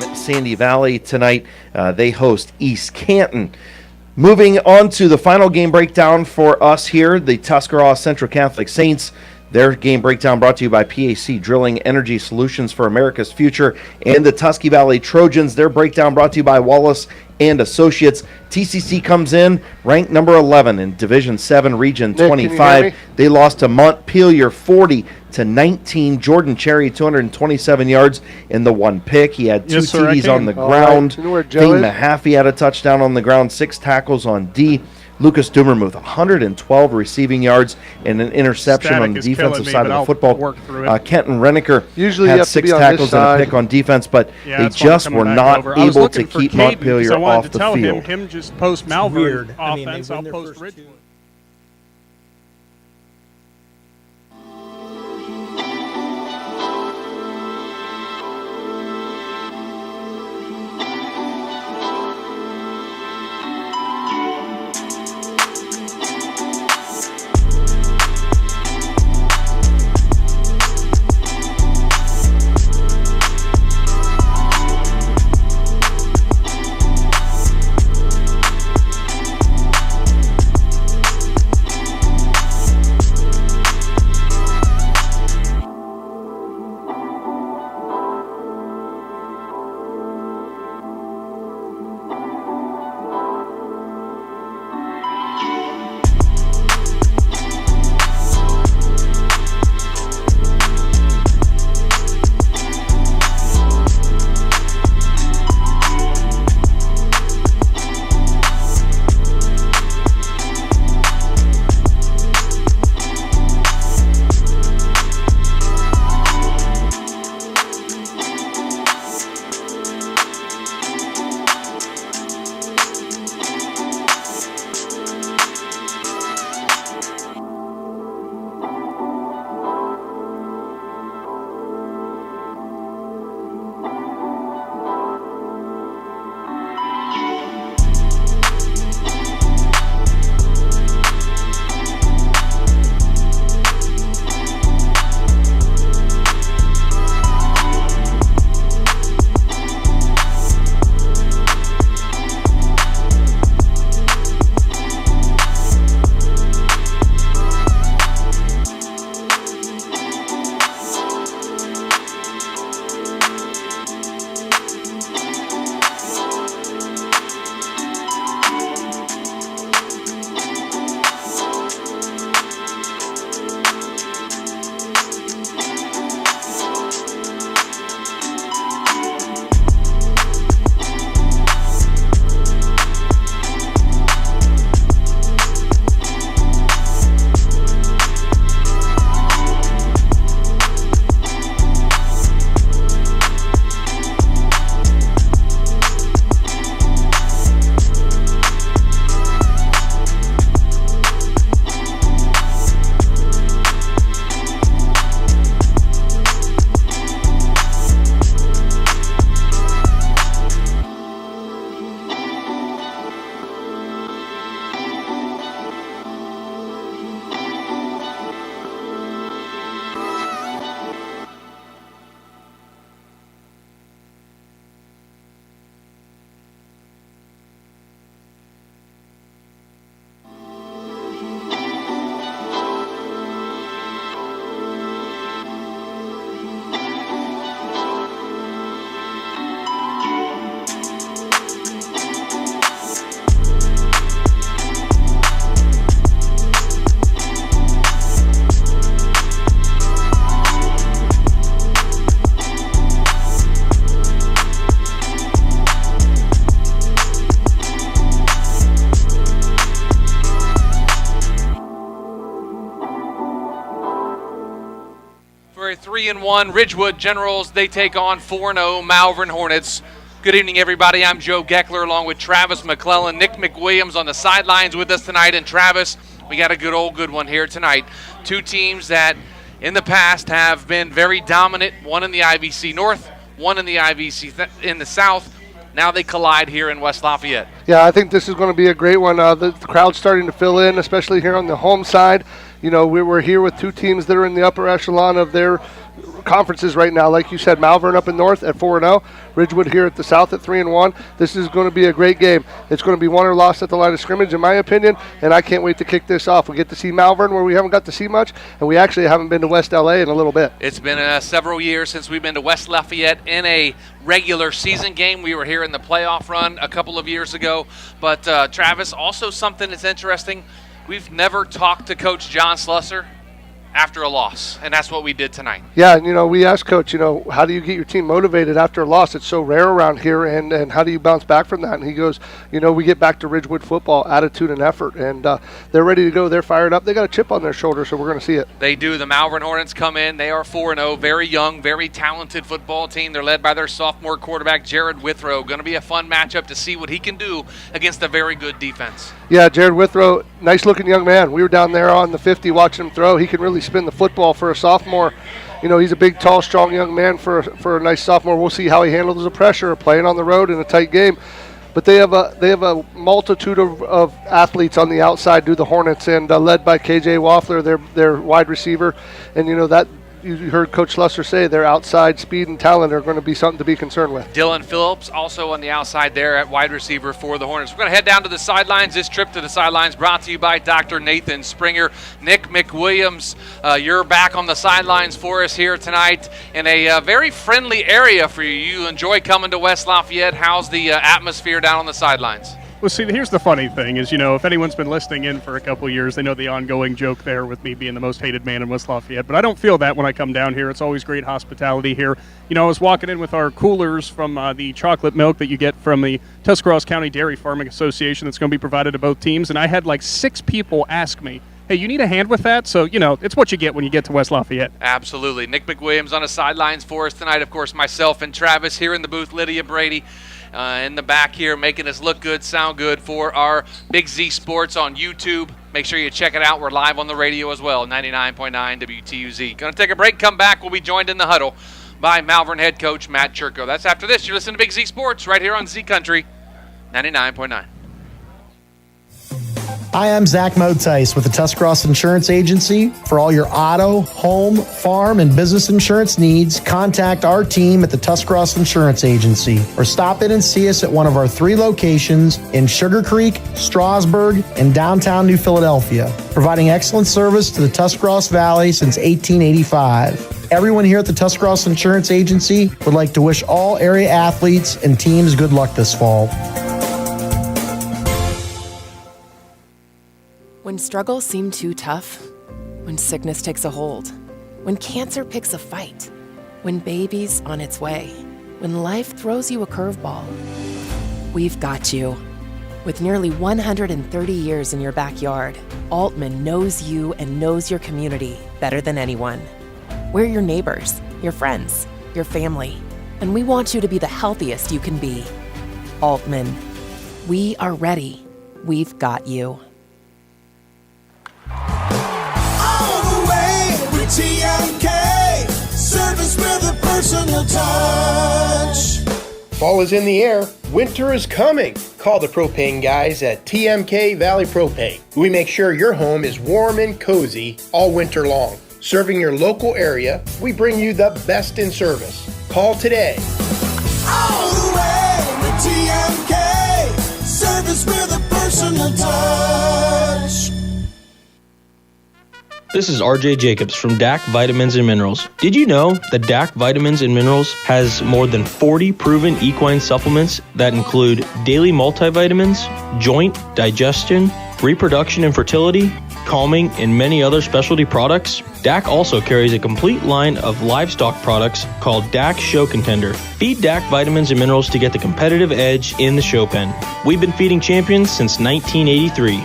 in Sandy Valley tonight. They host East Canton. Moving on to the final game breakdown for us here, the Tuscarawas Central Catholic Saints. Their game breakdown brought to you by PAC Drilling Energy Solutions for America's Future, and the Tusky Valley Trojans. Their breakdown brought to you by Wallace and Associates. TCC comes in ranked number 11 in Division 7, Region 25. They lost to Montpelier 40-19. Jordan Cherry, 227 yards in the one pick. He had two TDs on the ground. Thane Mahaffey had a touchdown on the ground, 6 tackles on D. Lucas Dumermuth, 112 receiving yards and an interception on the defensive side of the football. Kenton Renneker had 6 tackles and a pick on defense, but they just were not able to keep Montpelier off the field. Him just post Malvern offense, I'll post Ridgewood. For a 3-1 Ridgewood Generals, they take on 4-0 Malvern Hornets. Good evening, everybody. I'm Joe Geckler along with Travis McClelland, Nick McWilliams on the sidelines with us tonight. And Travis, we got a good one here tonight. Two teams that in the past have been very dominant, one in the IVC North, one in the IVC in the South. Now they collide here in West Lafayette. Yeah, I think this is going to be a great one. The crowd's starting to fill in, especially here on the home side. we're here with two teams that are in the upper echelon of their conferences right now. Like you said, Malvern up in north at 4-0, Ridgewood here at the south at 3-1. This is going to be a great game. It's going to be won or lost at the line of scrimmage, in my opinion, and I can't wait to kick this off. We get to see Malvern where we haven't got to see much, and we actually haven't been to West LA in a little bit. It's been several years since we've been to West Lafayette in a regular season game. We were here in the playoff run a couple of years ago. But Travis, also something that's interesting, we've never talked to Coach John Slusser after a loss, and that's what we did tonight. Yeah, and we asked Coach, how do you get your team motivated after a loss? It's so rare around here, and how do you bounce back from that? And he goes, we get back to Ridgewood football, attitude and effort, and they're ready to go. They're fired up. They got a chip on their shoulder, so we're going to see it. They do. The Malvern Hornets come in. They are 4-0, very young, very talented football team. They're led by their sophomore quarterback, Jared Withrow. Going to be a fun matchup to see what he can do against a very good defense. Yeah, Jared Withrow, nice-looking young man. We were down there on the 50 watching him throw. He can really spin the football for a sophomore. He's a big, tall, strong young man for a nice sophomore. We'll see how he handles the pressure, playing on the road in a tight game. But they have a multitude of athletes on the outside, do the Hornets, and led by KJ Waffler, their wide receiver. And that you heard Coach Slusser say their outside speed and talent are going to be something to be concerned with. Dylan Phillips also on the outside there at wide receiver for the Hornets. We're going to head down to the sidelines. This trip to the sidelines brought to you by Dr. Nathan Springer. Nick McWilliams, you're back on the sidelines for us here tonight in a very friendly area for you. You enjoy coming to West Lafayette. How's the atmosphere down on the sidelines? Well, see, here's the funny thing is, if anyone's been listening in for a couple of years, they know the ongoing joke there with me being the most hated man in West Lafayette. But I don't feel that when I come down here. It's always great hospitality here. I was walking in with our coolers from the chocolate milk that you get from the Tuscarawas County Dairy Farming Association that's going to be provided to both teams. And I had like 6 people ask me, hey, you need a hand with that? So, it's what you get when you get to West Lafayette. Absolutely. Nick McWilliams on the sidelines for us tonight. Of course, myself and Travis here in the booth, Lydia, Brady in the back here, making us look good, sound good for our Big Z Sports on YouTube. Make sure you check it out. We're live on the radio as well, 99.9 WTUZ. Going to take a break, come back. We'll be joined in the huddle by Malvern head coach Matt Chirco. That's after this. You're listening to Big Z Sports right here on Z Country, 99.9. Hi, I'm Zach Motice with the Tuscarawas Insurance Agency. For all your auto, home, farm, and business insurance needs, contact our team at the Tuscarawas Insurance Agency or stop in and see us at one of our 3 locations in Sugar Creek, Strasburg, and downtown New Philadelphia, providing excellent service to the Tuscarawas Valley since 1885. Everyone here at the Tuscarawas Insurance Agency would like to wish all area athletes and teams good luck this fall. When struggles seem too tough, when sickness takes a hold, when cancer picks a fight, when baby's on its way, when life throws you a curveball, we've got you. With nearly 130 years in your backyard, Altman knows you and knows your community better than anyone. We're your neighbors, your friends, your family, and we want you to be the healthiest you can be. Altman, we are ready. We've got you. TMK, service with a personal touch. Fall is in the air. Winter is coming. Call the propane guys at TMK Valley Propane. We make sure your home is warm and cozy all winter long. Serving your local area, we bring you the best in service. Call today. All the way with TMK, service with a personal touch. This is RJ Jacobs from DAC Vitamins and Minerals. Did you know that DAC Vitamins and Minerals has more than 40 proven equine supplements that include daily multivitamins, joint, digestion, reproduction and fertility, calming, and many other specialty products? DAC also carries a complete line of livestock products called DAC Show Contender. Feed DAC Vitamins and Minerals to get the competitive edge in the show pen. We've been feeding champions since 1983.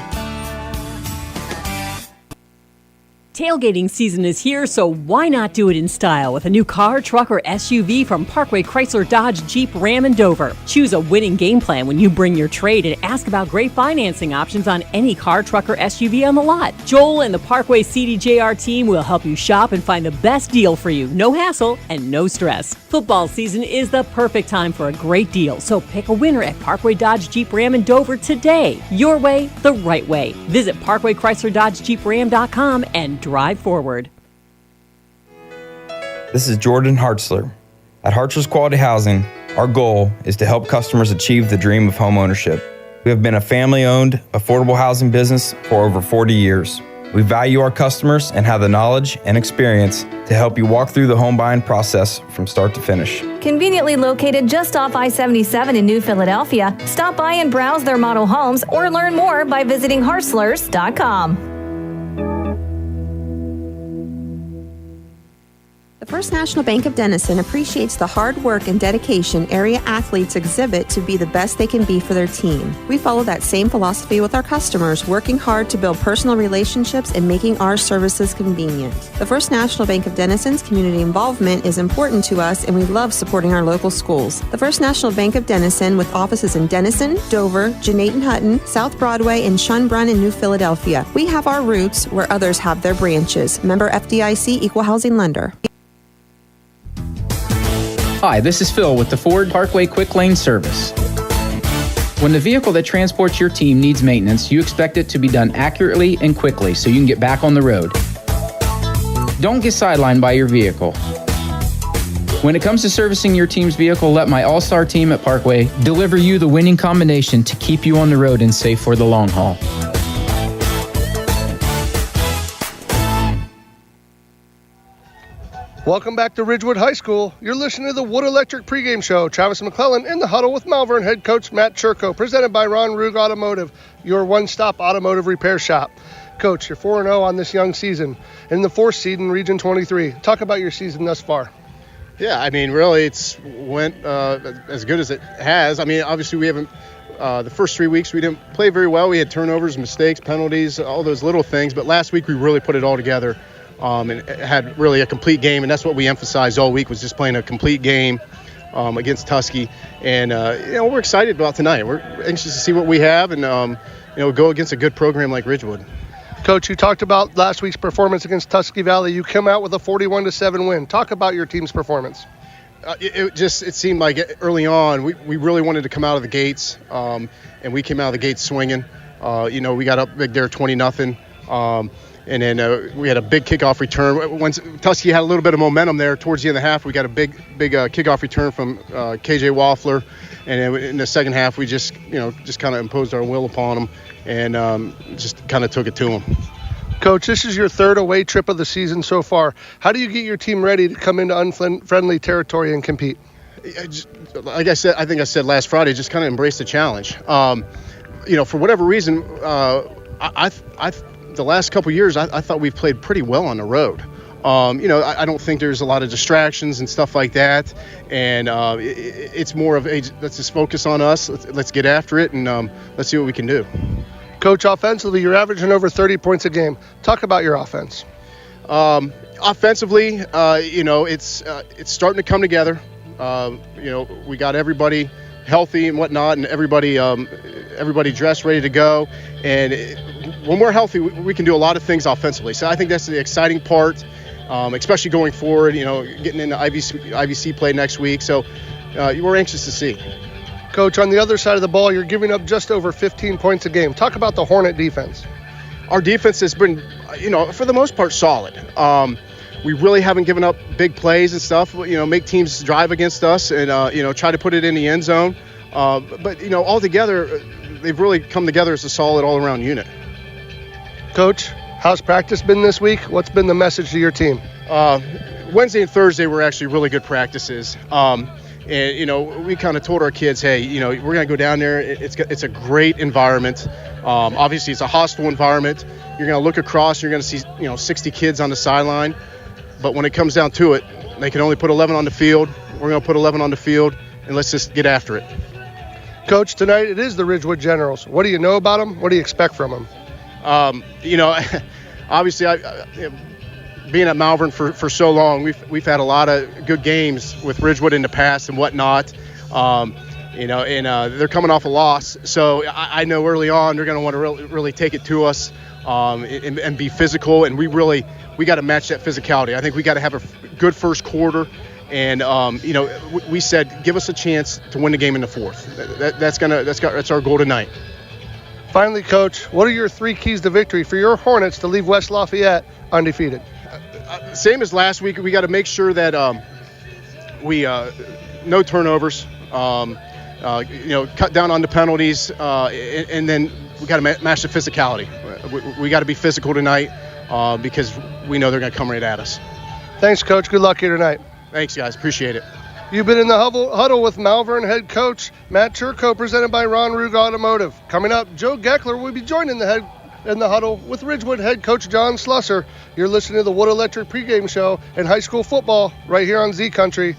Tailgating season is here, so why not do it in style with a new car, truck, or SUV from Parkway Chrysler Dodge Jeep Ram and Dover. Choose a winning game plan when you bring your trade and ask about great financing options on any car, truck, or SUV on the lot. Joel and the Parkway CDJR team will help you shop and find the best deal for you. No hassle and no stress. Football season is the perfect time for a great deal, so pick a winner at Parkway Dodge Jeep Ram in Dover today. Your way, the right way. Visit ParkwayChryslerDodgeJeepRam.com and drive forward. This is Jordan Hartzler. At Hartzler's Quality Housing, our goal is to help customers achieve the dream of home ownership. We have been a family-owned, affordable housing business for over 40 years. We value our customers and have the knowledge and experience to help you walk through the home buying process from start to finish. Conveniently located just off I-77 in New Philadelphia, stop by and browse their model homes or learn more by visiting Hartzlers.com. The First National Bank of Denison appreciates the hard work and dedication area athletes exhibit to be the best they can be for their team. We follow that same philosophy with our customers, working hard to build personal relationships and making our services convenient. The First National Bank of Denison's community involvement is important to us, and we love supporting our local schools. The First National Bank of Denison, with offices in Denison, Dover, Jeanette and Hutton, South Broadway, and Schunbrunn in New Philadelphia. We have our roots where others have their branches. Member FDIC, Equal Housing Lender. Hi, this is Phil with the Ford Parkway Quick Lane Service. When the vehicle that transports your team needs maintenance, you expect it to be done accurately and quickly so you can get back on the road. Don't get sidelined by your vehicle. When it comes to servicing your team's vehicle, let my all-star team at Parkway deliver you the winning combination to keep you on the road and safe for the long haul. Welcome back to Ridgewood High School. You're listening to the Wood Electric pregame show. Travis McClelland in the huddle with Malvern head coach Matt Chirco, presented by Ron Rug Automotive, your one-stop automotive repair shop. Coach, you're 4-0 on this young season in the fourth seed in Region 23. Talk about your season thus far. Yeah, I mean, really, it's went as good as it has. I mean, obviously, we haven't the first 3 weeks we didn't play very well. We had turnovers, mistakes, penalties, all those little things. But last week we really put it all together. And had really a complete game, and that's what we emphasized all week, was just playing a complete game against Tuskegee. And we're excited about tonight. We're anxious to see what we have, and go against a good program like Ridgewood. Coach, you talked about last week's performance against Tuskegee Valley. You come out with a 41-7 win. Talk about your team's performance. It seemed like early on we really wanted to come out of the gates, and we came out of the gates swinging. We got up big there, 20-0. And then we had a big kickoff return. Once Tuskegee had a little bit of momentum there towards the end of the half, we got a big kickoff return from KJ Waffler. And then in the second half, we just kind of imposed our will upon them and just kind of took it to them. Coach, this is your third away trip of the season so far. How do you get your team ready to come into unfriendly territory and compete? Like I said, I think I said last Friday, just kind of embrace the challenge. For whatever reason, the last couple of years, I thought we've played pretty well on the road. I don't think there's a lot of distractions and stuff like that. And it's more of, let's just focus on us. Let's get after it, and let's see what we can do. Coach, offensively, you're averaging over 30 points a game. Talk about your offense. Offensively, it's starting to come together. We got everybody healthy and whatnot, and everybody dressed, ready to go. And when we're healthy, we can do a lot of things offensively. So I think that's the exciting part, especially going forward, getting into IVC play next week. So we're anxious to see. Coach, on the other side of the ball, you're giving up just over 15 points a game. Talk about the Hornet defense. Our defense has been, for the most part, solid. We really haven't given up big plays and stuff, make teams drive against us and, try to put it in the end zone. But altogether, they've really come together as a solid all-around unit. Coach, how's practice been this week? What's been the message to your team? Wednesday and Thursday were actually really good practices. And, we kind of told our kids, hey, we're going to go down there. It's a great environment. Obviously, it's a hostile environment. You're going to look across. You're going to see, 60 kids on the sideline. But when it comes down to it, they can only put 11 on the field. We're going to put 11 on the field, and let's just get after it. Coach, tonight it is the Ridgewood Generals. What do you know about them? What do you expect from them? Obviously, being at Malvern for so long, we've had a lot of good games with Ridgewood in the past and whatnot. And they're coming off a loss. So I know early on they're going to want to really take it to us and be physical. And we got to match that physicality. I think we got to have a good first quarter And we said, give us a chance to win the game in the fourth. That's our goal tonight. Finally, Coach, what are your 3 keys to victory for your Hornets to leave West Lafayette undefeated? Same as last week. We got to make sure that we no turnovers. Cut down on the penalties, and then we got to match the physicality. We got to be physical tonight because we know they're going to come right at us. Thanks, Coach. Good luck here tonight. Thanks, guys. Appreciate it. You've been in the huddle with Malvern head coach Matt Chirco, presented by Ron Rug Automotive. Coming up, Joe Geckler will be joining the huddle with Ridgewood head coach John Slusser. You're listening to the Wood Electric pregame show and high school football right here on Z Country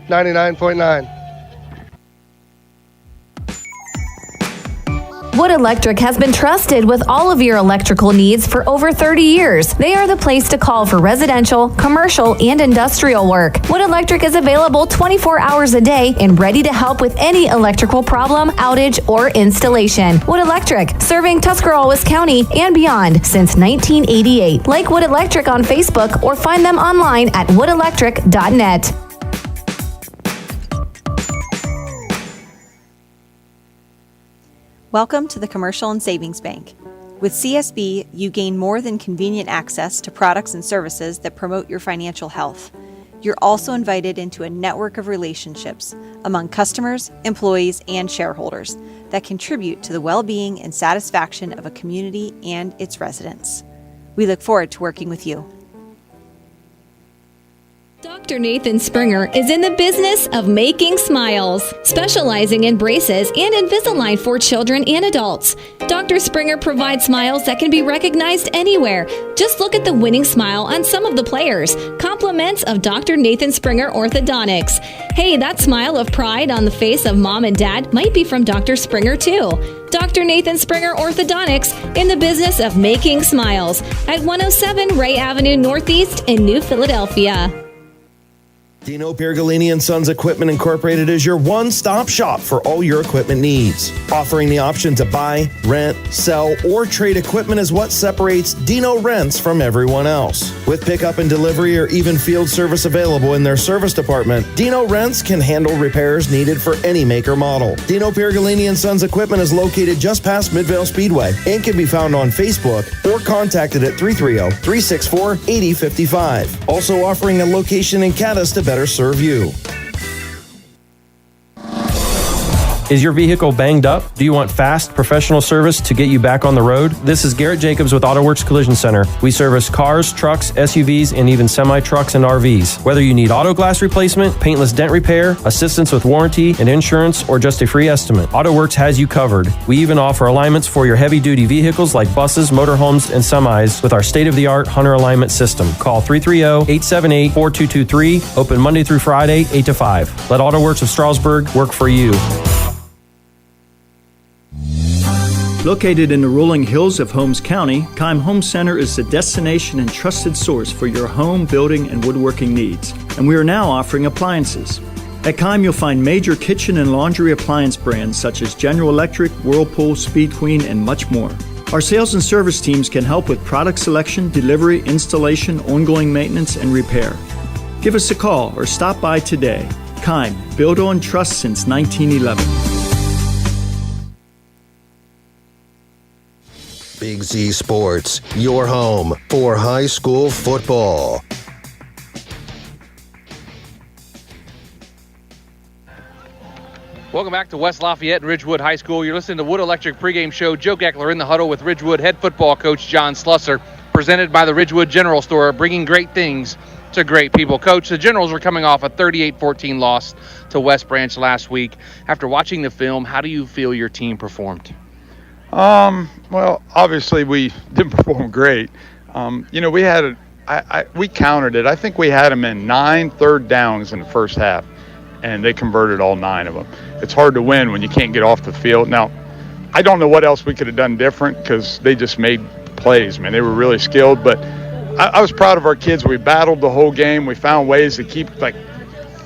99.9. Wood Electric has been trusted with all of your electrical needs for over 30 years. They are the place to call for residential, commercial, and industrial work. Wood Electric is available 24 hours a day and ready to help with any electrical problem, outage, or installation. Wood Electric, serving Tuscarawas County and beyond since 1988. Like Wood Electric on Facebook or find them online at woodelectric.net. Welcome to the Commercial and Savings Bank. With CSB, you gain more than convenient access to products and services that promote your financial health. You're also invited into a network of relationships among customers, employees, and shareholders that contribute to the well-being and satisfaction of a community and its residents. We look forward to working with you. Dr. Nathan Springer is in the business of making smiles, specializing in braces and Invisalign for children and adults. Dr. Springer provides smiles that can be recognized anywhere. Just look at the winning smile on some of the players. Compliments of Dr. Nathan Springer Orthodontics. Hey, that smile of pride on the face of mom and dad might be from Dr. Springer too. Dr. Nathan Springer Orthodontics, in the business of making smiles, at 107 Ray Avenue Northeast in New Philadelphia. Dino Pergolini & Sons Equipment Incorporated is your one-stop shop for all your equipment needs. Offering the option to buy, rent, sell, or trade equipment is what separates Dino Rents from everyone else. With pickup and delivery or even field service available in their service department, Dino Rents can handle repairs needed for any make or model. Dino Pergolini & Sons Equipment is located just past Midvale Speedway and can be found on Facebook or contacted at 330-364-8055. Also offering a location in Caddis to better serve you. Is your vehicle banged up? Do you want fast, professional service to get you back on the road? This is Garrett Jacobs with AutoWorks Collision Center. We service cars, trucks, SUVs, and even semi-trucks and RVs. Whether you need auto glass replacement, paintless dent repair, assistance with warranty and insurance, or just a free estimate, AutoWorks has you covered. We even offer alignments for your heavy-duty vehicles like buses, motorhomes, and semis with our state-of-the-art Hunter alignment system. Call 330-878-4223, open Monday through Friday, 8 to 5. Let AutoWorks of Strasburg work for you. Located in the rolling hills of Holmes County, Keim Home Center is the destination and trusted source for your home, building, and woodworking needs. And we are now offering appliances. At Keim, you'll find major kitchen and laundry appliance brands such as General Electric, Whirlpool, Speed Queen, and much more. Our sales and service teams can help with product selection, delivery, installation, ongoing maintenance, and repair. Give us a call or stop by today. Keim, built on trust since 1911. Big Z Sports, your home for high school football. Welcome back to West Lafayette and Ridgewood High School. You're listening to Wood Electric pregame show. Joe Geckler in the huddle with Ridgewood head football coach John Slusser, presented by the Ridgewood General Store, bringing great things to great people. Coach, the Generals were coming off a 38-14 loss to West Branch last week. After watching the film, how do you feel your team performed? Well, obviously we didn't perform great. We had we countered it. I think we had them in 9 third downs in the first half, and they converted all 9 of them. It's hard to win when you can't get off the field. Now, I don't know what else we could have done different because they just made plays, man. They were really skilled, but I was proud of our kids. We battled the whole game. We found ways to keep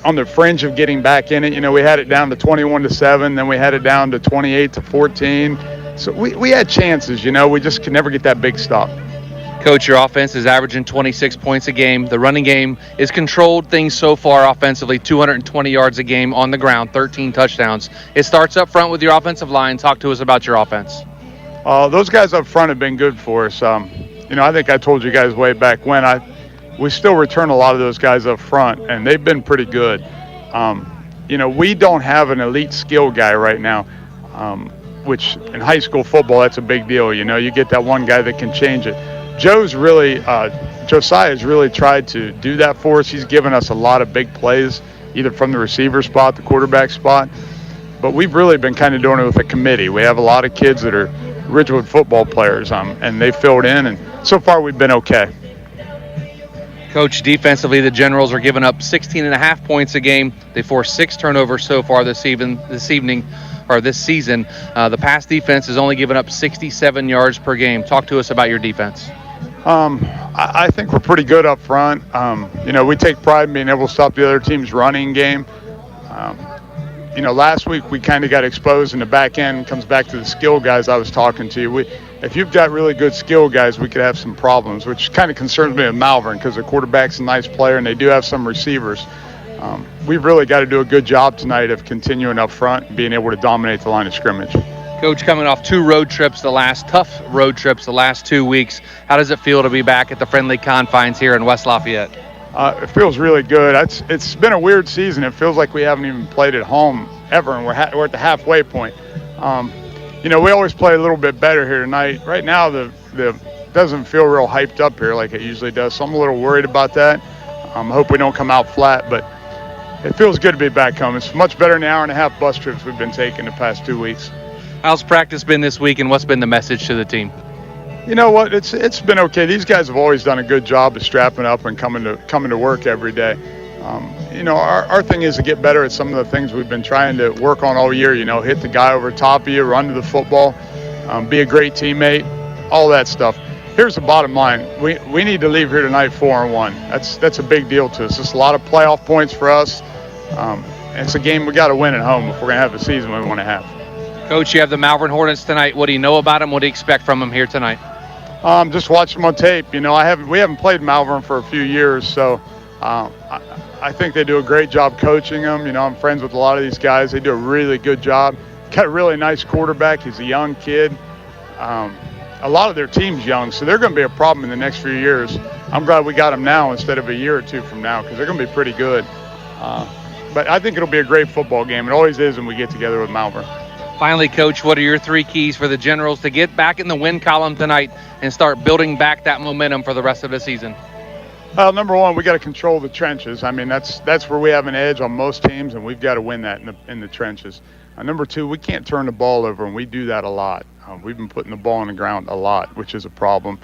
on the fringe of getting back in it. We had it down to 21-7, then we had it down to 28-14. So we had chances, we just could never get that big stop. Coach, your offense is averaging 26 points a game. The running game is controlled things so far offensively, 220 yards a game on the ground, 13 touchdowns. It starts up front with your offensive line. Talk to us about your offense. Those guys up front have been good for us. I think I told you guys way back when we still return a lot of those guys up front, and they've been pretty good. We don't have an elite skill guy right now, which in high school football, that's a big deal. You get that one guy that can change it. Josiah's really tried to do that for us. He's given us a lot of big plays, either from the receiver spot, the quarterback spot. But we've really been kind of doing it with a committee. We have a lot of kids that are Ridgewood football players, and they filled in, and so far we've been okay. Coach, defensively, the Generals are giving up 16.5 points a game. They forced 6 turnovers so far this season. The pass defense has only given up 67 yards per game. Talk to us about your defense. I think we're pretty good up front. We take pride in being able to stop the other team's running game. Last week we kind of got exposed in the back end. Comes back to the skill guys I was talking to. If you've got really good skill guys, we could have some problems, which kind of concerns me with Malvern because the quarterback's a nice player and they do have some receivers. We've really got to do a good job tonight of continuing up front and being able to dominate the line of scrimmage. Coach, coming off 2 tough road trips the last 2 weeks, how does it feel to be back at the friendly confines here in West Lafayette? It feels really good. It's been a weird season. It feels like we haven't even played at home ever, and we're at the halfway point. We always play a little bit better here tonight. Right now, the doesn't feel real hyped up here like it usually does, so I'm a little worried about that. I hope we don't come out flat, but it feels good to be back home. It's much better than the hour-and-a-half bus trips we've been taking the past 2 weeks. How's practice been this week, and what's been the message to the team? You know what? It's been okay. These guys have always done a good job of strapping up and coming to work every day. Our thing is to get better at some of the things we've been trying to work on all year. Hit the guy over top of you, run to the football, be a great teammate, all that stuff. Here's the bottom line: we need to leave here tonight 4-1. That's a big deal to us. It's a lot of playoff points for us. It's a game we got to win at home if we're going to have the season we want to have. Coach, you have the Malvern Hornets tonight. What do you know about them? What do you expect from them here tonight? Just watch them on tape. We haven't played Malvern for a few years, so I think they do a great job coaching them. I'm friends with a lot of these guys. They do a really good job. Got a really nice quarterback. He's a young kid. A lot of their team's young, so they're going to be a problem in the next few years. I'm glad we got them now instead of a year or two from now because they're going to be pretty good. But I think it'll be a great football game. It always is when we get together with Malvern. Finally, Coach, what are your 3 keys for the Generals to get back in the win column tonight and start building back that momentum for the rest of the season? Number one, we got to control the trenches. That's where we have an edge on most teams, and we've got to win that in the trenches. Number 2, we can't turn the ball over, and we do that a lot. We've been putting the ball on the ground a lot, which is a problem.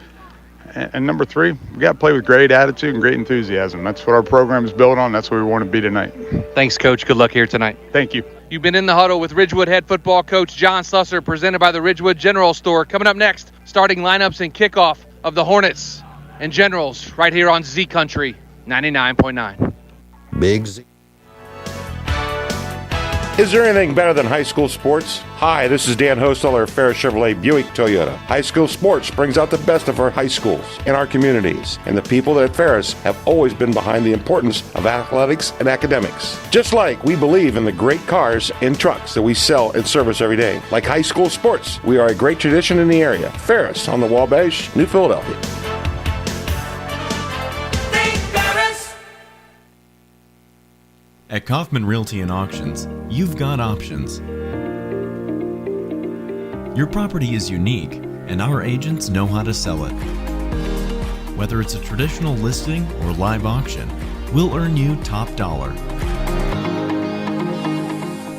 And number 3, we got to play with great attitude and great enthusiasm. That's what our program is built on. That's what we want to be tonight. Thanks, Coach. Good luck here tonight. Thank you. You've been in the huddle with Ridgewood head football coach John Slusser, presented by the Ridgewood Generals store. Coming up next, starting lineups and kickoff of the Hornets and Generals right here on Z Country 99.9. Big Z. Is there anything better than high school sports? Hi, this is Dan Hosteller of Ferris Chevrolet Buick Toyota. High school sports brings out the best of our high schools and our communities, and the people at Ferris have always been behind the importance of athletics and academics. Just like we believe in the great cars and trucks that we sell and service every day. Like high school sports, we are a great tradition in the area. Ferris on the Wabash, New Philadelphia. At Kaufman Realty and Auctions, you've got options. Your property is unique, and our agents know how to sell it. Whether it's a traditional listing or live auction, we'll earn you top dollar.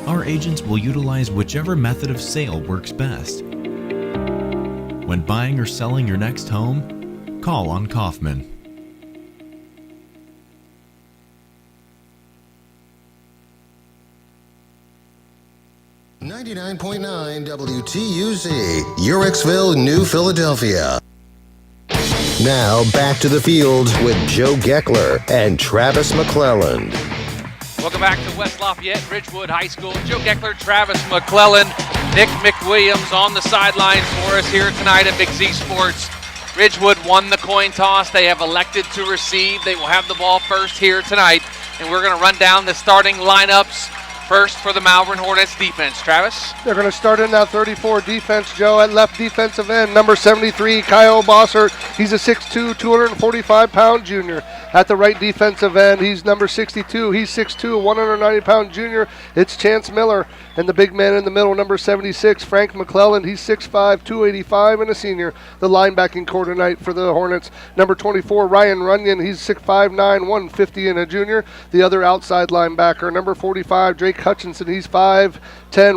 Our agents will utilize whichever method of sale works best. When buying or selling your next home, call on Kaufman. .9 WTUZ, Uricksville, New Philadelphia. Now back to the field with Joe Geckler and Travis McClelland. Welcome back to West Lafayette Ridgewood High School. Joe Geckler, Travis McClelland, Nick McWilliams on the sidelines for us here tonight at Big Z Sports. Ridgewood won the coin toss. They have elected to receive. They will have the ball first here tonight. And we're going to run down the starting lineups first for the Malvern Hornets defense. Travis? They're going to start in that 34 defense, Joe, at left defensive end. Number 73, Kyle Bossert. He's a 6'2", 245-pound junior. At the right defensive end, he's number 62. He's 6'2", 190-pound junior. It's Chance Miller. And the big man in the middle, number 76, Frank McClelland. He's 6'5", 285, and a senior. The linebacking core tonight for the Hornets. Number 24, Ryan Runyon. He's 6'5", 150, and a junior. The other outside linebacker, number 45, Drake Hutchinson. He's 5'10",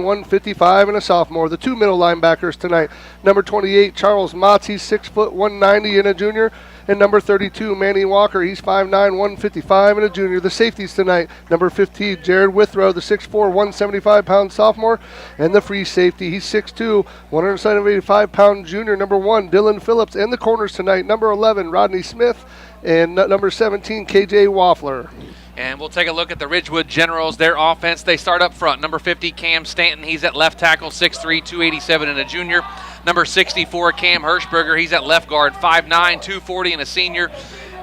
155, and a sophomore. The two middle linebackers tonight, number 28, Charles Motz. He's 6 foot 190 and a junior. And number 32, Manny Walker. He's 5'9", 155, and a junior. The safeties tonight, number 15, Jared Withrow, the 6'4", 175-pound sophomore. And the free safety, he's 6'2", 175-pound junior. Number 1, Dylan Phillips. And the corners tonight, number 11, Rodney Smith. And number 17, KJ Waffler. And we'll take a look at the Ridgewood Generals, their offense. They start up front. Number 50, Cam Stanton. He's at left tackle, 6'3", 287, and a junior. Number 64, Cam Hirschberger. He's at left guard, 5'9", 240, and a senior.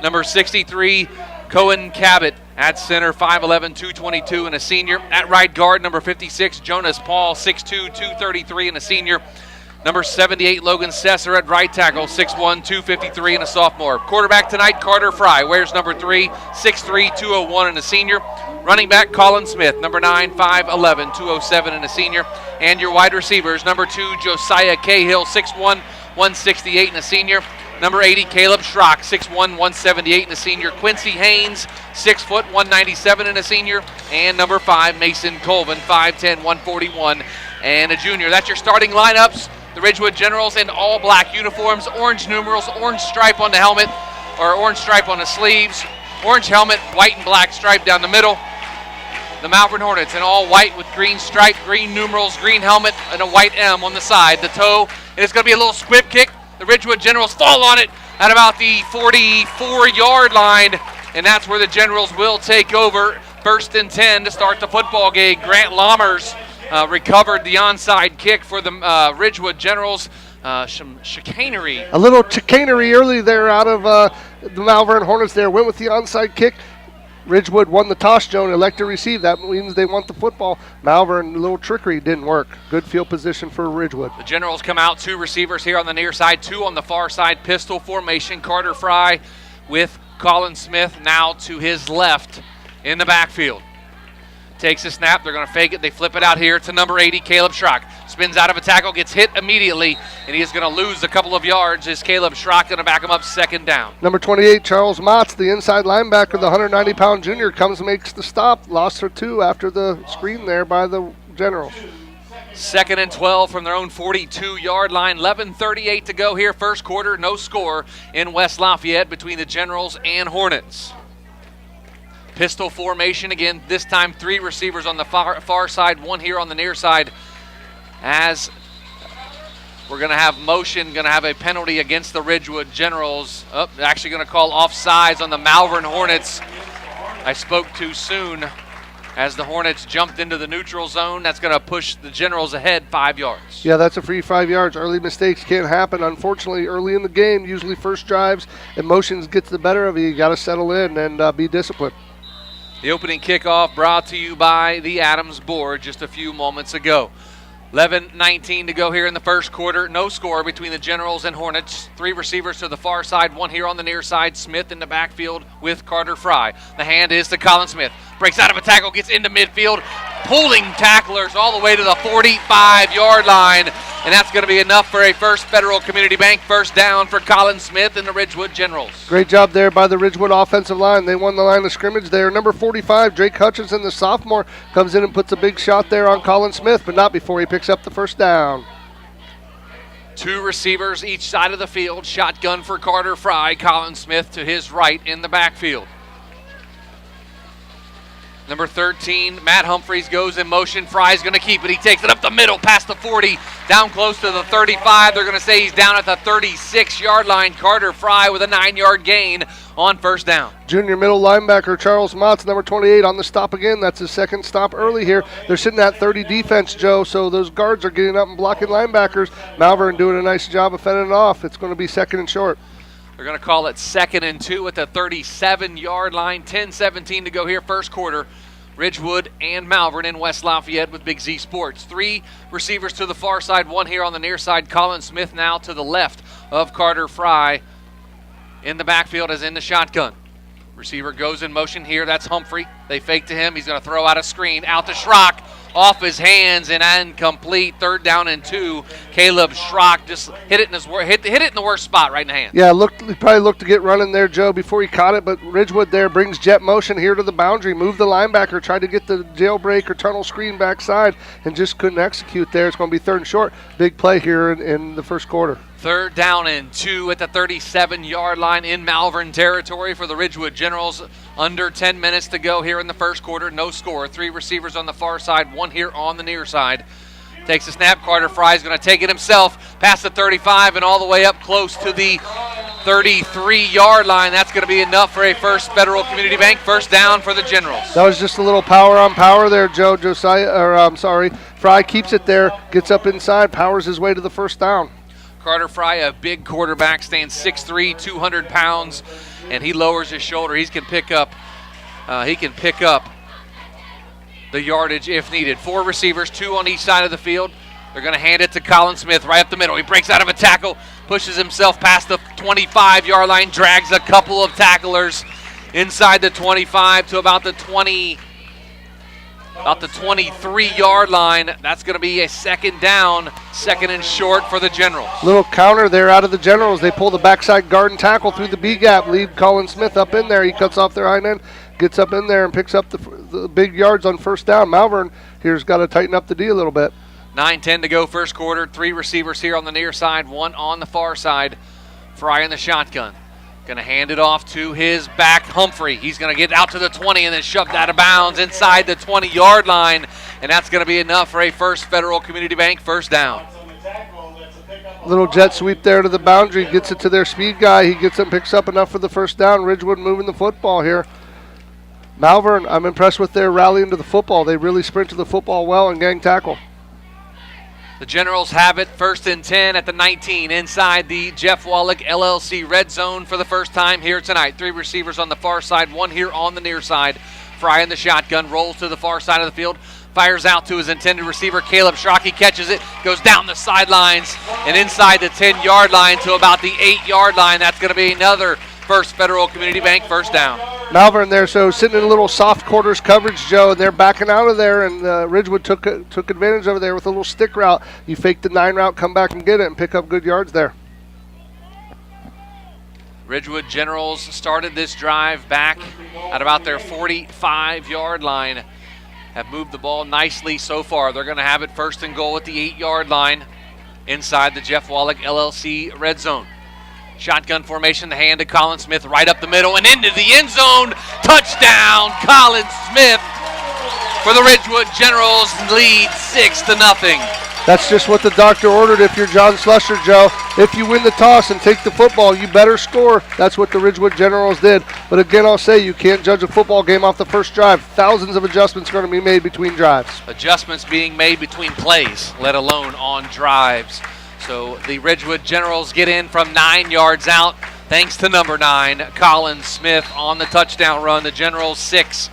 Number 63, Cohen Cabot at center, 5'11", 222, and a senior. At right guard, number 56, Jonas Paul, 6'2", 233, and a senior. Number 78, Logan Sesser at right tackle, 6'1", 253, and a sophomore. Quarterback tonight, Carter Fry, wears number 3, 6'3", 201, and a senior. Running back, Colin Smith, number 9, 5'11", 207, and a senior. And your wide receivers, number 2, Josiah Cahill, 6'1", 168, and a senior. Number 80, Caleb Schrock, 6'1", 178, and a senior. Quincy Haynes, 6 foot, 197, and a senior. And number 5, Mason Colvin, 5'10", 141, and a junior. That's your starting lineups. The Ridgewood Generals in all black uniforms, orange numerals, orange stripe on the helmet, or orange stripe on the sleeves, orange helmet, white and black stripe down the middle. The Malvern Hornets in all white with green stripe, green numerals, green helmet, and a white M on the side. The toe, and it's going to be a little squib kick. The Ridgewood Generals fall on it at about the 44-yard line, and that's where the Generals will take over. 1st and 10 to start the football game. Grant Lammers recovered the onside kick for the Ridgewood Generals. Some chicanery. A little chicanery early there out of the Malvern Hornets there. Went with the onside kick. Ridgewood won the toss, Joan, elect to receive. That means they want the football. Malvern, a little trickery, didn't work. Good field position for Ridgewood. The Generals come out, 2 receivers here on the near side, 2 on the far side. Pistol formation. Carter Fry with Colin Smith now to his left in the backfield. Takes a snap. They're going to fake it. They flip it out here to number 80, Caleb Schrock. Spins out of a tackle, gets hit immediately, and he is going to lose a couple of yards. Is Caleb Schrock going to back him up 2nd down? Number 28, Charles Motz, the inside linebacker, the 190-pound junior, comes and makes the stop. Lost for 2 after the screen there by the Generals. 2nd and 12 from their own 42-yard line. 11:38 to go here. First quarter, no score in West Lafayette between the Generals and Hornets. Pistol formation again, this time 3 receivers on the far side, 1 here on the near side. As we're going to have motion, going to have a penalty against the Ridgewood Generals. Actually going to call offsides on the Malvern Hornets. I spoke too soon as the Hornets jumped into the neutral zone. That's going to push the Generals ahead 5 yards. Yeah, that's a free 5 yards. Early mistakes can't happen. Unfortunately, early in the game, usually first drives, emotions gets the better of you. You got to settle in and be disciplined. The opening kickoff brought to you by the Adams Board just a few moments ago. 11:19 to go here in the first quarter. No score between the Generals and Hornets. 3 receivers to the far side, 1 here on the near side. Smith in the backfield with Carter Fry. The hand is to Colin Smith. Breaks out of a tackle, gets into midfield, pulling tacklers all the way to the 45-yard line. And that's going to be enough for a First Federal Community Bank first down for Colin Smith and the Ridgewood Generals. Great job there by the Ridgewood offensive line. They won the line of scrimmage there. Number 45, Drake Hutchinson, the sophomore, comes in and puts a big shot there on Colin Smith, but not before he picks up the first down. 2 receivers each side of the field. Shotgun for Carter Fry. Colin Smith to his right in the backfield. Number 13, Matt Humphreys goes in motion. Fry's going to keep it. He takes it up the middle, past the 40, down close to the 35. They're going to say he's down at the 36-yard line. Carter Fry with a 9-yard gain on first down. Junior middle linebacker Charles Motts, number 28, on the stop again. That's his second stop early here. They're sitting at 30 defense, Joe, so those guards are getting up and blocking linebackers. Malvern doing a nice job of fending it off. It's going to be second and short. They're going to call it 2nd and 2 at the 37-yard line. 10-17 to go here, first quarter. Ridgewood and Malvern in West Lafayette with Big Z Sports. 3 receivers to the far side, 1 here on the near side. Colin Smith now to the left of Carter Fry. In the backfield as in the shotgun. Receiver goes in motion here. That's Humphrey. They fake to him. He's going to throw out a screen. Out to Schrock. Off his hands and incomplete. 3rd down and 2. Caleb Schrock just hit it in the worst spot, right in the hand. Yeah, he probably looked to get running there, Joe, before he caught it, but Ridgewood there brings jet motion here to the boundary. Moved the linebacker, tried to get the jailbreak or tunnel screen backside, and just couldn't execute there. It's going to be 3rd and short. Big play here in the first quarter. 3rd down and 2 at the 37-yard line in Malvern territory for the Ridgewood Generals. Under 10 minutes to go here in the first quarter. No score. 3 receivers on the far side, 1 here on the near side. Takes a snap. Carter Fry is going to take it himself past the 35 and all the way up close to the 33-yard line. That's going to be enough for a First Federal Community Bank first down for the Generals. That was just a little power on power there, Joe. Fry keeps it there, gets up inside, powers his way to the first down. Carter Fry, a big quarterback, stands 6'3", 200 pounds, and he lowers his shoulder. He can pick up the yardage if needed. 4 receivers, 2 on each side of the field. They're going to hand it to Colin Smith right up the middle. He breaks out of a tackle, pushes himself past the 25-yard line, drags a couple of tacklers inside the 25 to about the 23-yard line. That's going to be a 2nd down, 2nd and short for the Generals. Little counter there out of the Generals. They pull the backside guard and tackle through the B-gap, lead Colin Smith up in there. He cuts off their hind end, gets up in there and picks up the big yards on first down. Malvern here's got to tighten up the D a little bit. 9:10 to go first quarter. 3 receivers here on the near side, 1 on the far side. Fry in the shotgun. Going to hand it off to his back, Humphrey. He's going to get out to the 20 and then shoved out of bounds inside the 20-yard line, and that's going to be enough for a First Federal Community Bank first down. Little jet sweep there to the boundary, gets it to their speed guy. He gets it and picks up enough for the first down. Ridgewood moving the football here. Malvern, I'm impressed with their rallying to the football. They really sprint to the football well and gang tackle. The Generals have it 1st and 10 at the 19 inside the Jeff Wallach LLC red zone for the first time here tonight. 3 receivers on the far side, 1 here on the near side. Fry in the shotgun, rolls to the far side of the field, fires out to his intended receiver, Caleb Schrock. He catches it, goes down the sidelines and inside the 10-yard line to about the 8-yard line. That's going to be another First Federal Community Bank first down. Malvern there, so sitting in a little soft quarters coverage, Joe, and they're backing out of there, and Ridgewood took advantage over there with a little stick route. You fake the 9 route, come back and get it, and pick up good yards there. Ridgewood Generals started this drive back at about their 45-yard line. Have moved the ball nicely so far. They're going to have it 1st and goal at the 8-yard line inside the Jeff Wallach LLC red zone. Shotgun formation, the hand to Colin Smith right up the middle and into the end zone. Touchdown, Colin Smith for the Ridgewood Generals, lead 6-0. That's just what the doctor ordered if you're John Slusser, Joe. If you win the toss and take the football, you better score. That's what the Ridgewood Generals did. But again, I'll say you can't judge a football game off the first drive. Thousands of adjustments are going to be made between drives. Adjustments being made between plays, let alone on drives. So the Ridgewood Generals get in from 9 yards out, thanks to number 9, Colin Smith on the touchdown run. The Generals 6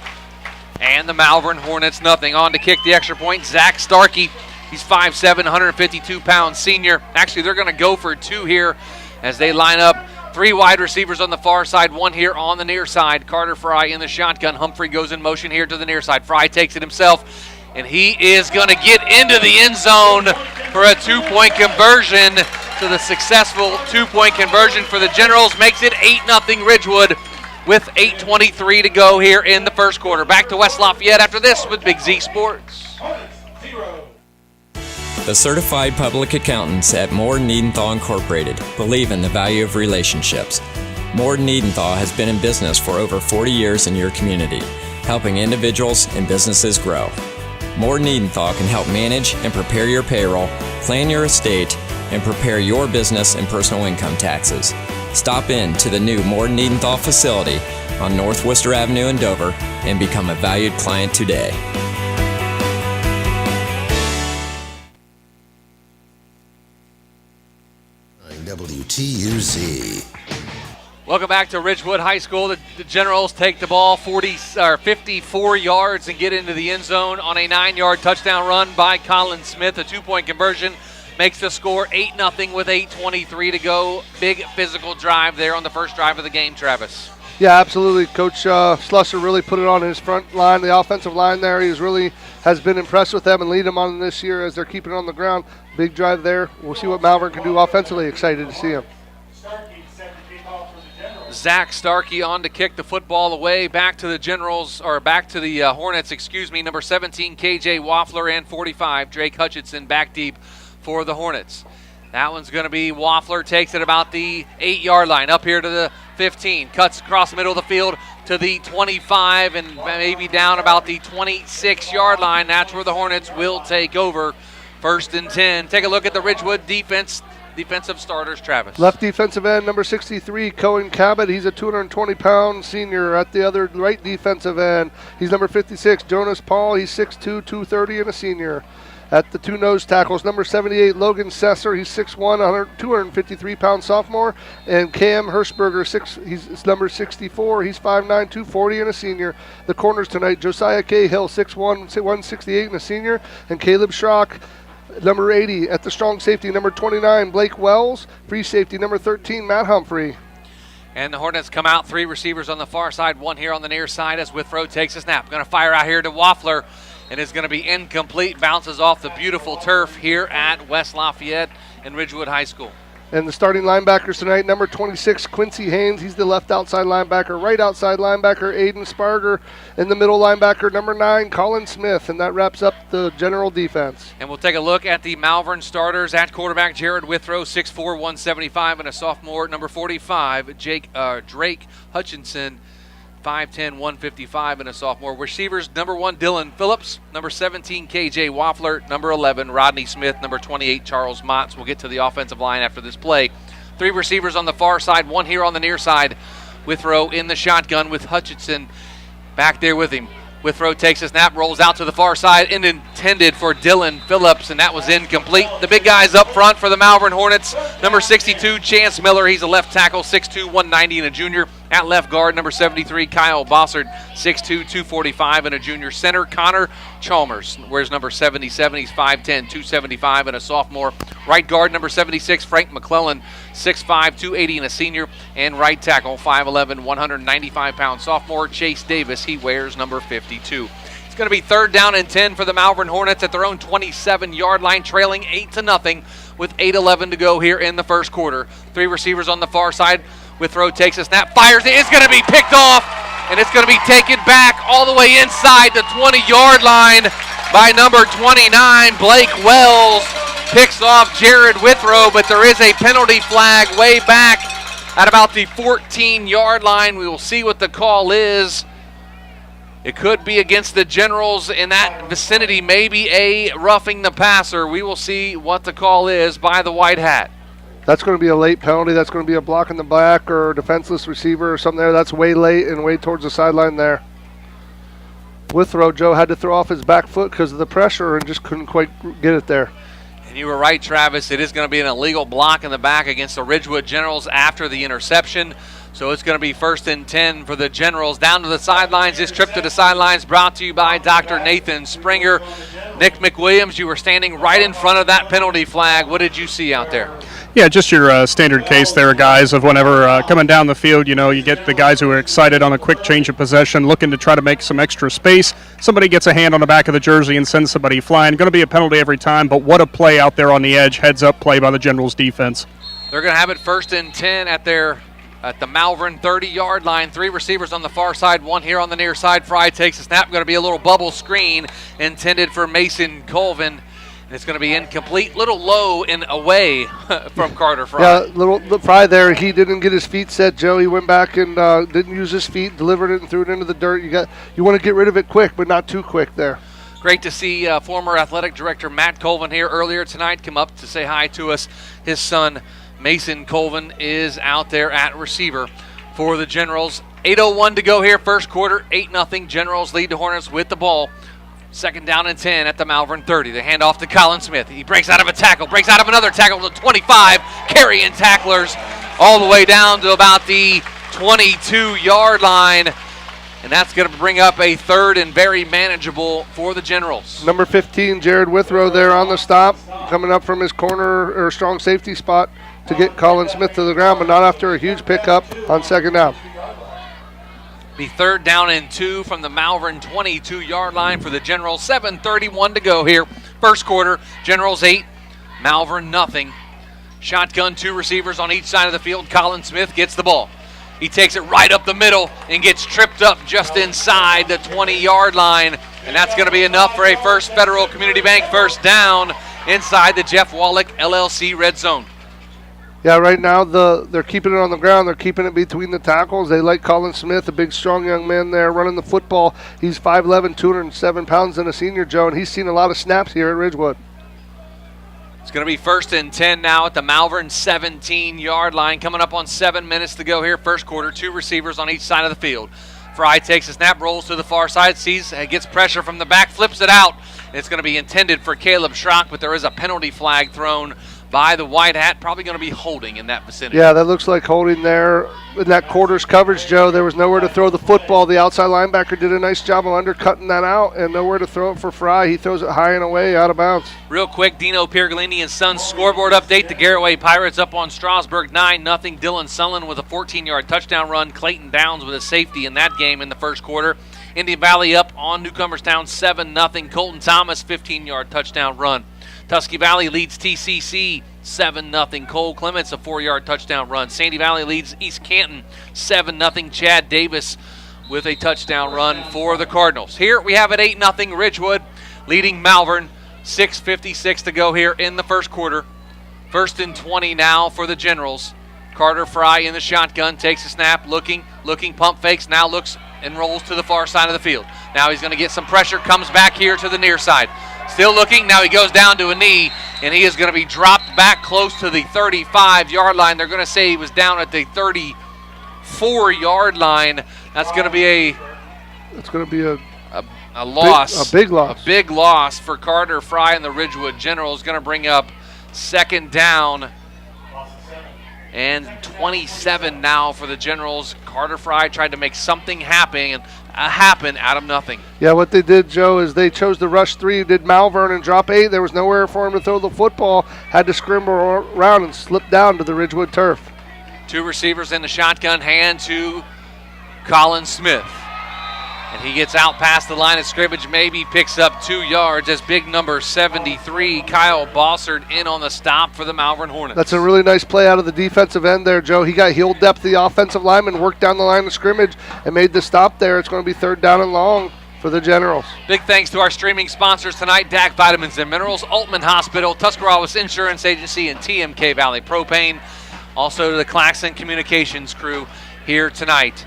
and the Malvern Hornets nothing. On to kick the extra point, Zach Starkey. He's 5'7", 152-pound senior. Actually, they're going to go for 2 here as they line up. 3 wide receivers on the far side, 1 here on the near side. Carter Fry in the shotgun. Humphrey goes in motion here to the near side. Fry takes it himself, and he is going to get into the end zone for a 2-point conversion. So the successful 2-point conversion for the Generals makes it 8-0 Ridgewood with 8:23 to go here in the first quarter. Back to West Lafayette after this with Big Z Sports. The certified public accountants at Moore Niedenthal Incorporated believe in the value of relationships. Moore Niedenthal has been in business for over 40 years in your community. helping individuals and businesses grow. More Niedenthal can help manage and prepare your payroll, plan your estate, and prepare your business and personal income taxes. Stop in to the new More Niedenthal facility on North Worcester Avenue in Dover and become a valued client today. WTUZ. Welcome back to Ridgewood High School. The Generals take the ball 54 yards and get into the end zone on a 9-yard touchdown run by Colin Smith. A 2-point conversion makes the score 8-0 with 8:23 to go. Big physical drive there on the first drive of the game, Travis. Yeah, absolutely. Coach Slusser really put it on his front line, the offensive line there. Has been impressed with them and lead them on this year as they're keeping it on the ground. Big drive there. We'll see what Malvern can do offensively. Excited to see him. Zach Starkey on to kick the football away back to the Generals, or back to the Hornets, Number 17, KJ Waffler, and 45, Drake Hutchinson, back deep for the Hornets. That one's going to be Waffler, takes it about the 8-yard line, up here to the 15, cuts across the middle of the field to the 25, and maybe down about the 26-yard line. That's where the Hornets will take over. 1st and 10. Take a look at the Ridgewood defensive starters, Travis. Left defensive end, number 63, Cohen Cabot. He's a 220-pound senior. At the other right defensive end, he's number 56, Jonas Paul. He's 6'2", 230, and a senior. At the 2 nose tackles, number 78, Logan Sesser. He's 6'1", 253-pound sophomore. And Cam Hirschberger, he's number 64. He's 5'9", 240, and a senior. The corners tonight, Josiah Cahill, 6'1", 168, and a senior. And Caleb Schrock, number 80. At the strong safety, number 29, Blake Wells. Free safety, number 13, Matt Humphrey. And the Hornets come out, 3 receivers on the far side, 1 here on the near side as Withrow takes a snap. Going to fire out here to Waffler, and it's going to be incomplete. Bounces off the beautiful turf here at West Lafayette and Ridgewood High School. And the starting linebackers tonight, number 26, Quincy Haynes. He's the left outside linebacker. Right outside linebacker, Aiden Sparger. In the middle linebacker, number 9, Colin Smith. And that wraps up the general defense. And we'll take a look at the Malvern starters. At quarterback, Jared Withrow, 6'4", 175, and a sophomore, number 45, Drake Hutchinson, 5'10", 155, and a sophomore. Receivers, number 1, Dylan Phillips, number 17, KJ Waffler, number 11, Rodney Smith, number 28, Charles Motts. We'll get to the offensive line after this play. 3 receivers on the far side, 1 here on the near side. Withrow in the shotgun with Hutchinson back there with him. Withrow takes a snap, rolls out to the far side, and intended for Dylan Phillips, and that was incomplete. The big guys up front for the Malvern Hornets, number 62, Chance Miller. He's a left tackle, 6'2", 190, and a junior. At left guard, number 73, Kyle Bossard, 6'2", 245, and a junior. Center, Connor Chalmers, wears number 77. He's 5'10", 275, and a sophomore. Right guard, number 76, Frank McClelland, 6'5", 280, and a senior. And right tackle, 5'11", 195-pound sophomore, Chase Davis. He wears number 52. It's going to be 3rd down and 10 for the Malvern Hornets at their own 27-yard line, trailing 8-0 with 8:11 to go here in the first quarter. 3 receivers on the far side. Withrow takes a snap, fires it. It's going to be picked off, and it's going to be taken back all the way inside the 20-yard line by number 29, Blake Wells. Picks off Jared Withrow, but there is a penalty flag way back at about the 14-yard line. We will see what the call is. It could be against the Generals in that vicinity, maybe a roughing the passer. We will see what the call is by the white hat. That's going to be a late penalty. That's going to be a block in the back or a defenseless receiver or something there. That's way late and way towards the sideline there. Withrow, Joe, had to throw off his back foot because of the pressure and just couldn't quite get it there. And you were right, Travis. It is going to be an illegal block in the back against the Ridgewood Generals after the interception. So it's going to be 1st and 10 for the Generals. Down to the sidelines. This trip to the sidelines brought to you by Dr. Nathan Springer. Nick McWilliams, you were standing right in front of that penalty flag. What did you see out there? Yeah, just your standard case there, guys, of whenever coming down the field, you get the guys who are excited on a quick change of possession, looking to try to make some extra space. Somebody gets a hand on the back of the jersey and sends somebody flying. Going to be a penalty every time, but what a play out there on the edge. Heads-up play by the Generals defense. They're going to have it 1st and 10 at the Malvern 30-yard line. 3 receivers on the far side, 1 here on the near side. Fry takes a snap. Going to be a little bubble screen intended for Mason Colvin. It's going to be incomplete, little low and away from Carter Fry. Yeah, little Fry there. He didn't get his feet set, Joe. He went back and didn't use his feet, delivered it and threw it into the dirt. You want to get rid of it quick, but not too quick there. Great to see former athletic director Matt Colvin here earlier tonight come up to say hi to us. His son, Mason Colvin, is out there at receiver for the Generals. 8:01 to go here, first quarter, 8-0. Generals lead the Hornets with the ball. Second down and 10 at the Malvern 30. They hand off to Colin Smith. He breaks out of a tackle, breaks out of another tackle to 25, carrying tacklers all the way down to about the 22-yard line. And that's going to bring up a third and very manageable for the Generals. Number 15, Jared Withrow there on the stop, coming up from his corner or strong safety spot to get Colin Smith to the ground, but not after a huge pickup on second down. Be third down and 2 from the Malvern 22-yard line for the Generals. 7:31 to go here. First quarter, Generals 8, Malvern nothing. Shotgun, 2 receivers on each side of the field. Colin Smith gets the ball. He takes it right up the middle and gets tripped up just inside the 20-yard line. And that's going to be enough for a First Federal Community Bank first down inside the Jeff Wallach LLC red zone. Yeah, right now they're keeping it on the ground. They're keeping it between the tackles. They like Colin Smith, a big, strong young man there running the football. He's 5'11", 207 pounds and a senior, Joe, and he's seen a lot of snaps here at Ridgewood. It's going to be first and 10 now at the Malvern 17-yard line. Coming up on 7 minutes to go here, first quarter. 2 receivers on each side of the field. Fry takes a snap, rolls to the far side, gets pressure from the back, flips it out. It's going to be intended for Caleb Schrock, but there is a penalty flag thrown by the white hat, probably going to be holding in that vicinity. Yeah, that looks like holding there. In that quarter's coverage, Joe, there was nowhere to throw the football. The outside linebacker did a nice job of undercutting that out and nowhere to throw it for Fry. He throws it high and away, out of bounds. Real quick, Dino Piergolini and Sons scoreboard update. The Garraway Pirates up on Strasburg 9-0. Dylan Sullen with a 14-yard touchdown run. Clayton Downs with a safety in that game in the first quarter. Indian Valley up on Newcomerstown 7-0. Colton Thomas, 15-yard touchdown run. Tusky Valley leads TCC 7-0. Cole Clements, a 4-yard touchdown run. Sandy Valley leads East Canton 7-0. Chad Davis with a touchdown run for the Cardinals. Here we have it 8-0. Ridgewood leading Malvern. 6:56 to go here in the first quarter. First and 20 now for the Generals. Carter Fry in the shotgun, takes a snap, looking, pump fakes, now looks and rolls to the far side of the field. Now he's going to get some pressure, comes back here to the near side. Still looking, now he goes down to a knee, and he is going to be dropped back close to the 35-yard line. They're going to say he was down at the 34-yard line. That's going to be a loss. A big loss. A big loss for Carter Fry and the Ridgewood Generals. Going to bring up second down and 27 now for the Generals. Carter Fry tried to make something happen out of nothing. Yeah, what they did, Joe, is they chose to rush 3, did Malvern and drop 8. There was nowhere for him to throw the football. Had to scramble around and slip down to the Ridgewood turf. 2 receivers in the shotgun, hand to Colin Smith. And he gets out past the line of scrimmage, maybe picks up 2 yards as big number 73, Kyle Bossard, in on the stop for the Malvern Hornets. That's a really nice play out of the defensive end there, Joe. He got heel depth, the offensive lineman, worked down the line of scrimmage and made the stop there. It's going to be third down and long for the Generals. Big thanks to our streaming sponsors tonight, DAC Vitamins and Minerals, Altman Hospital, Tuscarawas Insurance Agency, and TMK Valley Propane. Also to the Claxon Communications crew here tonight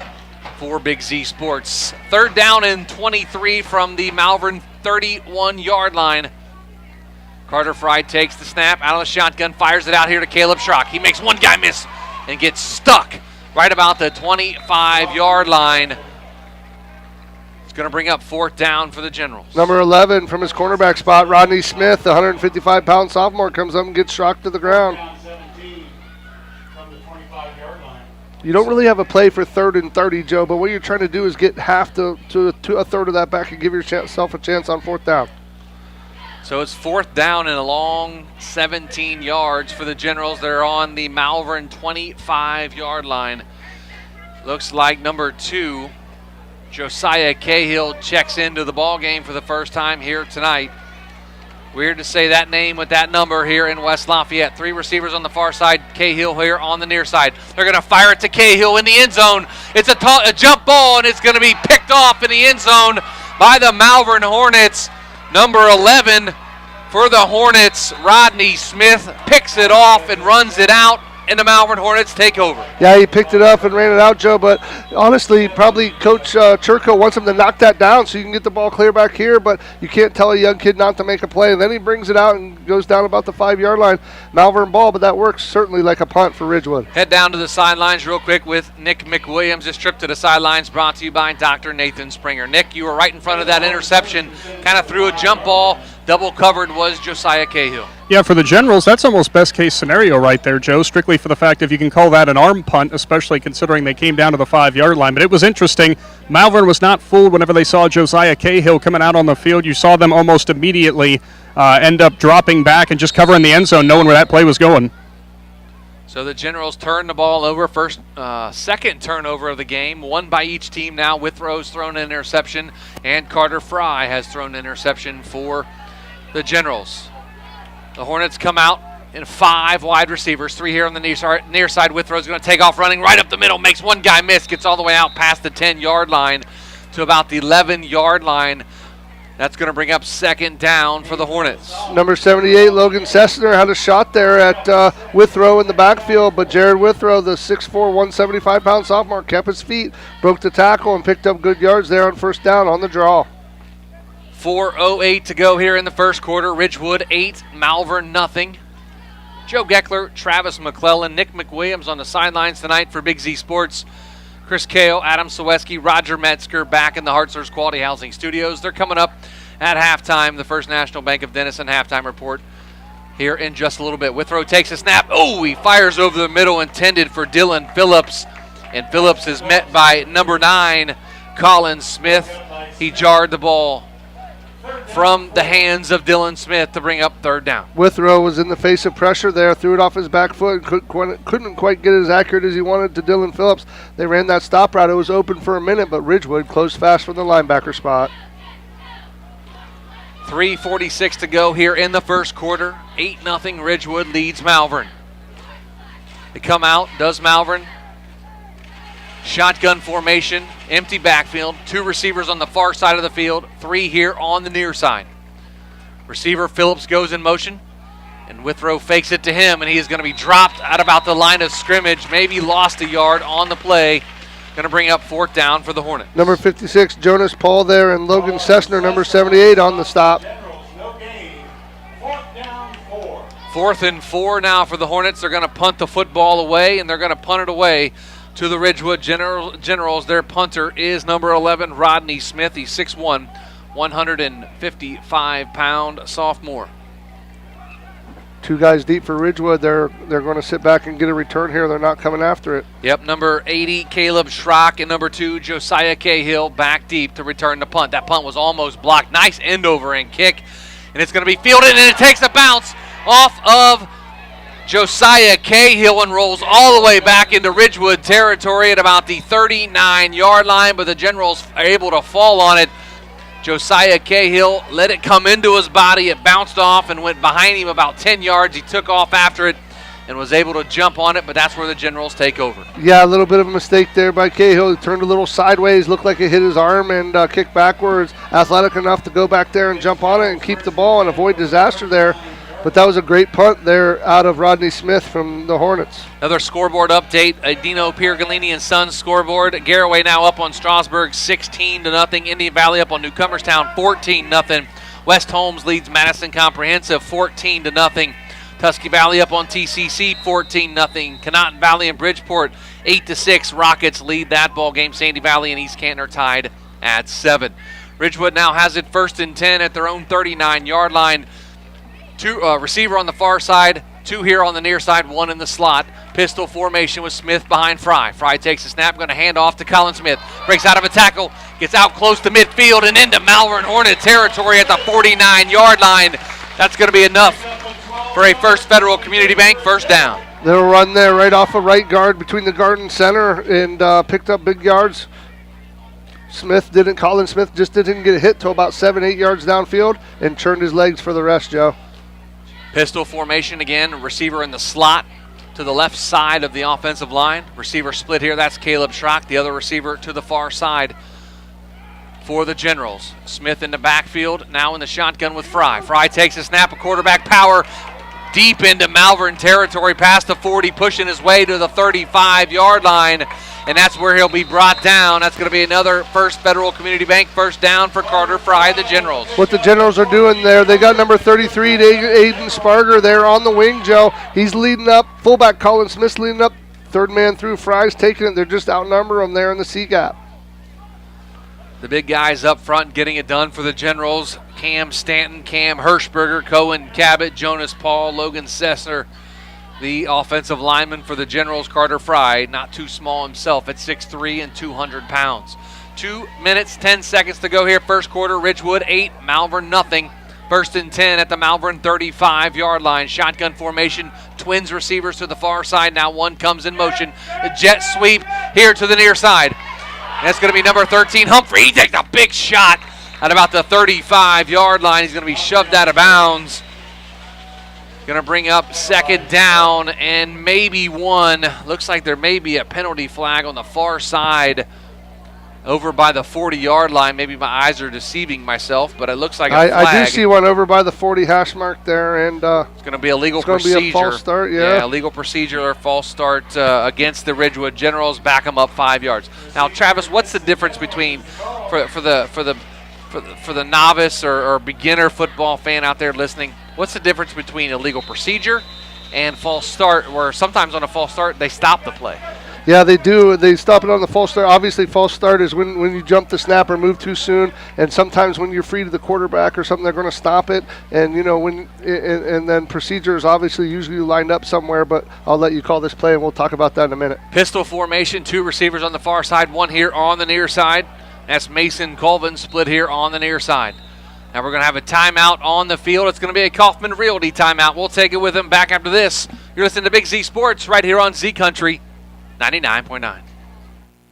for Big Z Sports. Third down and 23 from the Malvern 31-yard line. Carter Fry takes the snap out of the shotgun, fires it out here to Caleb Schrock. He makes one guy miss and gets stuck right about the 25-yard line. It's going to bring up fourth down for the Generals. Number 11 from his cornerback spot, Rodney Smith, the 155-pound sophomore, comes up and gets Schrock to the ground. You don't really have a play for 3rd and 30, Joe, but what you're trying to do is get half to a third of that back and give yourself a chance on fourth down. So it's fourth down and a long 17 yards for the Generals. They're on the Malvern 25-yard line. Looks like number 2, Josiah Cahill, checks into the ball game for the first time here tonight. Weird to say that name with that number here in West Lafayette. 3 receivers on the far side, Cahill here on the near side. They're going to fire it to Cahill in the end zone. It's a jump ball, and it's going to be picked off in the end zone by the Malvern Hornets. Number 11 For the Hornets, Rodney Smith picks it off and runs it out, and the Malvern Hornets take over. Yeah, he picked it up and ran it out, Joe, but honestly, probably Coach Chirco wants him to knock that down so you can get the ball clear back here, but you can't tell a young kid not to make a play. And then he brings it out and goes down about the 5-yard line. Malvern ball, but that works certainly like a punt for Ridgewood. Head down to the sidelines real quick with Nick McWilliams. This trip to the sidelines brought to you by Dr. Nathan Springer. Nick, you were right in front of that interception, kind of threw a jump ball. Double covered was Josiah Cahill. Yeah, for the Generals, that's almost best-case scenario right there, Joe, strictly for the fact if you can call that an arm punt, especially considering they came down to the 5-yard line. But it was interesting. Malvern was not fooled whenever they saw Josiah Cahill coming out on the field. You saw them almost immediately end up dropping back and just covering the end zone, knowing where that play was going. So the Generals turn the ball over, second turnover of the game, one by each team now. Withrow's thrown an interception, and Carter Fry has thrown an interception for the Generals. The Hornets come out in 5 wide receivers, 3 here on the near side. Withrow's going to take off running right up the middle, makes one guy miss, gets all the way out past the 10-yard line to about the 11-yard line. That's going to bring up second down for the Hornets. Number 78, Logan Sessner, had a shot there at Withrow in the backfield, but Jared Withrow, the 6'4", 175-pound sophomore, kept his feet, broke the tackle, and picked up good yards there on first down on the draw. 4:08 to go here in the first quarter. Ridgewood 8, Malvern nothing. Joe Geckler, Travis McClelland, Nick McWilliams on the sidelines tonight for Big Z Sports. Chris Kale, Adam Saweski, Roger Metzger back in the Hartzler's Quality Housing Studios. They're coming up at halftime, the First National Bank of Denison halftime report here in just a little bit. Withrow takes a snap. Oh, he fires over the middle, intended for Dylan Phillips. And Phillips is met by number 9, Colin Smith. He jarred the ball from the hands of Dylan Smith to bring up third down. Withrow was in the face of pressure there, threw it off his back foot, couldn't quite get it as accurate as he wanted to Dylan Phillips. They ran that stop route. It was open for a minute, but Ridgewood closed fast from the linebacker spot. 3:46 to go here in the first quarter. 8-0 Ridgewood leads Malvern. They come out, does Malvern. Shotgun formation, empty backfield, 2 receivers on the far side of the field, 3 here on the near side. Receiver Phillips goes in motion, and Withrow fakes it to him, and he is going to be dropped at about the line of scrimmage, maybe lost a yard on the play. Going to bring up fourth down for the Hornets. Number 56, Jonas Paul there, and Logan Sessner, number 78, on the stop. 4th and 4 now for the Hornets. They're going to punt the football away, and they're going to punt it away to the Ridgewood Generals. Their punter is number 11, Rodney Smith. He's 6'1", 155-pound sophomore. 2 guys deep for Ridgewood. They're going to sit back and get a return here. They're not coming after it. Yep, number 80, Caleb Schrock, and number 2, Josiah Cahill, back deep to return the punt. That punt was almost blocked. Nice end over and kick, and it's going to be fielded, and it takes a bounce off of Josiah Cahill and rolls all the way back into Ridgewood territory at about the 39-yard line, but the Generals are able to fall on it. Josiah Cahill let it come into his body. It bounced off and went behind him about 10 yards. He took off after it and was able to jump on it, but that's where the Generals take over. Yeah, a little bit of a mistake there by Cahill. He turned a little sideways, looked like it hit his arm, and kicked backwards. Athletic enough to go back there and jump on it and keep the ball and avoid disaster there. But that was a great punt there out of Rodney Smith from the Hornets. Another scoreboard update, Dino Piergalini and Sons scoreboard. Garraway now up on Strasburg 16-0. Indian Valley up on Newcomerstown 14-0. West Holmes leads Madison Comprehensive 14-0. Tusky Valley up on TCC 14-0. Conotton Valley and Bridgeport 8-6. Rockets lead that ball game. Sandy Valley and East Canton are tied at 7. Ridgewood now has it 1st and 10 at their own 39-yard line. 2 receiver on the far side, 2 here on the near side, 1 in the slot. Pistol formation with Smith behind Fry. Fry takes a snap, going to hand off to Colin Smith. Breaks out of a tackle, gets out close to midfield and into Malvern Hornet territory at the 49-yard line. That's going to be enough for a First Federal Community Bank first down. They'll run there right off a right guard between the guard and center and picked up big yards. Colin Smith just didn't get hit till about 7-8 yards downfield and turned his legs for the rest, Joe. Pistol formation again, receiver in the slot to the left side of the offensive line. Receiver split here, that's Caleb Schrock, the other receiver to the far side for the Generals. Smith in the backfield, now in the shotgun with Fry. Fry takes a snap, a quarterback power deep into Malvern territory, past the 40, pushing his way to the 35-yard line, and that's where he'll be brought down. That's going to be another First Federal Community Bank first down for Carter Fry, the Generals. What the Generals are doing there, they got number 33, Aiden Sparger, there on the wing, Joe. He's leading up, fullback Colin Smith's leading up, third man through, Fry's taking it. They're just outnumber them there in the C-gap. The big guys up front getting it done for the Generals. Cam Stanton, Cam Hirschberger, Cohen Cabot, Jonas Paul, Logan Sessner. The offensive lineman for the Generals, Carter Fry, not too small himself at 6'3" and 200 pounds. 2 minutes, 10 seconds to go here. First quarter, Ridgewood 8, Malvern nothing. First and 10 at the Malvern 35-yard line. Shotgun formation, twins receivers to the far side. Now one comes in motion. A jet sweep here to the near side. That's going to be number 13, Humphrey. He takes a big shot at about the 35-yard line. He's going to be shoved out of bounds. Going to bring up second down and maybe one. Looks like there may be a penalty flag on the far side over by the 40-yard line. Maybe my eyes are deceiving myself, but it looks like a flag. I do see one over by the 40 hash mark there, and it's going to be a legal procedure. It's going to be a false start, yeah. Yeah, legal procedure or false start against the Ridgewood Generals. Back them up 5 yards. Now, Travis, what's the difference between for the novice or beginner football fan out there listening? What's the difference between a legal procedure and false start? Where sometimes on a false start they stop the play. Yeah, they do. They stop it on the false start. Obviously, false start is when you jump the snap or move too soon, and sometimes when you're free to the quarterback or something, they're going to stop it. And and then procedure is obviously usually lined up somewhere. But I'll let you call this play, and we'll talk about that in a minute. Pistol formation, two receivers on the far side, one here on the near side. That's Mason Colvin split here on the near side. Now we're going to have a timeout on the field. It's going to be a Kaufman Realty timeout. We'll take it with him back after this. You're listening to Big Z Sports right here on Z Country 99.9.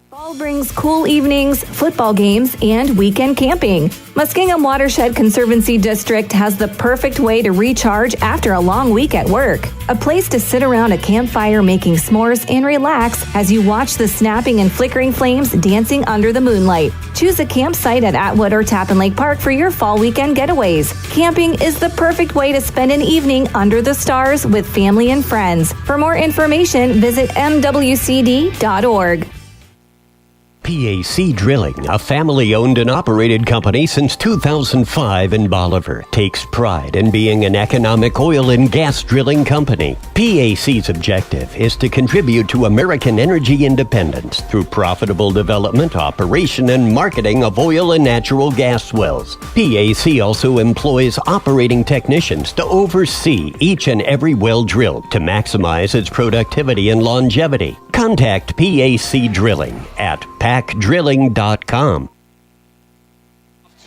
Fall brings cool evenings, football games, and weekend camping. Muskingum Watershed Conservancy District has the perfect way to recharge after a long week at work. A place to sit around a campfire making s'mores and relax as you watch the snapping and flickering flames dancing under the moonlight. Choose a campsite at Atwood or Tappan Lake Park for your fall weekend getaways. Camping is the perfect way to spend an evening under the stars with family and friends. For more information, visit mwcd.org. PAC Drilling, a family-owned and operated company since 2005 in Bolivar, takes pride in being an economic oil and gas drilling company. PAC's objective is to contribute to American energy independence through profitable development, operation, and marketing of oil and natural gas wells. PAC also employs operating technicians to oversee each and every well drilled to maximize its productivity and longevity. Contact PAC Drilling at pacdrilling.com.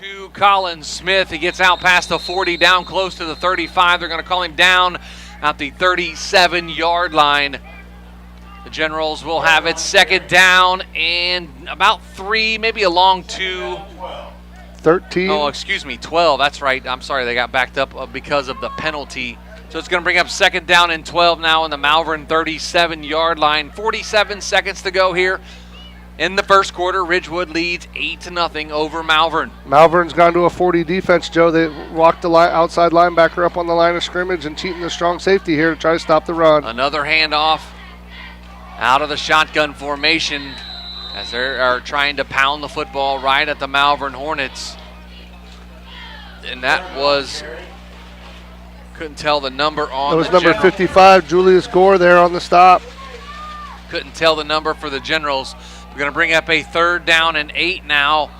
To Colin Smith. He gets out past the 40, down close to the 35. They're going to call him down at the 37-yard line. The Generals will have it second down and about 3, maybe a long 2. 13. Oh, excuse me, 12. That's right. I'm sorry, they got backed up because of the penalty. So it's going to bring up second down and 12 now on the Malvern 37-yard line. 47 seconds to go here in the first quarter. Ridgewood leads 8-0 over Malvern. Malvern's gone to a 40 defense, Joe. They walked the outside linebacker up on the line of scrimmage and cheating the strong safety here to try to stop the run. Another handoff out of the shotgun formation as they are trying to pound the football right at the Malvern Hornets. And that was... Couldn't tell the number on that was the number Generals. 55, Julius Gore there on the stop. Couldn't tell the number for the Generals. We're going to bring up a third down and 8 now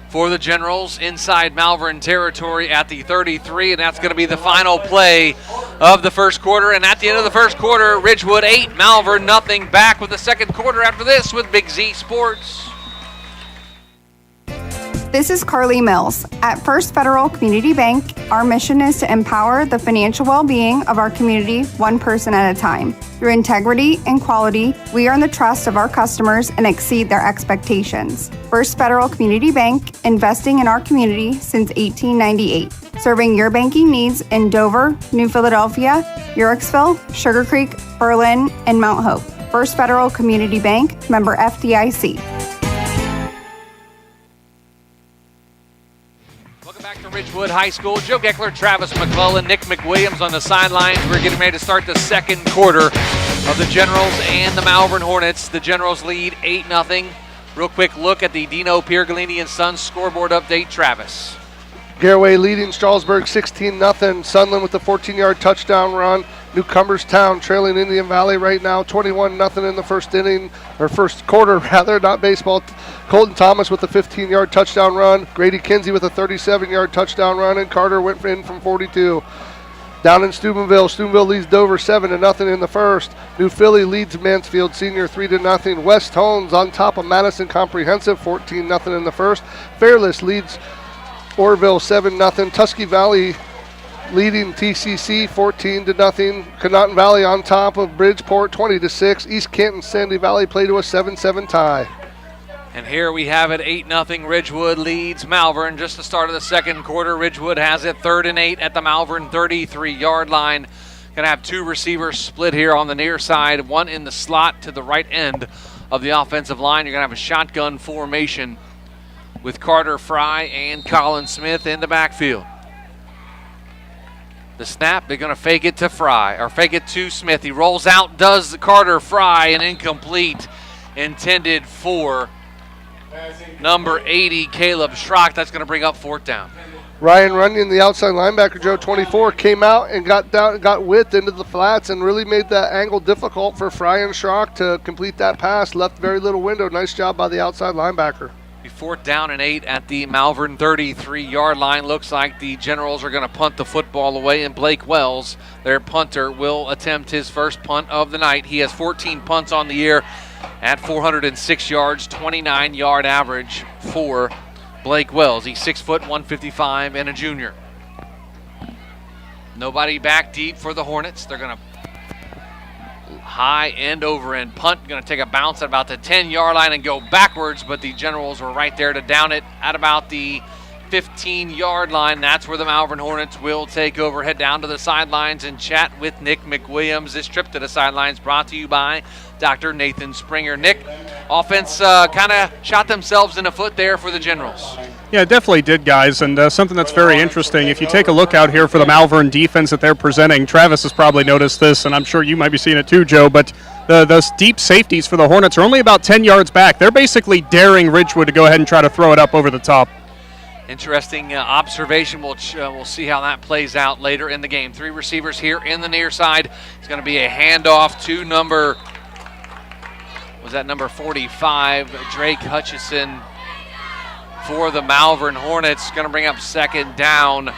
for the Generals inside Malvern territory at the 33, and that's going to be the final play of the first quarter. And at the end of the first quarter, Ridgewood 8, Malvern nothing. Back with the second quarter after this with Big Z Sports. This is Carly Mills. At First Federal Community Bank, our mission is to empower the financial well-being of our community one person at a time. Through integrity and quality, we earn the trust of our customers and exceed their expectations. First Federal Community Bank, investing in our community since 1898. Serving your banking needs in Dover, New Philadelphia, Uhrichsville, Sugar Creek, Berlin, and Mount Hope. First Federal Community Bank, member FDIC. Ridgewood High School. Joe Geckler, Travis McClelland, Nick McWilliams on the sidelines. We're getting ready to start the second quarter of the Generals and the Malvern Hornets. The Generals lead 8-0. Real quick look at the Dino Piergalini and Sons scoreboard update. Travis. Garraway leading Strasburg 16-0. Sunland with the 14-yard touchdown run. Newcomerstown trailing Indian Valley right now 21-0 in the first inning, or first quarter rather, not baseball. Colton Thomas with a 15-yard touchdown run. Grady Kinsey with a 37-yard touchdown run, and Carter went in from 42. Down in Steubenville leads Dover 7-0 in the first. New Philly leads Mansfield Senior 3-0. West Holmes on top of Madison Comprehensive 14-0 in the first. Fairless leads Orville 7-0. Tusky Valley leading TCC 14-0. Conotton Valley on top of Bridgeport 20-6. East Canton Sandy Valley play to a 7-7 tie. And here we have it, 8-0. Ridgewood leads Malvern. Just the start of the second quarter. Ridgewood has it 3rd and 8 at the Malvern 33-yard line. Going to have two receivers split here on the near side, one in the slot to the right end of the offensive line. You're going to have a shotgun formation with Carter Fry and Colin Smith in the backfield. The snap, they're going to fake it to Fry, or fake it to Smith. He rolls out, does Carter Fry, an incomplete, intended for number 80, Caleb Schrock. That's going to bring up 4th down. Ryan Runyon, the outside linebacker, Joe 24, came out and got width into the flats and really made that angle difficult for Fry and Schrock to complete that pass. Left very little window. Nice job by the outside linebacker. 4th down and 8 at the Malvern 33-yard line. Looks like the Generals are going to punt the football away, and Blake Wells, their punter, will attempt his first punt of the night. He has 14 punts on the year at 406 yards, 29-yard average for Blake Wells. He's 6 foot, 155, and a junior. Nobody back deep for the Hornets. They're going to high end over end punt, going to take a bounce at about the 10-yard line and go backwards, but the Generals were right there to down it at about the 15-yard line. That's where the Malvern Hornets will take over. Head down to the sidelines and chat with Nick McWilliams. This trip to the sidelines brought to you by Dr. Nathan Springer. Nick, offense kind of shot themselves in the foot there for the Generals. Yeah, it definitely did, guys, and something that's very interesting. If you take a look out here for the Malvern defense that they're presenting, Travis has probably noticed this, and I'm sure you might be seeing it too, Joe, but those deep safeties for the Hornets are only about 10 yards back. They're basically daring Ridgewood to go ahead and try to throw it up over the top. Interesting observation. We'll see how that plays out later in the game. 3 receivers here in the near side. It's going to be a handoff to number 45, Drake Hutchison, for the Malvern Hornets. Going to bring up 2nd down.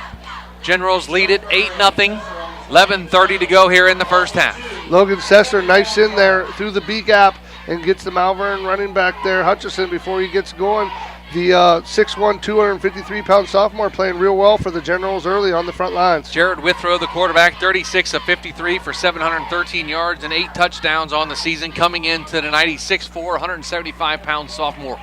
Generals lead it 8-0. 11:30 to go here in the first half. Logan Sessler knifes in there through the B gap and gets the Malvern running back there, Hutchison, before he gets going. The 6'1", 253-pound sophomore playing real well for the Generals early on the front lines. Jared Withrow, the quarterback, 36 of 53 for 713 yards and 8 touchdowns on the season, coming into the 6'4", 175-pound sophomore.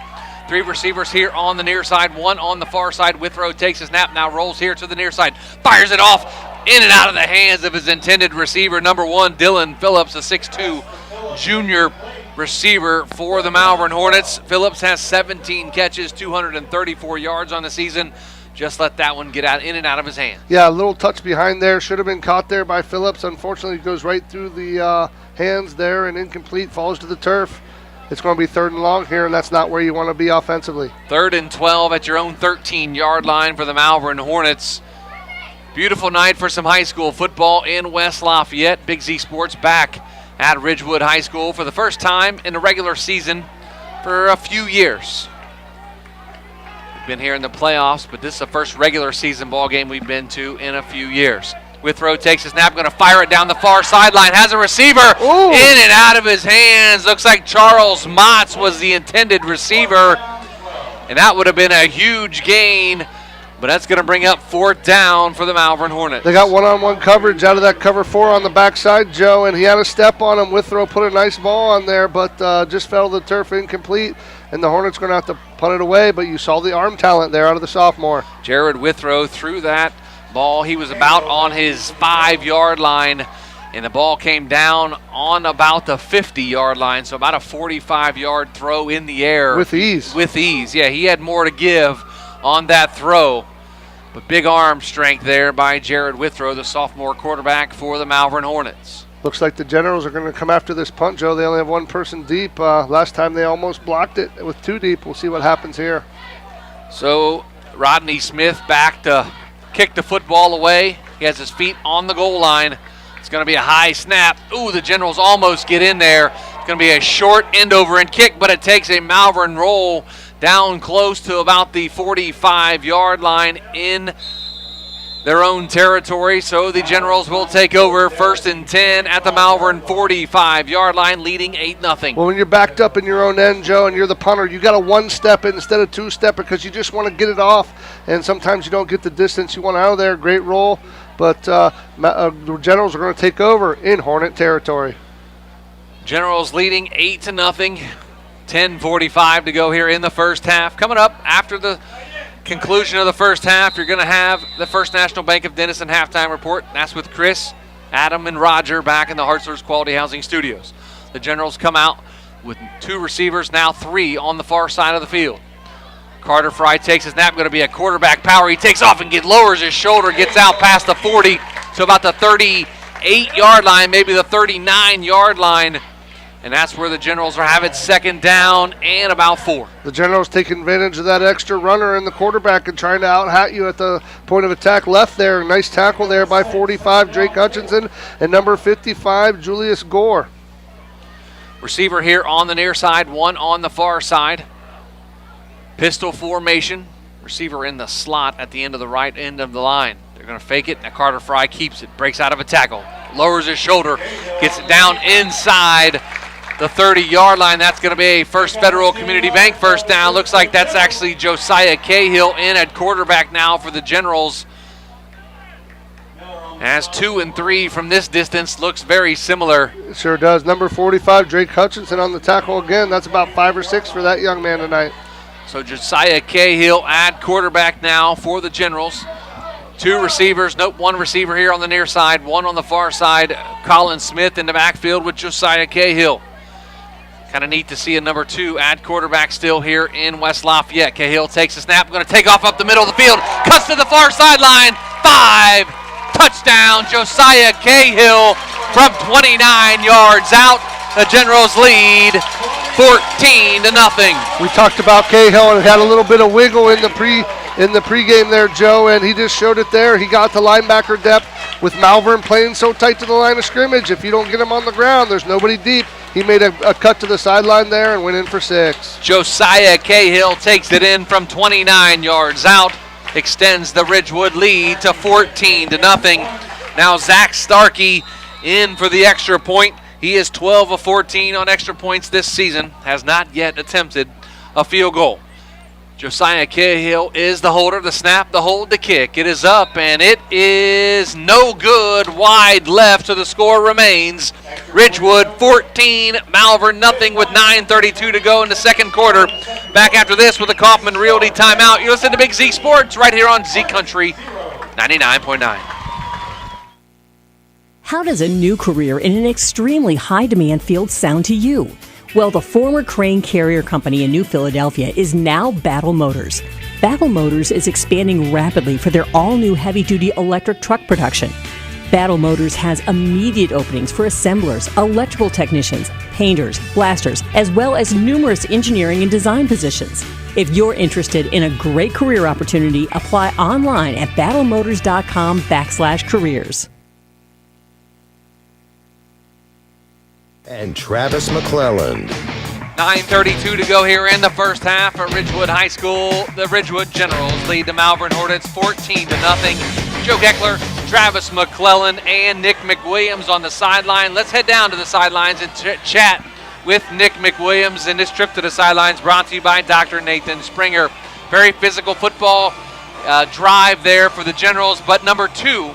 3 receivers here on the near side, 1 on the far side. Withrow takes a snap, now rolls here to the near side, fires it off, in and out of the hands of his intended receiver, number 1, Dylan Phillips, a 6'2", junior receiver for the Malvern Hornets. Phillips has 17 catches, 234 yards on the season. Just let that one get out in and out of his hand. Yeah, a little touch behind there. Should have been caught there by Phillips. Unfortunately, it goes right through the hands there and incomplete, falls to the turf. It's going to be 3rd and long here, and that's not where you want to be offensively. 3rd and 12 at your own 13-yard line for the Malvern Hornets. Beautiful night for some high school football in West Lafayette. Big Z Sports back at Ridgewood High School for the first time in the regular season for a few years. We've been here in the playoffs, but this is the first regular season ball game we've been to in a few years. Withrow takes a snap, going to fire it down the far sideline, has a receiver. Ooh. In and out of his hands. Looks like Charles Motts was the intended receiver, and that would have been a huge gain. But that's going to bring up 4th down for the Malvern Hornets. They got one-on-one coverage out of that cover 4 on the backside, Joe, and he had a step on him. Withrow put a nice ball on there, but just fell to the turf incomplete, and the Hornets going to have to punt it away, but you saw the arm talent there out of the sophomore. Jared Withrow threw that ball. He was about on his 5-yard line, and the ball came down on about the 50-yard line, so about a 45-yard throw in the air. With ease. With ease, yeah. He had more to give on that throw. But big arm strength there by Jared Withrow, the sophomore quarterback for the Malvern Hornets. Looks like the Generals are going to come after this punt, Joe. They only have one person deep. Last time they almost blocked it with two deep. We'll see what happens here. So Rodney Smith back to kick the football away. He has his feet on the goal line. It's going to be a high snap. Ooh, the Generals almost get in there. It's going to be a short end-over-end kick, but it takes a Malvern roll down close to about the 45-yard line in their own territory. So the Generals will take over 1st and 10 at the Malvern 45-yard line, leading 8-0. Well, when you're backed up in your own end, Joe, and you're the punter, you got a one-step instead of two-step because you just want to get it off, and sometimes you don't get the distance you want out of there. Great roll, but the Generals are going to take over in Hornet territory. Generals leading 8-0. 10:45 to go here in the first half. Coming up after the conclusion of the first half, you're going to have the First National Bank of Denison halftime report. That's with Chris, Adam, and Roger back in the Hartzler's Quality Housing Studios. The Generals come out with 2 receivers, now 3 on the far side of the field. Carter Fry takes his snap, going to be a quarterback power. He takes off and lowers his shoulder, gets out past the 40 to about the 38-yard line, maybe the 39-yard line. And that's where the Generals are having 2nd down and about 4. The Generals taking advantage of that extra runner in the quarterback and trying to out-hat you at the point of attack left there. Nice tackle there by 45, Drake Hutchinson, and number 55, Julius Gore. Receiver here on the near side, 1 on the far side. Pistol formation. Receiver in the slot at the end of the right end of the line. They're going to fake it, and Carter Fry keeps it, breaks out of a tackle, lowers his shoulder, gets it down inside the 30-yard line. That's going to be a First Federal Community Bank first down. Looks like that's actually Josiah Cahill in at quarterback now for the Generals. As 2 and 3 from this distance, looks very similar. It sure does. Number 45, Drake Hutchinson on the tackle again. That's about 5 or 6 for that young man tonight. So Josiah Cahill at quarterback now for the Generals. 2 receivers, 1 receiver here on the near side, 1 on the far side. Colin Smith in the backfield with Josiah Cahill. Kind of neat to see a number 2 at quarterback still here in West Lafayette. Cahill takes a snap, going to take off up the middle of the field, cuts to the far sideline, 5, touchdown, Josiah Cahill from 29 yards out. The Generals lead 14-0. We talked about Cahill and had a little bit of wiggle in the pregame there, Joe, and he just showed it there. He got to linebacker depth with Malvern playing so tight to the line of scrimmage. If you don't get him on the ground, there's nobody deep. He made a cut to the sideline there and went in for 6. Josiah Cahill takes it in from 29 yards out, extends the Ridgewood lead to 14-0. Now Zach Starkey in for the extra point. He is 12 of 14 on extra points this season, has not yet attempted a field goal. Josiah Cahill is the holder, the snap, the hold, the kick. It is up, and it is no good. Wide left, so the score remains Ridgewood 14, Malvern nothing with 9:32 to go in the second quarter. Back after this with a Kaufman Realty timeout. You listen to Big Z Sports right here on Z Country 99.9. How does a new career in an extremely high-demand field sound to you? Well, the former Crane Carrier Company in New Philadelphia is now Battle Motors. Battle Motors is expanding rapidly for their all-new heavy-duty electric truck production. Battle Motors has immediate openings for assemblers, electrical technicians, painters, blasters, as well as numerous engineering and design positions. If you're interested in a great career opportunity, apply online at battlemotors.com/careers. And Travis McClelland. 9:32 to go here in the first half at Ridgewood High School. The Ridgewood Generals lead the Malvern Hornets 14-0. Joe Geckler, Travis McClelland, and Nick McWilliams on the sideline. Let's head down to the sidelines and chat with Nick McWilliams. And this trip to the sidelines brought to you by Dr. Nathan Springer. Very physical football drive there for the Generals, but number 2.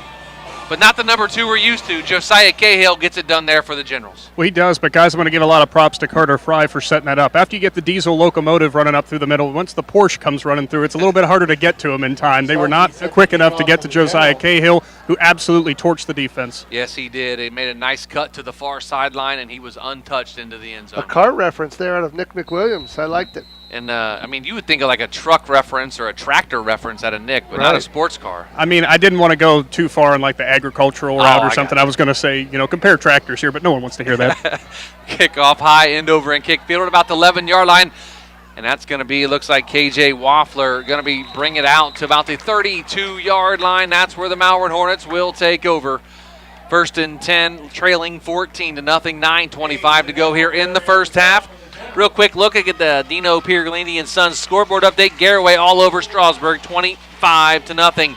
But not the number 2 we're used to. Josiah Cahill gets it done there for the Generals. Well, he does, but guys, I'm going to give a lot of props to Carter Fry for setting that up. After you get the diesel locomotive running up through the middle, once the Porsche comes running through, it's a little bit harder to get to him in time. They were not quick enough to get to Josiah Cahill, who absolutely torched the defense. Yes, he did. He made a nice cut to the far sideline, and he was untouched into the end zone. A car reference there out of Nick McWilliams. I liked it. And, I mean, you would think of like a truck reference or a tractor reference out of Nick, but not a sports car. I mean, I didn't want to go too far in like the agricultural route or something. I was going to say, compare tractors here, but no one wants to hear that. Kickoff high, end over and kick field at about the 11-yard line. And that's going to be, looks like KJ Waffler going to be bring it out to about the 32-yard line. That's where the Malvern Hornets will take over. 1st and 10, trailing 14-0, 9:25 to go here in the first half. Real quick look at the Dino Piergalini and Sons scoreboard update. Garaway all over Strasburg, 25-0.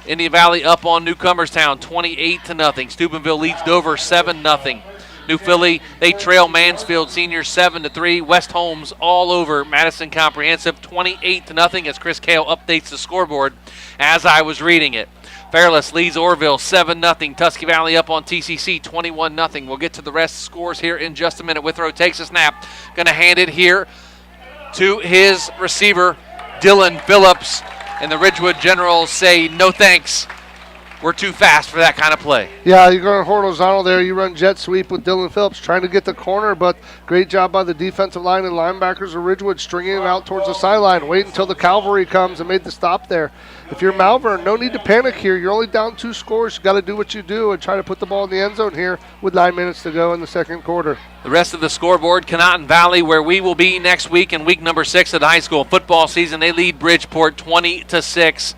Indian Valley up on Newcomerstown, 28-0. Steubenville leads Dover, 7-0. New Philly, they trail Mansfield Senior 7-3. West Holmes all over Madison Comprehensive, 28-0 as Chris Kale updates the scoreboard as I was reading it. Fairless leads Orville 7-0. Tusky Valley up on TCC 21-0. We'll get to the rest of the scores here in just a minute. Withrow takes a snap. Going to hand it here to his receiver, Dylan Phillips. And the Ridgewood Generals say no thanks. We're too fast for that kind of play. Yeah, you're going horizontal there. You run jet sweep with Dylan Phillips trying to get the corner, but great job by the defensive line and linebackers of Ridgewood stringing it out towards the sideline. Wait until the cavalry comes and made the stop there. If you're Malvern, no need to panic here. You're only down 2 scores. You got to do what you do and try to put the ball in the end zone here with 9 minutes to go in the second quarter. The rest of the scoreboard, Conotton Valley, where we will be next week in week number 6 of the high school football season. They lead Bridgeport 20-6.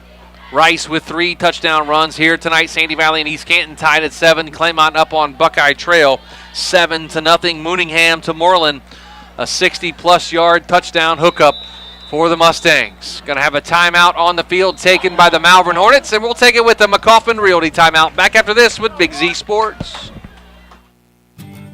Rice with 3 touchdown runs here tonight. Sandy Valley and East Canton tied at 7. Claymont up on Buckeye Trail 7-0. Mooningham to Moreland, a 60-plus yard touchdown hookup for the Mustangs. Going to have a timeout on the field taken by the Malvern Hornets, and we'll take it with the McCoffin Realty timeout. Back after this with Big Z Sports.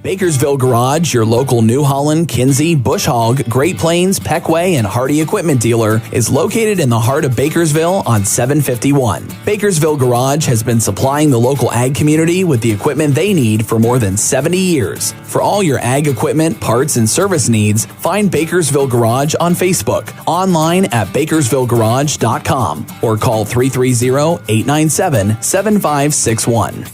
Bakersville Garage, your local New Holland, Kinsey, Bush Hog, Great Plains, Peckway, and Hardy equipment dealer, is located in the heart of Bakersville on 751. Bakersville Garage has been supplying the local ag community with the equipment they need for more than 70 years. For all your ag equipment, parts, and service needs, find Bakersville Garage on Facebook, online at bakersvillegarage.com, or call 330-897-7561.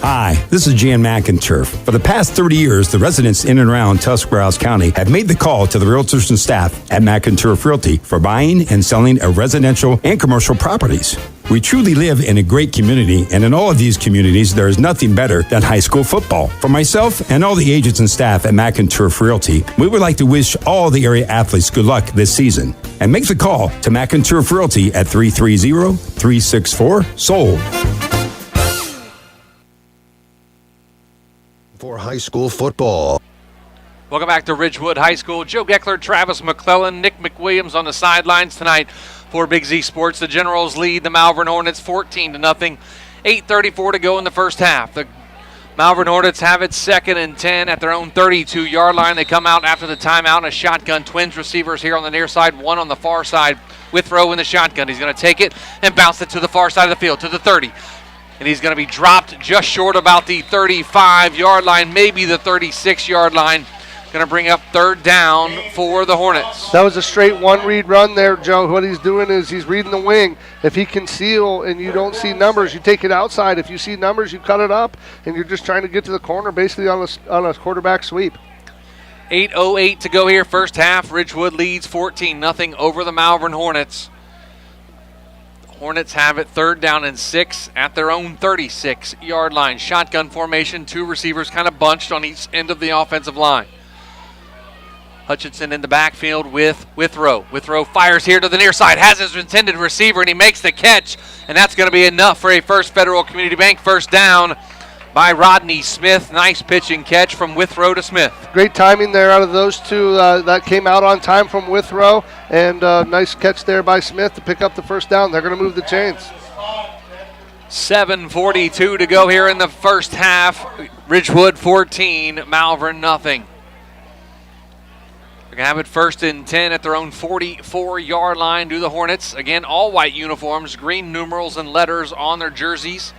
Hi, this is Jan McInturf. For the past 30 years, the residents in and around Tuscarawas County have made the call to the realtors and staff at McInturf Realty for buying and selling of residential and commercial properties. We truly live in a great community, and in all of these communities, there is nothing better than high school football. For myself and all the agents and staff at McInturf Realty, we would like to wish all the area athletes good luck this season. And make the call to McInturf Realty at 330-364-SOLD. For high school football. Welcome back to Ridgewood High School. Joe Geckler, Travis McClelland, Nick McWilliams on the sidelines tonight for Big Z Sports. The Generals lead the Malvern Hornets 14-0. 8:34 to go in the first half. The Malvern Hornets have it 2nd and 10 at their own 32-yard line. They come out after the timeout. A shotgun, twins receivers here on the near side, one on the far side. Withrow in the shotgun. He's going to take it and bounce it to the far side of the field, to the 30. And he's going to be dropped just short about the 35-yard line, maybe the 36-yard line. Going to bring up 3rd down for the Hornets. That was a straight one-read run there, Joe. What he's doing is he's reading the wing. If he can seal and you don't see numbers, you take it outside. If you see numbers, you cut it up, and you're just trying to get to the corner basically on a quarterback sweep. 8:08 to go here, first half. Ridgewood leads 14-0 over the Malvern Hornets. Hornets have it 3rd down and 6 at their own 36-yard line. Shotgun formation, 2 receivers kind of bunched on each end of the offensive line. Hutchinson in the backfield with Withrow. Withrow fires here to the near side, has his intended receiver, and he makes the catch, and that's going to be enough for a First Federal Community Bank first down by Rodney Smith. Nice pitch and catch from Withrow to Smith. Great timing there out of those two. That came out on time from Withrow, and nice catch there by Smith to pick up the first down. They're going to move the chains. 7:42 to go here in the first half. Ridgewood 14, Malvern nothing. They're going to have it 1st and 10 at their own 44-yard line. Do the Hornets. Again, all white uniforms, green numerals and letters on their jerseys.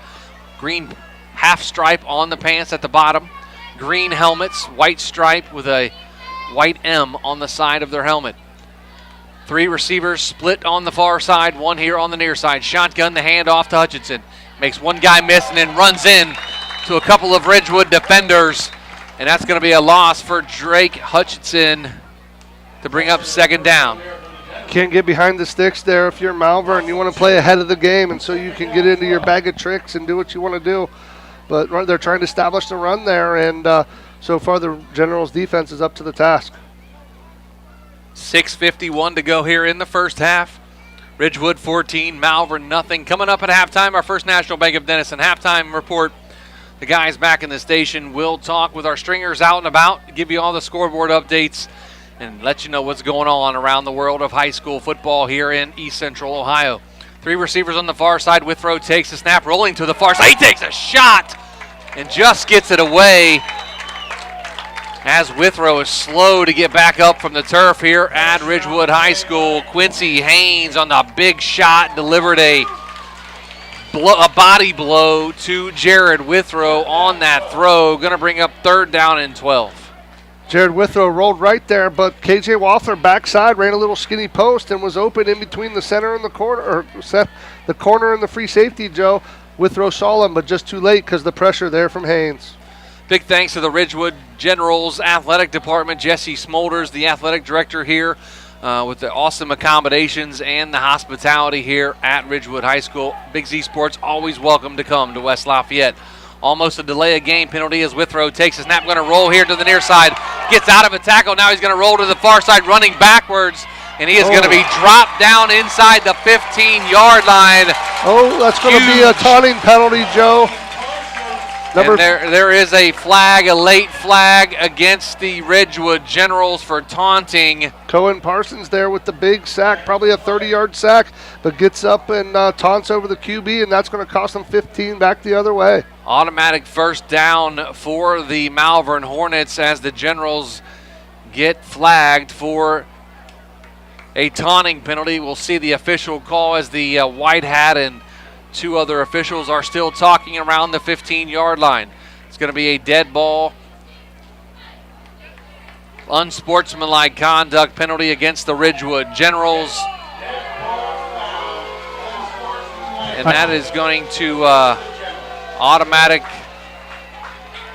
Green half stripe on the pants at the bottom. Green helmets, white stripe with a white M on the side of their helmet. 3 receivers split on the far side, 1 here on the near side. Shotgun, the handoff to Hutchinson. Makes 1 guy miss and then runs in to a couple of Ridgewood defenders And that's going to be a loss for Drake Hutchinson to bring up second down. Can't get behind the sticks there if you're Malvern. You want to play ahead of the game, and so you can get into your bag of tricks and do what you want to do. But they're trying to establish the run there, and so far the Generals' defense is up to the task. 6:51 to go here in the first half. Ridgewood 14, Malvern nothing. Coming up at halftime, our First National Bank of Denison halftime report. The guys back in the station will talk with our stringers out and about, give you all the scoreboard updates, and let you know what's going on around the world of high school football here in East Central Ohio. 3 receivers on the far side. Withrow takes a snap, rolling to the far side. He takes a shot and just gets it away, as Withrow is slow to get back up from the turf here at Ridgewood High School. Quincy Haynes on the big shot delivered a body blow to Jared Withrow on that throw. Going to bring up 3rd down and 12. Jared Withrow rolled right there, but KJ Walther backside ran a little skinny post and was open in between the center and the corner, or the corner and the free safety, Joe. Withrow saw him, but just too late because the pressure there from Haynes. Big thanks to the Ridgewood Generals Athletic Department. Jesse Smolders, the athletic director here, with the awesome accommodations and the hospitality here at Ridgewood High School. Big Z Sports always welcome to come to West Lafayette. Almost a delay of game penalty as Withrow takes a snap. Going to roll here to the near side. Gets out of a tackle. Now he's going to roll to the far side, running backwards. And he is going to be dropped down inside the 15-yard line. Oh, that's going to be a taunting penalty, Joe. And there is a flag, a late flag against the Ridgewood Generals for taunting. Cohen Parsons there with the big sack, probably a 30-yard sack, but gets up and taunts over the QB, and that's going to cost them 15 back the other way. Automatic first down for the Malvern Hornets as the Generals get flagged for a taunting penalty. We'll see the official call as the white hat and 2 other officials are still talking around the 15-yard line. It's going to be a dead ball. Unsportsmanlike conduct penalty against the Ridgewood Generals. And that is going to automatic.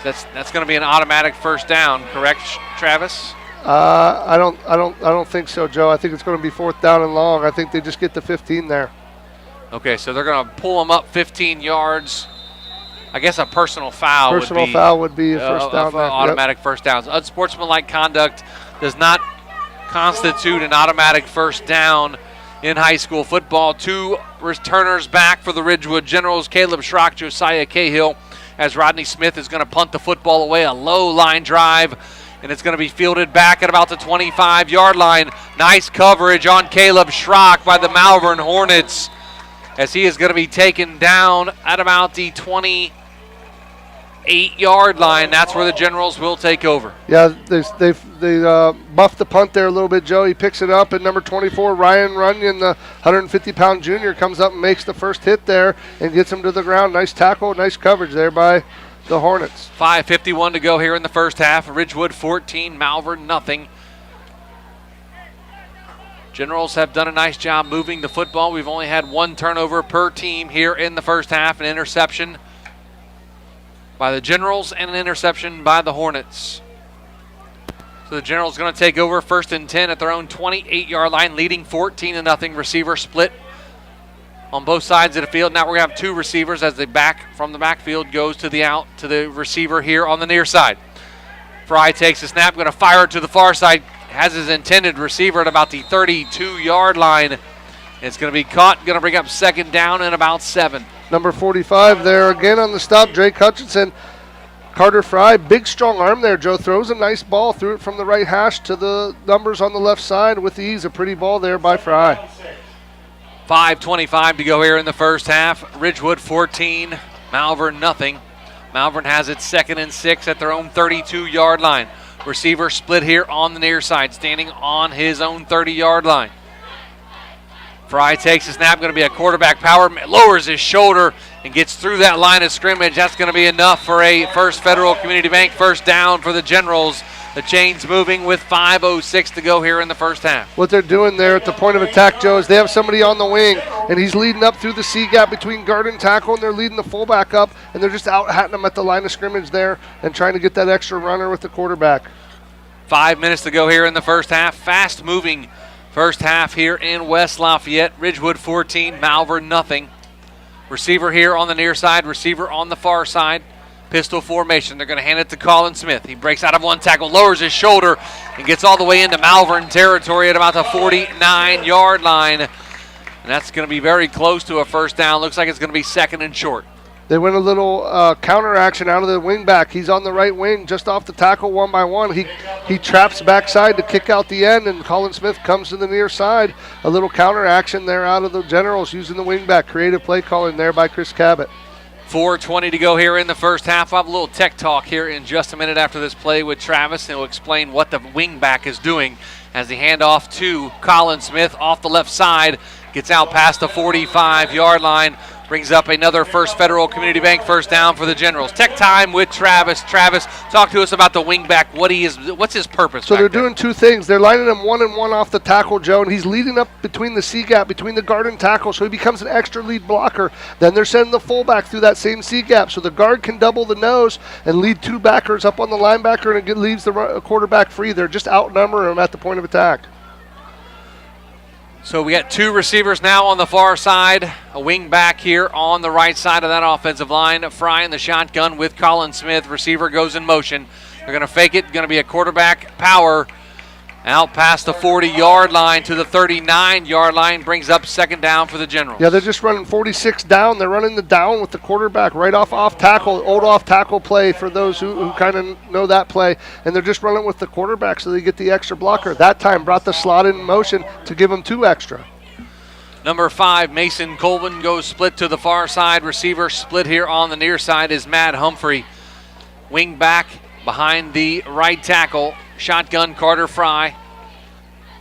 That's going to be an automatic first down, correct, Travis? I don't think so, Joe. I think it's going to be 4th down and long. I think they just get the 15 there. Okay, so they're going to pull them up 15 yards. I guess a personal foul would be a first down. Automatic first downs. Unsportsmanlike conduct does not constitute an automatic first down in high school football. 2 returners back for the Ridgewood Generals, Caleb Schrock, Josiah Cahill, as Rodney Smith is going to punt the football away, a low line drive, and it's going to be fielded back at about the 25-yard line. Nice coverage on Caleb Schrock by the Malvern Hornets, as he is going to be taken down at about the 28-yard line. That's where the Generals will take over. Yeah, they buffed the punt there a little bit, Joe. He picks it up, and number 24, Ryan Runyon, the 150-pound junior, comes up and makes the first hit there and gets him to the ground. Nice tackle, nice coverage there by the Hornets. 5:51 to go here in the first half. Ridgewood 14, Malvern nothing. Generals have done a nice job moving the football. We've only had 1 turnover per team here in the first half, an interception by the Generals and an interception by the Hornets. So the Generals going to take over 1st and 10 at their own 28-yard line, leading 14-0. Receiver split on both sides of the field. Now we're going to have 2 receivers as the back from the backfield goes to the receiver here on the near side. Fry takes the snap, going to fire it to the far side. Has his intended receiver at about the 32-yard line. It's going to be caught, going to bring up 2nd down and about 7. Number 45 there again on the stop, Drake Hutchinson. Carter Fry, big strong arm there. Joe throws a nice ball, threw it from the right hash to the numbers on the left side with ease. A pretty ball there by Fry. 5:25 to go here in the first half. Ridgewood 14, Malvern nothing. Malvern has it 2nd and 6 at their own 32-yard line. Receiver split here on the near side, standing on his own 30-yard line. Fry takes a snap, going to be a quarterback power, lowers his shoulder and gets through that line of scrimmage. That's going to be enough for a First Federal Community Bank first down for the Generals The chains moving with 5:06 to go here in the first half. What they're doing there at the point of attack, Joe, is they have somebody on the wing, and he's leading up through the C gap between guard and tackle, and they're leading the fullback up, and they're just out-hatting them at the line of scrimmage there and trying to get that extra runner with the quarterback. 5 minutes to go here in the first half. Fast-moving first half here in West Lafayette. Ridgewood 14, Malvern nothing. Receiver here on the near side, receiver on the far side. Pistol formation. They're going to hand it to Colin Smith. He breaks out of one tackle, lowers his shoulder, and gets all the way into Malvern territory at about the 49-yard line. And that's going to be very close to a first down. Looks like it's going to be second and short. They went a little counter action out of the wing back. He's on the right wing, just off the tackle one by one. He traps backside to kick out the end, and Colin Smith comes to the near side. A little counter action there out of the Generals using the wing back. Creative play calling there by Chris Cabot. 4:20 to go here in the first half. I'll have a little tech talk here in just a minute after this play with Travis, and he'll explain what the wing back is doing as the handoff to Colin Smith off the left side. Gets out past the 45-yard line. Brings up another First Federal Community Bank first down for the Generals. Tech time with Travis. Travis, talk to us about the wingback. What's his purpose? So they're doing two things. They're lining him 1-and-1 off the tackle, Joe, and he's leading up between the C gap, between the guard and tackle, so he becomes an extra lead blocker. Then they're sending the fullback through that same C gap, so the guard can double the nose and lead two backers up on the linebacker, and it leaves the quarterback free. They're just outnumbering him at the point of attack. So we got two receivers now on the far side, a wing back here on the right side of that offensive line. Fry in the shotgun with Colin Smith. Receiver goes in motion. They're going to fake it. Going to be a quarterback power out past the 40-yard line to the 39-yard line. Brings up second down for the Generals. Yeah, they're just running 46 down. They're running the down with the quarterback right off tackle, old off tackle play for those who kind of know that play. And they're just running with the quarterback so they get the extra blocker. That time brought the slot in motion to give them two extra. Number 5, Mason Colvin goes split to the far side. Receiver split here on the near side is Matt Humphrey. Wing back behind the right tackle. Shotgun Carter Fry.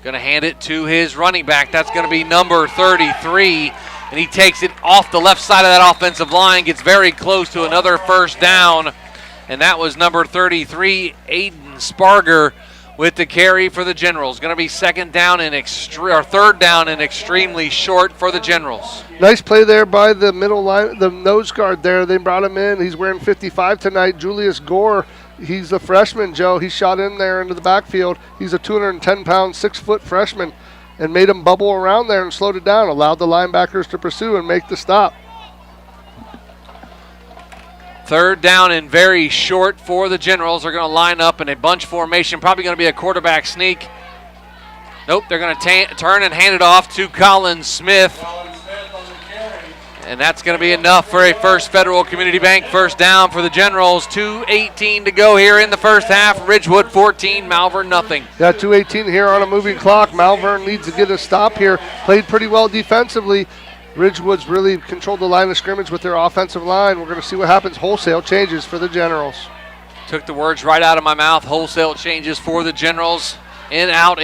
Going to hand it to his running back. That's going to be number 33. And he takes it off the left side of that offensive line. Gets very close to another first down. And that was number 33, Aiden Sparger, with the carry for the Generals. Going to be third down and extremely short for the Generals. Nice play there by the middle line, the nose guard there. They brought him in. He's wearing 55 tonight. Julius Gore. He's a freshman, Joe. He shot in there into the backfield. He's a 210-pound, 6-foot freshman, and made him bubble around there and slowed it down, allowed the linebackers to pursue and make the stop. Third down and very short for the Generals. They're going to line up in a bunch formation, probably going to be a quarterback sneak. Nope, they're going to turn and hand it off to Colin Smith. And that's going to be enough for a First Federal Community Bank first down for the Generals. 2:18 to go here in the first half. Ridgewood 14, Malvern nothing. Got 2:18 here on a moving clock. Malvern needs to get a stop here. Played pretty well defensively. Ridgewood's really controlled the line of scrimmage with their offensive line. We're going to see what happens. Wholesale changes for the Generals. Took the words right out of my mouth. Wholesale changes for the Generals. In, out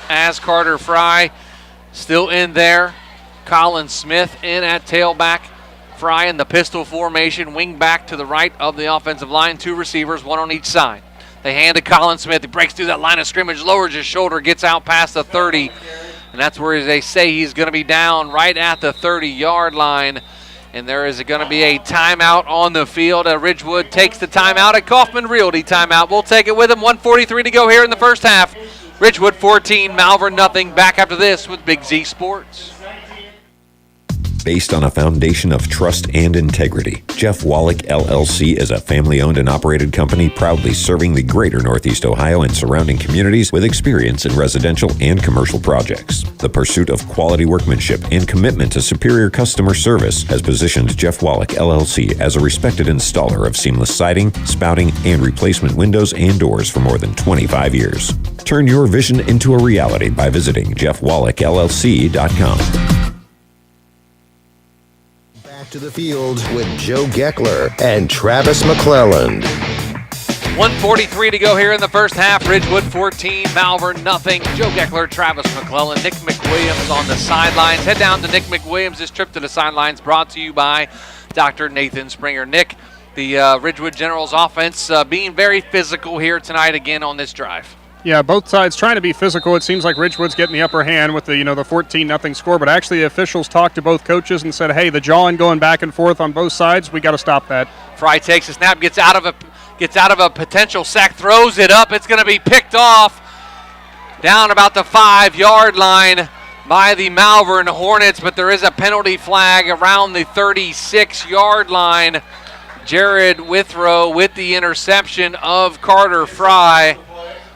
as Carter Fry still in there. Colin Smith in at tailback. Fry in the pistol formation, wing back to the right of the offensive line. Two receivers, one on each side. They hand to Colin Smith. He breaks through that line of scrimmage, lowers his shoulder, gets out past the 30. And that's where they say he's going to be down right at the 30-yard line. And there is going to be a timeout on the field. Ridgewood takes the timeout. A Kaufman Realty timeout. We'll take it with him. 1:43 to go here in the first half. Ridgewood 14, Malvern nothing. Back after this with Big Z Sports. Based on a foundation of trust and integrity, Jeff Wallach LLC is a family-owned and operated company proudly serving the greater Northeast Ohio and surrounding communities with experience in residential and commercial projects. The pursuit of quality workmanship and commitment to superior customer service has positioned Jeff Wallach LLC as a respected installer of seamless siding, spouting, and replacement windows and doors for more than 25 years. Turn your vision into a reality by visiting jeffwallachllc.com. To the field with Joe Geckler and Travis McClelland. 1:43 to go here in the first half. Ridgewood 14, Malvern nothing. Joe Geckler, Travis McClelland, Nick McWilliams on the sidelines. Head down to Nick McWilliams. This trip to the sidelines brought to you by Dr. Nathan Springer. Nick, the Ridgewood Generals offense being very physical here tonight again on this drive. Yeah, both sides trying to be physical. It seems like Ridgewood's getting the upper hand with the 14-0 score, but actually the officials talked to both coaches and said, hey, the jawing going back and forth on both sides, we got to stop that. Fry takes a snap, gets out of a potential sack, throws it up. It's going to be picked off down about the 5-yard line by the Malvern Hornets, but there is a penalty flag around the 36-yard line. Jared Withrow with the interception of Carter Fry.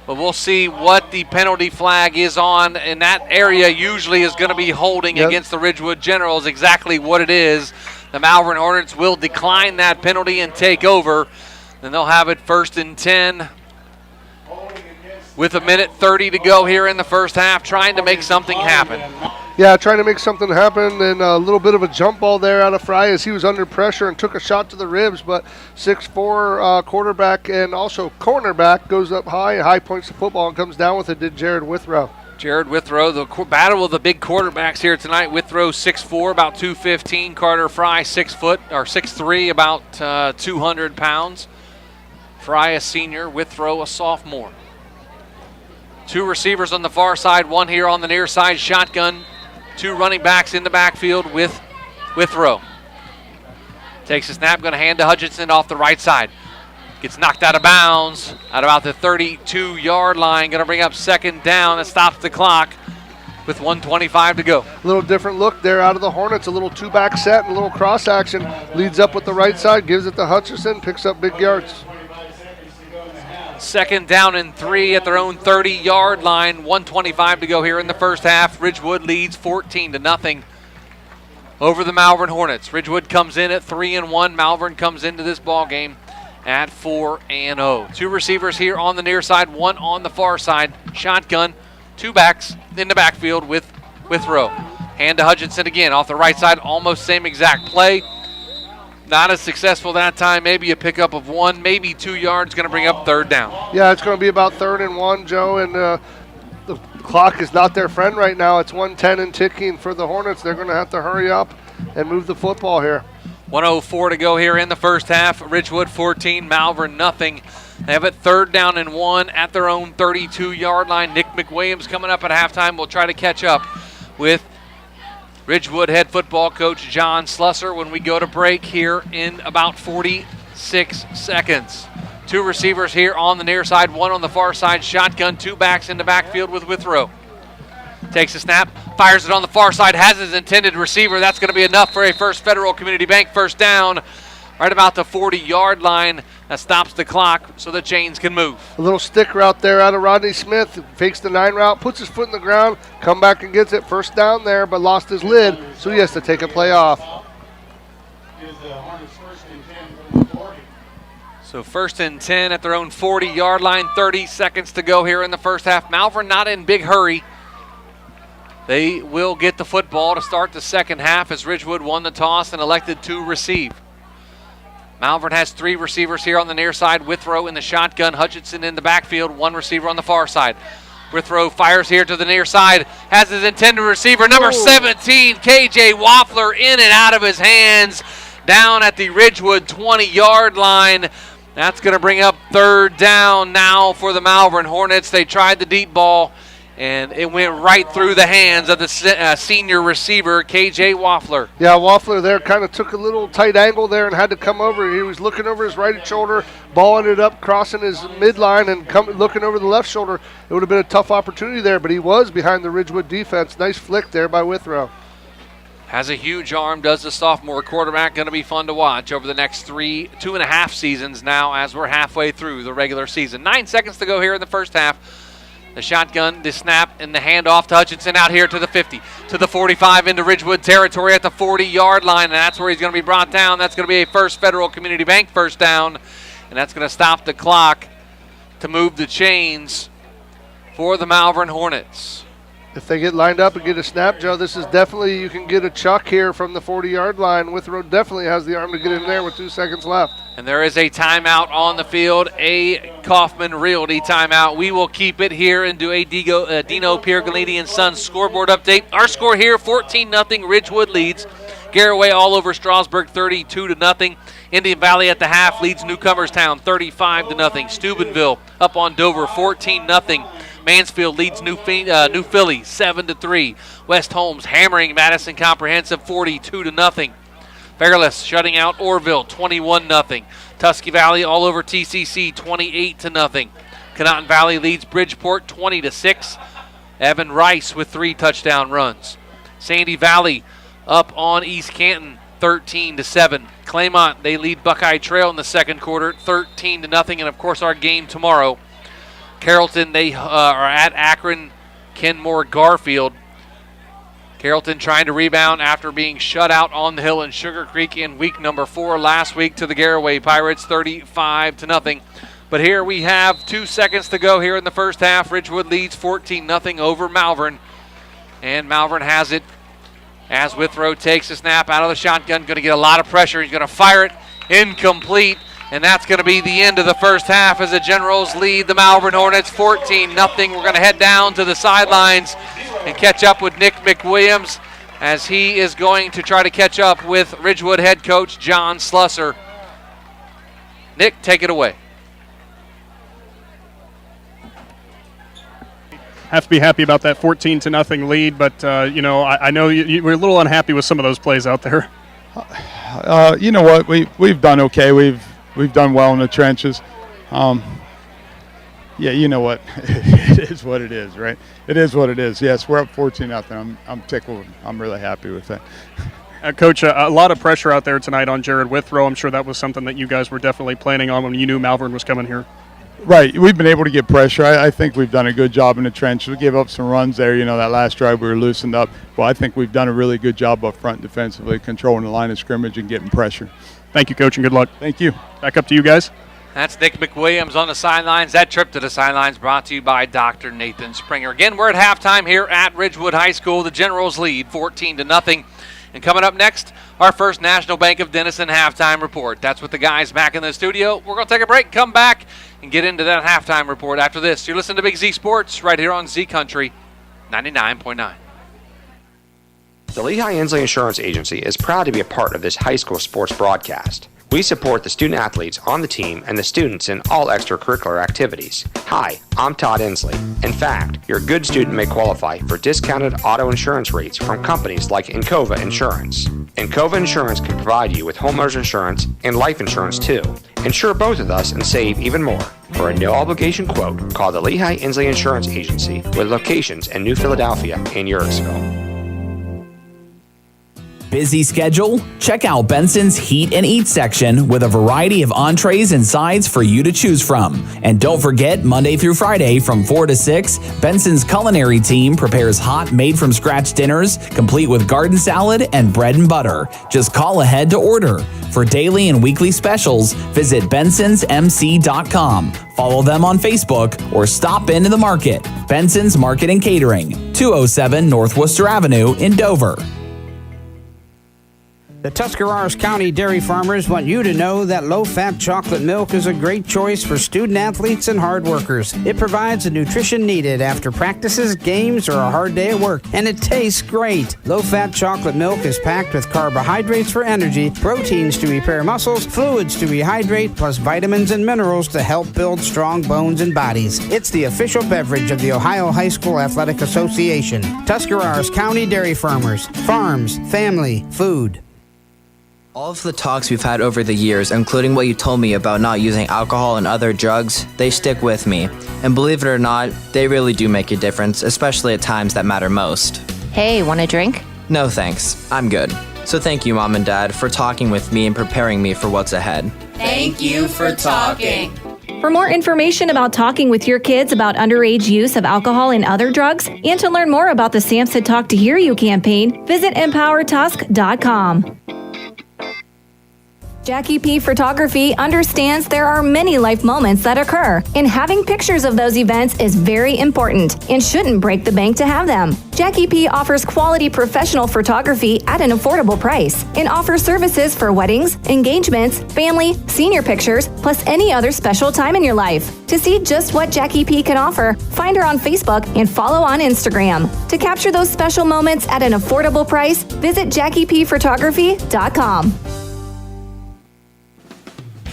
But we'll see what the penalty flag is on, and that area usually is going to be holding against the Ridgewood Generals. Exactly what it is. The Malvern Hornets will decline that penalty and take over. Then they'll have it 1st and 10 with 1:30 to go here in the first half, trying to make something happen. Yeah, trying to make something happen, and a little bit of a jump ball there out of Fry as he was under pressure and took a shot to the ribs, but 6'4" quarterback and also cornerback goes up high points the football and comes down with it, did Jared Withrow. Jared Withrow, the battle of the big quarterbacks here tonight. Withrow 6'4", about 215. Carter Fry 6'3", about 200 pounds. Fry a senior, Withrow a sophomore. Two receivers on the far side, one here on the near side, shotgun. Two running backs in the backfield with Withrow. Takes a snap, going to hand to Hutchinson off the right side. Gets knocked out of bounds at about the 32-yard line. Going to bring up 2nd down. That stops the clock with 1:25 to go. A little different look there out of the Hornets. A little two-back set and a little cross action. Leads up with the right side, gives it to Hutchinson, picks up big yards. 2nd down and 3 at their own 30-yard line. 1:25 to go here in the first half. Ridgewood leads 14-0 over the Malvern Hornets. Ridgewood comes in at 3-1. Malvern comes into this ball game at 4-0. Two receivers here on the near side, one on the far side. Shotgun, two backs in the backfield with Withrow. Hand to Hutchinson again off the right side, almost same exact play. Not as successful that time. Maybe a pickup of 1, maybe 2 yards. Going to bring up 3rd down. Yeah, it's going to be about 3rd and 1, Joe, and the clock is not their friend right now. It's 1:10 and ticking for the Hornets. They're going to have to hurry up and move the football here. 1:04 to go here in the first half. Ridgewood 14, Malvern nothing. They have it 3rd down and 1 at their own 32-yard line. Nick McWilliams coming up at halftime. We'll try to catch up with Ridgewood head football coach John Slusser when we go to break here in about 46 seconds. Two receivers here on the near side, one on the far side. Shotgun, two backs in the backfield with Withrow. Takes a snap, fires it on the far side, has his intended receiver. That's going to be enough for a First Federal Community Bank 1st down right about the 40-yard line. That stops the clock so the chains can move. A little stick route there out of Rodney Smith. Fakes the 9 route, puts his foot in the ground, come back and gets it. 1st down there, but lost his lid, so he has to take a play off. So 1st and 10 at their own 40-yard line. 30 seconds to go here in the first half. Malvern not in big hurry. They will get the football to start the second half as Ridgewood won the toss and elected to receive. Malvern has 3 receivers here on the near side. Withrow in the shotgun, Hutchinson in the backfield, 1 receiver on the far side. Withrow fires here to the near side, has his intended receiver, number 17, KJ Waffler, in and out of his hands, down at the Ridgewood 20-yard line. That's going to bring up 3rd down now for the Malvern Hornets. They tried the deep ball, and it went right through the hands of the senior receiver, KJ Waffler. Yeah, Waffler there kind of took a little tight angle there and had to come over. He was looking over his right shoulder, ball ended up crossing his midline and looking over the left shoulder. It would have been a tough opportunity there, but he was behind the Ridgewood defense. Nice flick there by Withrow. Has a huge arm, does the sophomore quarterback. Going to be fun to watch over the next 2.5 seasons now as we're halfway through the regular season. 9 seconds to go here in the first half. The shotgun, the snap, and the handoff to Hutchinson out here to the 50, to the 45 into Ridgewood territory at the 40-yard line, and that's where he's going to be brought down. That's going to be a First Federal Community Bank 1st down, and that's going to stop the clock to move the chains for the Malvern Hornets. If they get lined up and get a snap, Joe, this is definitely, you can get a chuck here from the 40-yard line. Withrow definitely has the arm to get in there with 2 seconds left. And there is a timeout on the field, a Kaufman Realty timeout. We will keep it here and do a Dino Piergalini and Sons scoreboard update. Our score here, 14-0, Ridgewood leads Garraway all over Strasburg, 32-0. Indian Valley at the half leads Newcomerstown 35-0. Steubenville up on Dover 14-0. Mansfield leads New Philly 7-3. West Holmes hammering Madison Comprehensive 42-0. Fairless shutting out Orville 21-0. Tusky Valley all over TCC 28-0. Conotton Valley leads Bridgeport 20-6. Evan Rice with 3 touchdown runs. Sandy Valley up on East Canton 13-7. Claymont, they lead Buckeye Trail in the second quarter 13-0. And of course our game tomorrow. Carrollton, they are at Akron Kenmore Garfield. Carrollton trying to rebound after being shut out on the hill in Sugar Creek in week number 4 last week to the Garraway Pirates 35-0. But here we have 2 seconds to go here in the first half. Ridgewood leads 14-0 over Malvern. And Malvern has it as Withrow takes a snap out of the shotgun. Going to get a lot of pressure. He's going to fire it. Incomplete. And that's going to be the end of the first half as the Generals lead the Malvern Hornets 14-0. We're going to head down to the sidelines and catch up with Nick McWilliams as he is going to try to catch up with Ridgewood head coach John Slusser. Nick, take it away. Have to be happy about that 14-0 lead, but I know you were a little unhappy with some of those plays out there. You know what? We've done okay. We've done well in the trenches. Yeah, you know what? It is what it is, right? It is what it is. Yes, we're up 14-0. I'm tickled. I'm really happy with that. Coach, a lot of pressure out there tonight on Jared Withrow. I'm sure that was something that you guys were definitely planning on when you knew Malvern was coming here. Right. We've been able to get pressure. I think we've done a good job in the trench. We gave up some runs there. That last drive we were loosened up. Well, I think we've done a really good job up front defensively, controlling the line of scrimmage and getting pressure. Thank you, Coach, and good luck. Thank you. Back up to you guys. That's Nick McWilliams on the sidelines. That trip to the sidelines brought to you by Dr. Nathan Springer. Again, we're at halftime here at Ridgewood High School. The Generals lead 14-0. And coming up next, our first National Bank of Denison halftime report. That's with the guys back in the studio. We're going to take a break, come back, and get into that halftime report after this. You're listening to Big Z Sports right here on Z Country 99.9. The Lehigh Inslee Insurance Agency is proud to be a part of this high school sports broadcast. We support the student athletes on the team and the students in all extracurricular activities. Hi, I'm Todd Inslee. In fact, your good student may qualify for discounted auto insurance rates from companies like Encova Insurance. Encova Insurance can provide you with homeowners insurance and life insurance too. Insure both of us and save even more. For a no-obligation quote, call the Lehigh Inslee Insurance Agency with locations in New Philadelphia and Eurexville. Busy schedule? Check out Benson's Heat and Eat section with a variety of entrees and sides for you to choose from. And don't forget, Monday through Friday from 4 to 6, Benson's culinary team prepares hot, made-from-scratch dinners, complete with garden salad and bread and butter. Just call ahead to order. For daily and weekly specials, visit bensonsmc.com. Follow them on Facebook or stop into the market. Benson's Market and Catering, 207 North Worcester Avenue in Dover. The Tuscarawas County dairy farmers want you to know that low-fat chocolate milk is a great choice for student athletes and hard workers. It provides the nutrition needed after practices, games, or a hard day at work, and it tastes great. Low-fat chocolate milk is packed with carbohydrates for energy, proteins to repair muscles, fluids to rehydrate, plus vitamins and minerals to help build strong bones and bodies. It's the official beverage of the Ohio High School Athletic Association. Tuscarawas County dairy farmers. Farms, family, food. All of the talks we've had over the years, including what you told me about not using alcohol and other drugs, they stick with me. And believe it or not, they really do make a difference, especially at times that matter most. Hey, want a drink? No thanks, I'm good. So thank you, Mom and Dad, for talking with me and preparing me for what's ahead. Thank you for talking. For more information about talking with your kids about underage use of alcohol and other drugs, and to learn more about the SAMHSA Talk to Hear You campaign, visit empowertusk.com. Jackie P. Photography understands there are many life moments that occur, and having pictures of those events is very important and shouldn't break the bank to have them. Jackie P. offers quality professional photography at an affordable price and offers services for weddings, engagements, family, senior pictures, plus any other special time in your life. To see just what Jackie P. can offer, find her on Facebook and follow on Instagram. To capture those special moments at an affordable price, visit JackiePphotography.com.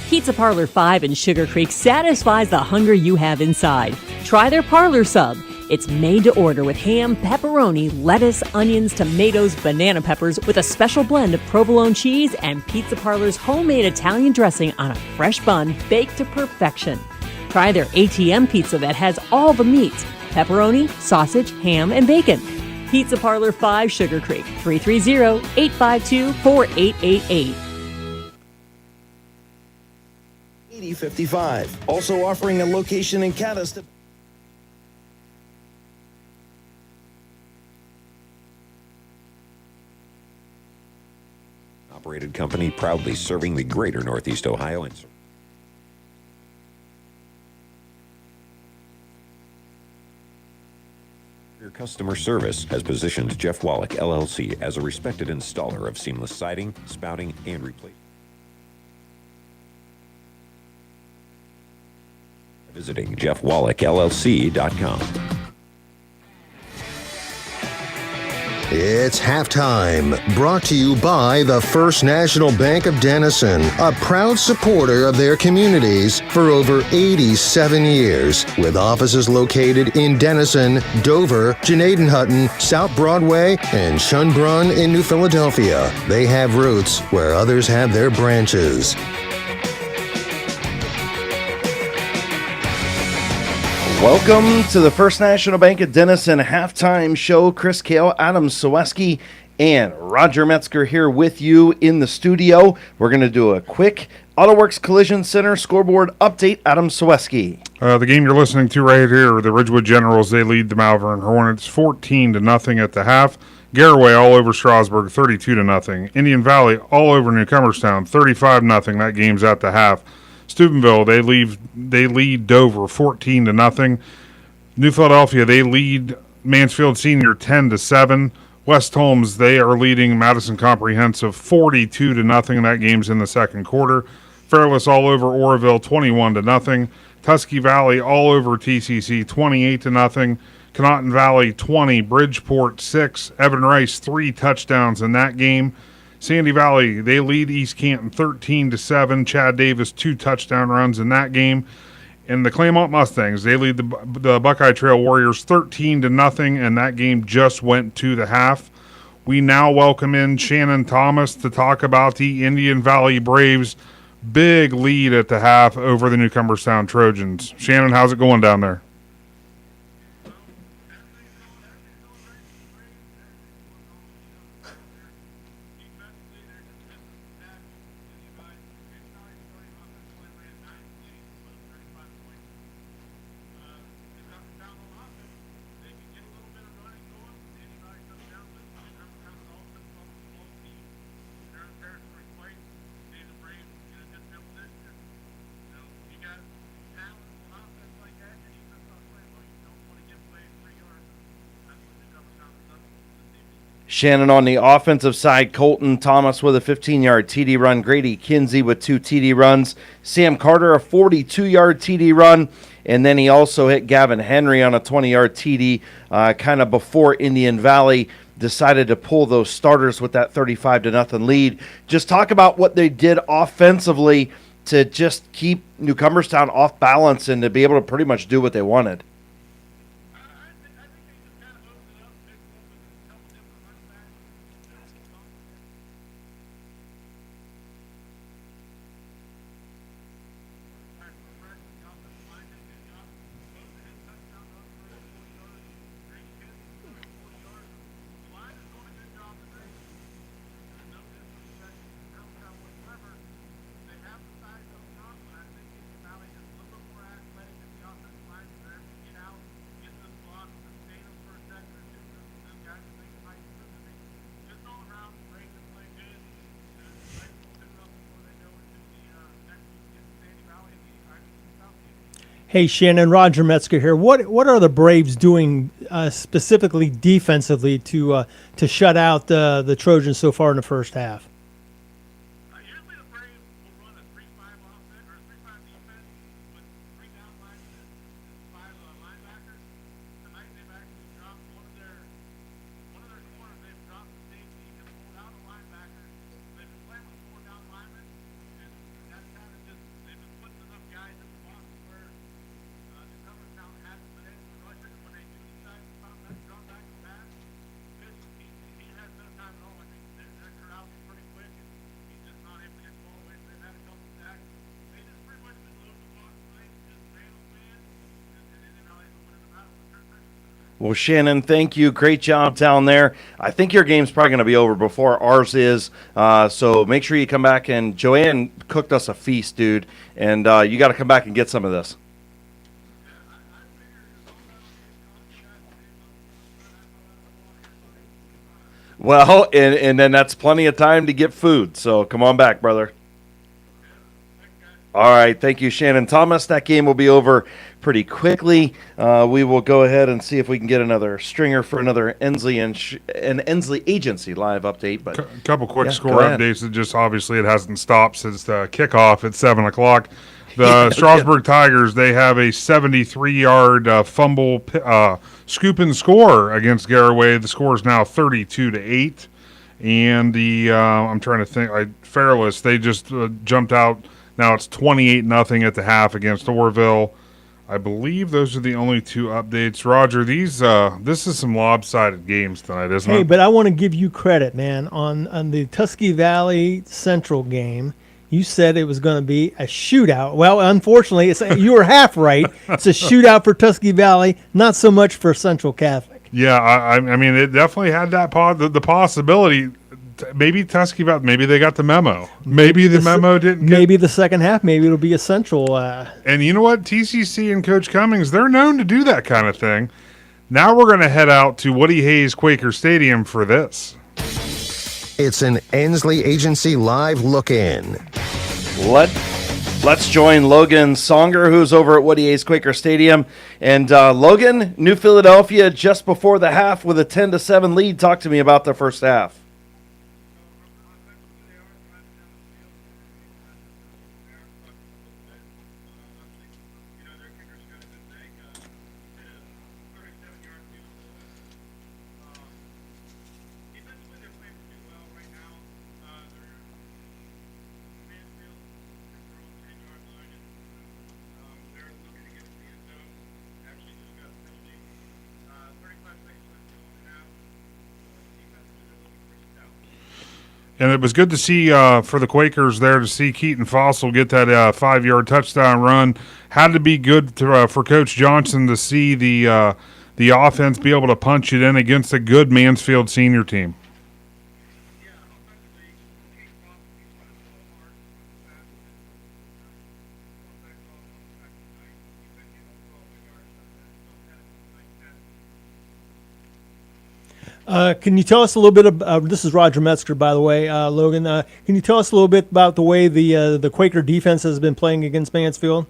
Pizza Parlor 5 in Sugar Creek satisfies the hunger you have inside. Try their parlor sub. It's made to order with ham, pepperoni, lettuce, onions, tomatoes, banana peppers with a special blend of provolone cheese and Pizza Parlor's homemade Italian dressing on a fresh bun baked to perfection. Try their ATM pizza that has all the meats: pepperoni, sausage, ham, and bacon. Pizza Parlor 5 Sugar Creek, 330-852-4888. 8055. Also offering a location in Caddis. Operated company proudly serving the greater Northeast Ohio and your customer service has positioned Jeff Wallach LLC as a respected installer of seamless siding, spouting, and replacement. Visiting JeffWallachLLC.com. It's halftime, brought to you by the First National Bank of Denison, a proud supporter of their communities for over 87 years, with offices located in Denison, Dover, Janadenhutton, South Broadway, and Schönbrunn in New Philadelphia. They have roots where others have their branches. Welcome to the First National Bank of Denison halftime show. Chris Kale, Adam Soweski, and Roger Metzger here with you in the studio. We're going to do a quick AutoWorks Collision Center scoreboard update. Adam Soweski. The game you're listening to right here, the Ridgewood Generals, they lead the Malvern Hornets 14-0 at the half. Garraway all over Strasburg 32-0. Indian Valley all over New Cumberstown 35-0. That game's at the half. Steubenville, they lead Dover 14-0. New Philadelphia, they lead Mansfield Senior 10-7. West Holmes, they are leading Madison Comprehensive 42-0. That game's in the second quarter. Fairless all over Oroville 21-0. Tusky Valley all over TCC 28-0. Conotton Valley 20, Bridgeport 6. Evan Rice 3 touchdowns in that game. Sandy Valley, they lead East Canton 13-7. Chad Davis 2 touchdown runs in that game. And the Claymont Mustangs, they lead the Buckeye Trail Warriors 13-0, and that game just went to the half. We now welcome in Shannon Thomas to talk about the Indian Valley Braves' big lead at the half over the New Cumberstown Trojans. Shannon, how's it going down there? Shannon on the offensive side, Colton Thomas with a 15-yard TD run, Grady Kinsey with 2 TD runs, Sam Carter a 42-yard TD run, and then he also hit Gavin Henry on a 20-yard TD kind of before Indian Valley decided to pull those starters with that 35-0 lead. Just talk about what they did offensively to just keep New Cumberstown off balance and to be able to pretty much do what they wanted. Hey, Shannon, Roger Metzger here. What are the Braves doing specifically defensively to shut out the Trojans so far in the first half? Well, Shannon, thank you. Great job down there. I think your game's probably going to be over before ours is. So make sure you come back. And Joanne cooked us a feast, dude. And you got to come back and get some of this. Well, and then that's plenty of time to get food. So come on back, brother. All right, thank you, Shannon Thomas. That game will be over pretty quickly. We will go ahead and see if we can get another stringer for another Ensley and Ensley Agency live update. But a couple quick score updates. That just obviously it hasn't stopped since the kickoff at 7 o'clock. The Strasburg Tigers, they have a 73-yard fumble scoop and score against Garraway. The score is now 32-8. And the I'm trying to think. Fairless, they just jumped out. Now it's 28-0 at the half against Orville. I believe those are the only two updates. Roger, this is some lopsided games tonight, isn't it? Hey, but I want to give you credit, man. On the Tuskegee Valley Central game, you said it was going to be a shootout. Well, unfortunately, you were half right. It's a shootout for Tuskegee Valley, not so much for Central Catholic. Yeah, I mean, it definitely had that the possibility. Maybe Tuskegee Valley, maybe they got the memo. Maybe the memo didn't. Maybe the second half, maybe it'll be a Central. And you know what? TCC and Coach Cummings, they're known to do that kind of thing. Now we're going to head out to Woody Hayes Quaker Stadium for this. It's an Ensley Agency live look-in. Let's join Logan Songer, who's over at Woody Hayes Quaker Stadium. And Logan, New Philadelphia just before the half with a 10-7 lead. Talk to me about the first half. And it was good to see for the Quakers there to see Keaton Fossil get that 5-yard touchdown run. Had to be good for Coach Johnson to see the offense be able to punch it in against a good Mansfield senior team. Can you tell us a little bit about, this is Roger Metzger, by the way, Logan. Can you tell us a little bit about the way the Quaker defense has been playing against Mansfield?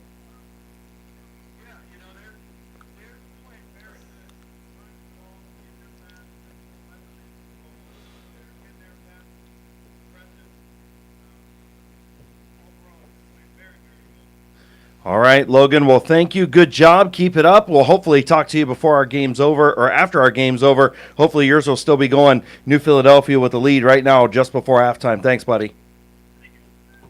All right, Logan. Well, thank you. Good job. Keep it up. We'll hopefully talk to you before our game's over or after our game's over. Hopefully yours will still be going. New Philadelphia with the lead right now just before halftime. Thanks, buddy.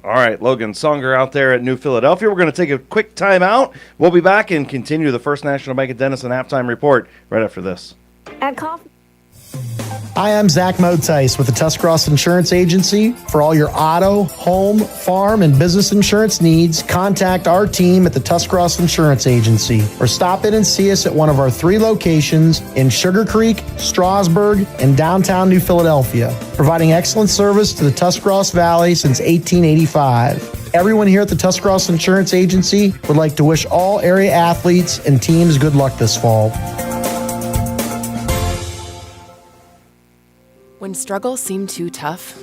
All right, Logan Songer out there at New Philadelphia. We're going to take a quick timeout. We'll be back and continue the First National Bank of Denison halftime report right after this. At Coffee. Hi, I'm Zach Motice with the Tuscross Insurance Agency. For all your auto, home, farm, and business insurance needs, contact our team at the Tuscross Insurance Agency or stop in and see us at one of our 3 locations in Sugar Creek, Strasburg, and downtown New Philadelphia, providing excellent service to the Tuscross Valley since 1885. Everyone here at the Tuscross Insurance Agency would like to wish all area athletes and teams good luck this fall. When struggles seem too tough,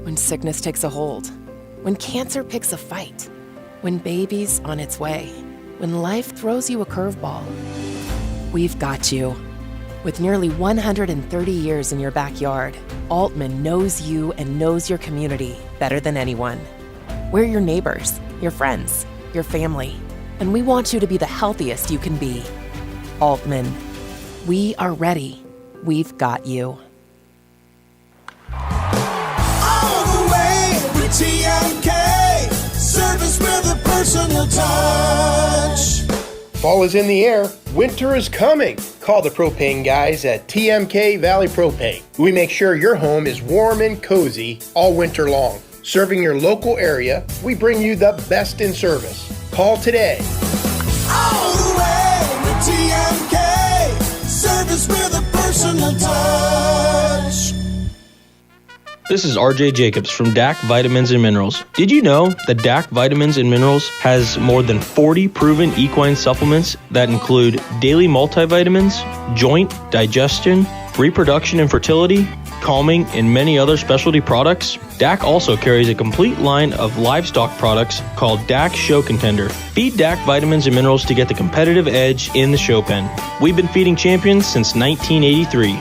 when sickness takes a hold, when cancer picks a fight, when baby's on its way, when life throws you a curveball, we've got you. With nearly 130 years in your backyard, Altman knows you and knows your community better than anyone. We're your neighbors, your friends, your family, and we want you to be the healthiest you can be. Altman, we are ready. We've got you. All the way with TMK, service with a personal touch. Fall is in the air. Winter is coming. Call the propane guys at TMK Valley Propane. We make sure your home is warm and cozy all winter long. Serving your local area, we bring you the best in service. Call today. All the way with TMK, service with a personal touch. This is RJ Jacobs from DAC Vitamins and Minerals. Did you know that DAC Vitamins and Minerals has more than 40 proven equine supplements that include daily multivitamins, joint, digestion, reproduction and fertility, calming, and many other specialty products? DAC also carries a complete line of livestock products called DAC Show Contender. Feed DAC Vitamins and Minerals to get the competitive edge in the show pen. We've been feeding champions since 1983.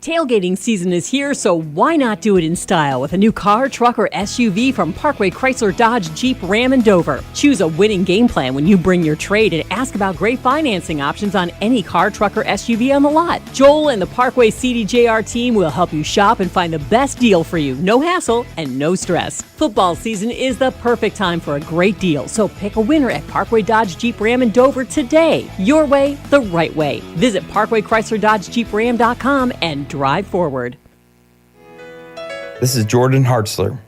Tailgating season is here, so why not do it in style with a new car, truck, or SUV from Parkway Chrysler Dodge Jeep Ram in Dover. Choose a winning game plan when you bring your trade and ask about great financing options on any car, truck, or SUV on the lot. Joel and the Parkway CDJR team will help you shop and find the best deal for you. No hassle and no stress. Football season is the perfect time for a great deal, so pick a winner at Parkway Dodge Jeep Ram in Dover today. Your way, the right way. Visit ParkwayChryslerDodgeJeepRam.com and drive forward. This is Jordan Hartzler.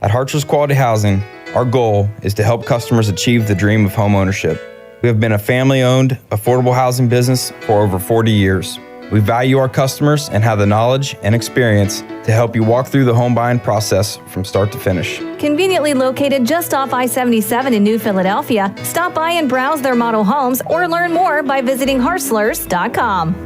At Hartzler's Quality Housing, our goal is to help customers achieve the dream of home ownership. We have been a family-owned, affordable housing business for over 40 years. We value our customers and have the knowledge and experience to help you walk through the home buying process from start to finish. Conveniently located just off I-77 in New Philadelphia, stop by and browse their model homes or learn more by visiting Hartzlers.com.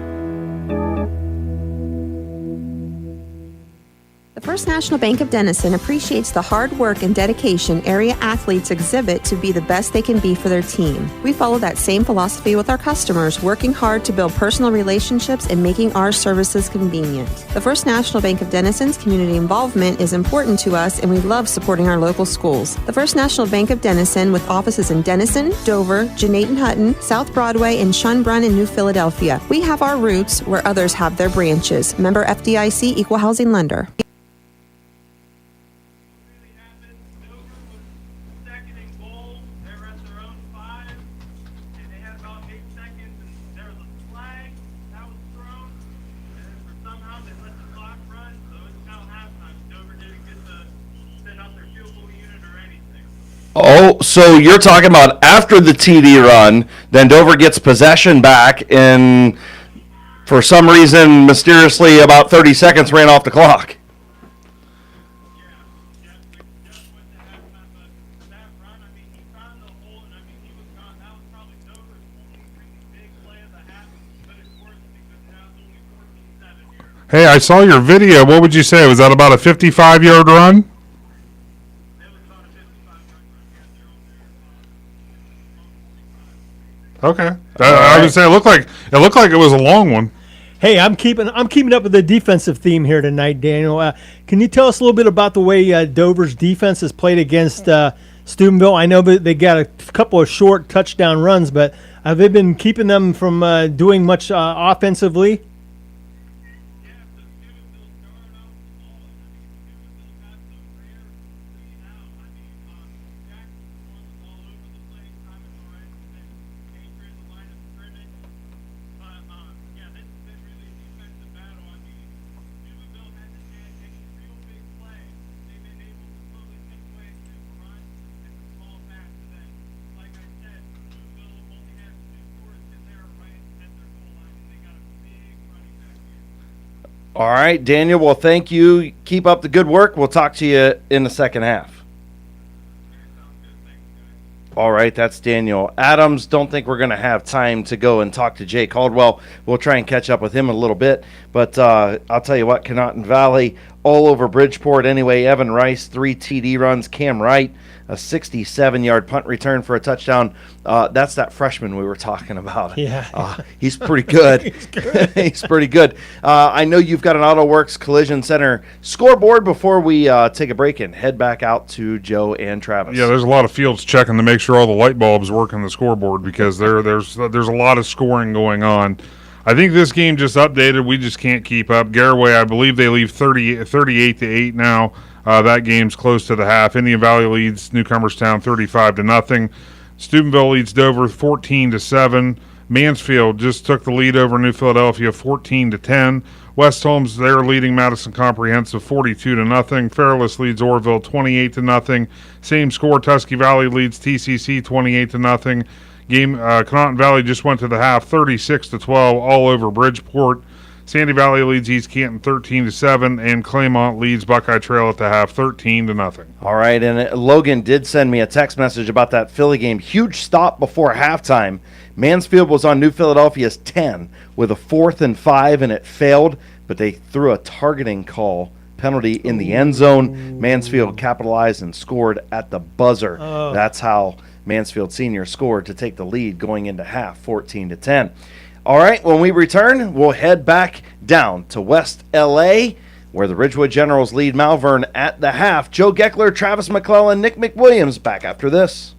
The First National Bank of Denison appreciates the hard work and dedication area athletes exhibit to be the best they can be for their team. We follow that same philosophy with our customers, working hard to build personal relationships and making our services convenient. The First National Bank of Denison's community involvement is important to us, and we love supporting our local schools. The First National Bank of Denison, with offices in Denison, Dover, Jeanette and Hutton, South Broadway, and Schunbrunn in New Philadelphia. We have our roots where others have their branches. Member FDIC, Equal Housing Lender. Oh, so you're talking about after the TD run, then Dover gets possession back, and for some reason, mysteriously, about 30 seconds ran off the clock. Hey, I saw your video. What would you say? Was that about a 55-yard run? Okay. I was gonna say it looked like it was a long one. Hey, I'm keeping up with the defensive theme here tonight, Daniel. Can you tell us a little bit about the way Dover's defense has played against Steubenville? I know that they got a couple of short touchdown runs, but have they been keeping them from doing much offensively? All right, Daniel, well, thank you. Keep up the good work. We'll talk to you in the second half. All right, that's Daniel Adams. Don't think we're going to have time to go and talk to Jay Caldwell. We'll try and catch up with him a little bit. But I'll tell you what, Conotton Valley, all over Bridgeport anyway. Evan Rice, 3 TD runs. Cam Wright, a 67-yard punt return for a touchdown. That's that freshman we were talking about. Yeah. He's pretty good. He's good. He's pretty good. I know you've got an AutoWorks Collision Center scoreboard before we take a break and head back out to Joe and Travis. Yeah, there's a lot of fields checking to make sure all the light bulbs work on the scoreboard because there's a lot of scoring going on. I think this game just updated. We just can't keep up. Garaway, I believe they leave 38-8 now. That game's close to the half. Indian Valley leads Newcomerstown 35-0. Steubenville leads Dover 14-7. Mansfield just took the lead over New Philadelphia 14-10. West Holmes, they're leading Madison Comprehensive 42-0. Fairless leads Orville 28-0. Same score, Tusky Valley leads TCC 28-0. Game Connaughton Valley just went to the half 36-12 all over Bridgeport. Sandy Valley leads East Canton 13-7, and Claymont leads Buckeye Trail at the half 13-0. All right, and Logan did send me a text message about that Philly game. Huge stop before halftime. Mansfield was on New Philadelphia's 10 with a 4th and 5, and it failed, but they threw a targeting call penalty in the end zone. Mansfield capitalized and scored at the buzzer. That's how Mansfield Senior scored to take the lead going into half, 14-10. All right, when we return, we'll head back down to West L.A., where the Ridgewood Generals lead Malvern at the half. Joe Geckler, Travis McClelland, Nick McWilliams back after this.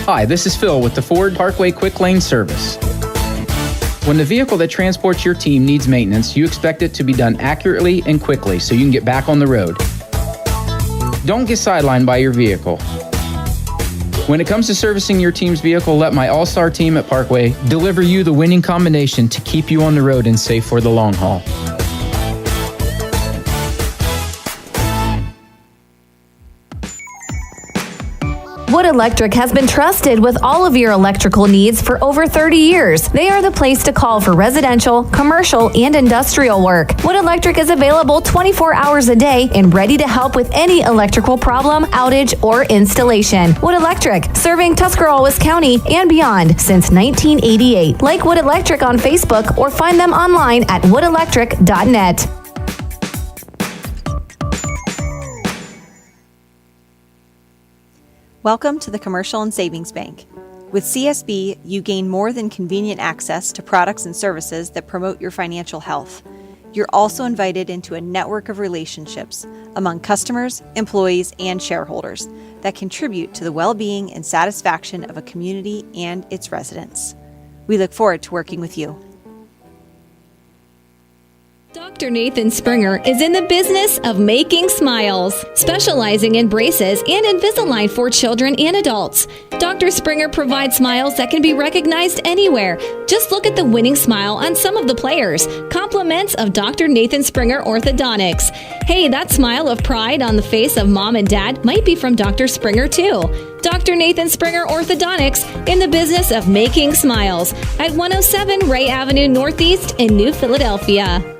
Hi, this is Phil with the Ford Parkway Quick Lane Service. When the vehicle that transports your team needs maintenance, you expect it to be done accurately and quickly so you can get back on the road. Don't get sidelined by your vehicle. When it comes to servicing your team's vehicle, let my all-star team at Parkway deliver you the winning combination to keep you on the road and safe for the long haul. Wood Electric has been trusted with all of your electrical needs for over 30 years. They are the place to call for residential, commercial, and industrial work. Wood Electric is available 24 hours a day and ready to help with any electrical problem, outage, or installation. Wood Electric, serving Tuscarawas County and beyond since 1988. Like Wood Electric on Facebook or find them online at woodelectric.net. Welcome to the Commercial and Savings Bank. With CSB, you gain more than convenient access to products and services that promote your financial health. You're also invited into a network of relationships among customers, employees, and shareholders that contribute to the well-being and satisfaction of a community and its residents. We look forward to working with you. Dr. Nathan Springer is in the business of making smiles, specializing in braces and Invisalign for children and adults. Dr. Springer provides smiles that can be recognized anywhere. Just look at the winning smile on some of the players. Compliments of Dr. Nathan Springer Orthodontics. Hey, that smile of pride on the face of mom and dad might be from Dr. Springer too. Dr. Nathan Springer Orthodontics, in the business of making smiles, at 107 Ray Avenue Northeast in New Philadelphia.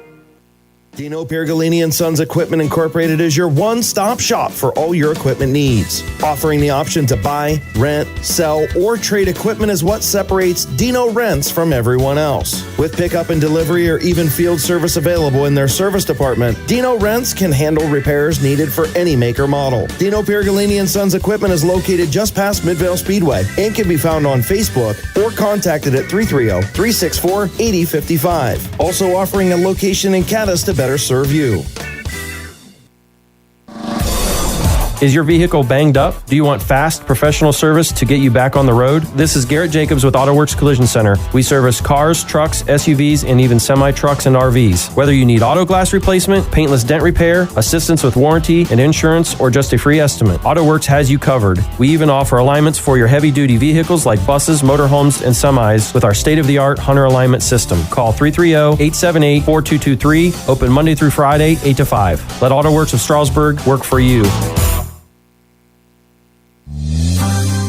Dino Piergolini & Sons Equipment Incorporated is your one-stop shop for all your equipment needs. Offering the option to buy, rent, sell, or trade equipment is what separates Dino Rents from everyone else. With pickup and delivery or even field service available in their service department, Dino Rents can handle repairs needed for any make or model. Dino Piergolini & Sons Equipment is located just past Midvale Speedway and can be found on Facebook or contacted at 330-364-8055. Also offering a location in Caddis to better serve you. Is your vehicle banged up? Do you want fast, professional service to get you back on the road? This is Garrett Jacobs with AutoWorks Collision Center. We service cars, trucks, SUVs, and even semi-trucks and RVs. Whether you need auto glass replacement, paintless dent repair, assistance with warranty and insurance, or just a free estimate, AutoWorks has you covered. We even offer alignments for your heavy-duty vehicles like buses, motorhomes, and semis with our state-of-the-art Hunter alignment system. Call 330-878-4223. Open Monday through Friday, 8 to 5. Let AutoWorks of Strasburg work for you.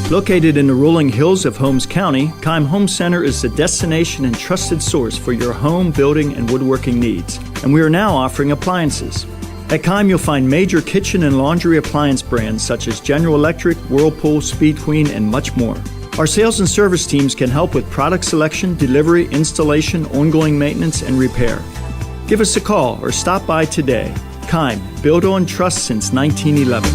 Located in the rolling hills of Holmes County, Keim Home Center is the destination and trusted source for your home, building, and woodworking needs. And we are now offering appliances. At Keim, you'll find major kitchen and laundry appliance brands such as General Electric, Whirlpool, Speed Queen, and much more. Our sales and service teams can help with product selection, delivery, installation, ongoing maintenance, and repair. Give us a call or stop by today. Keim, built on trust since 1911.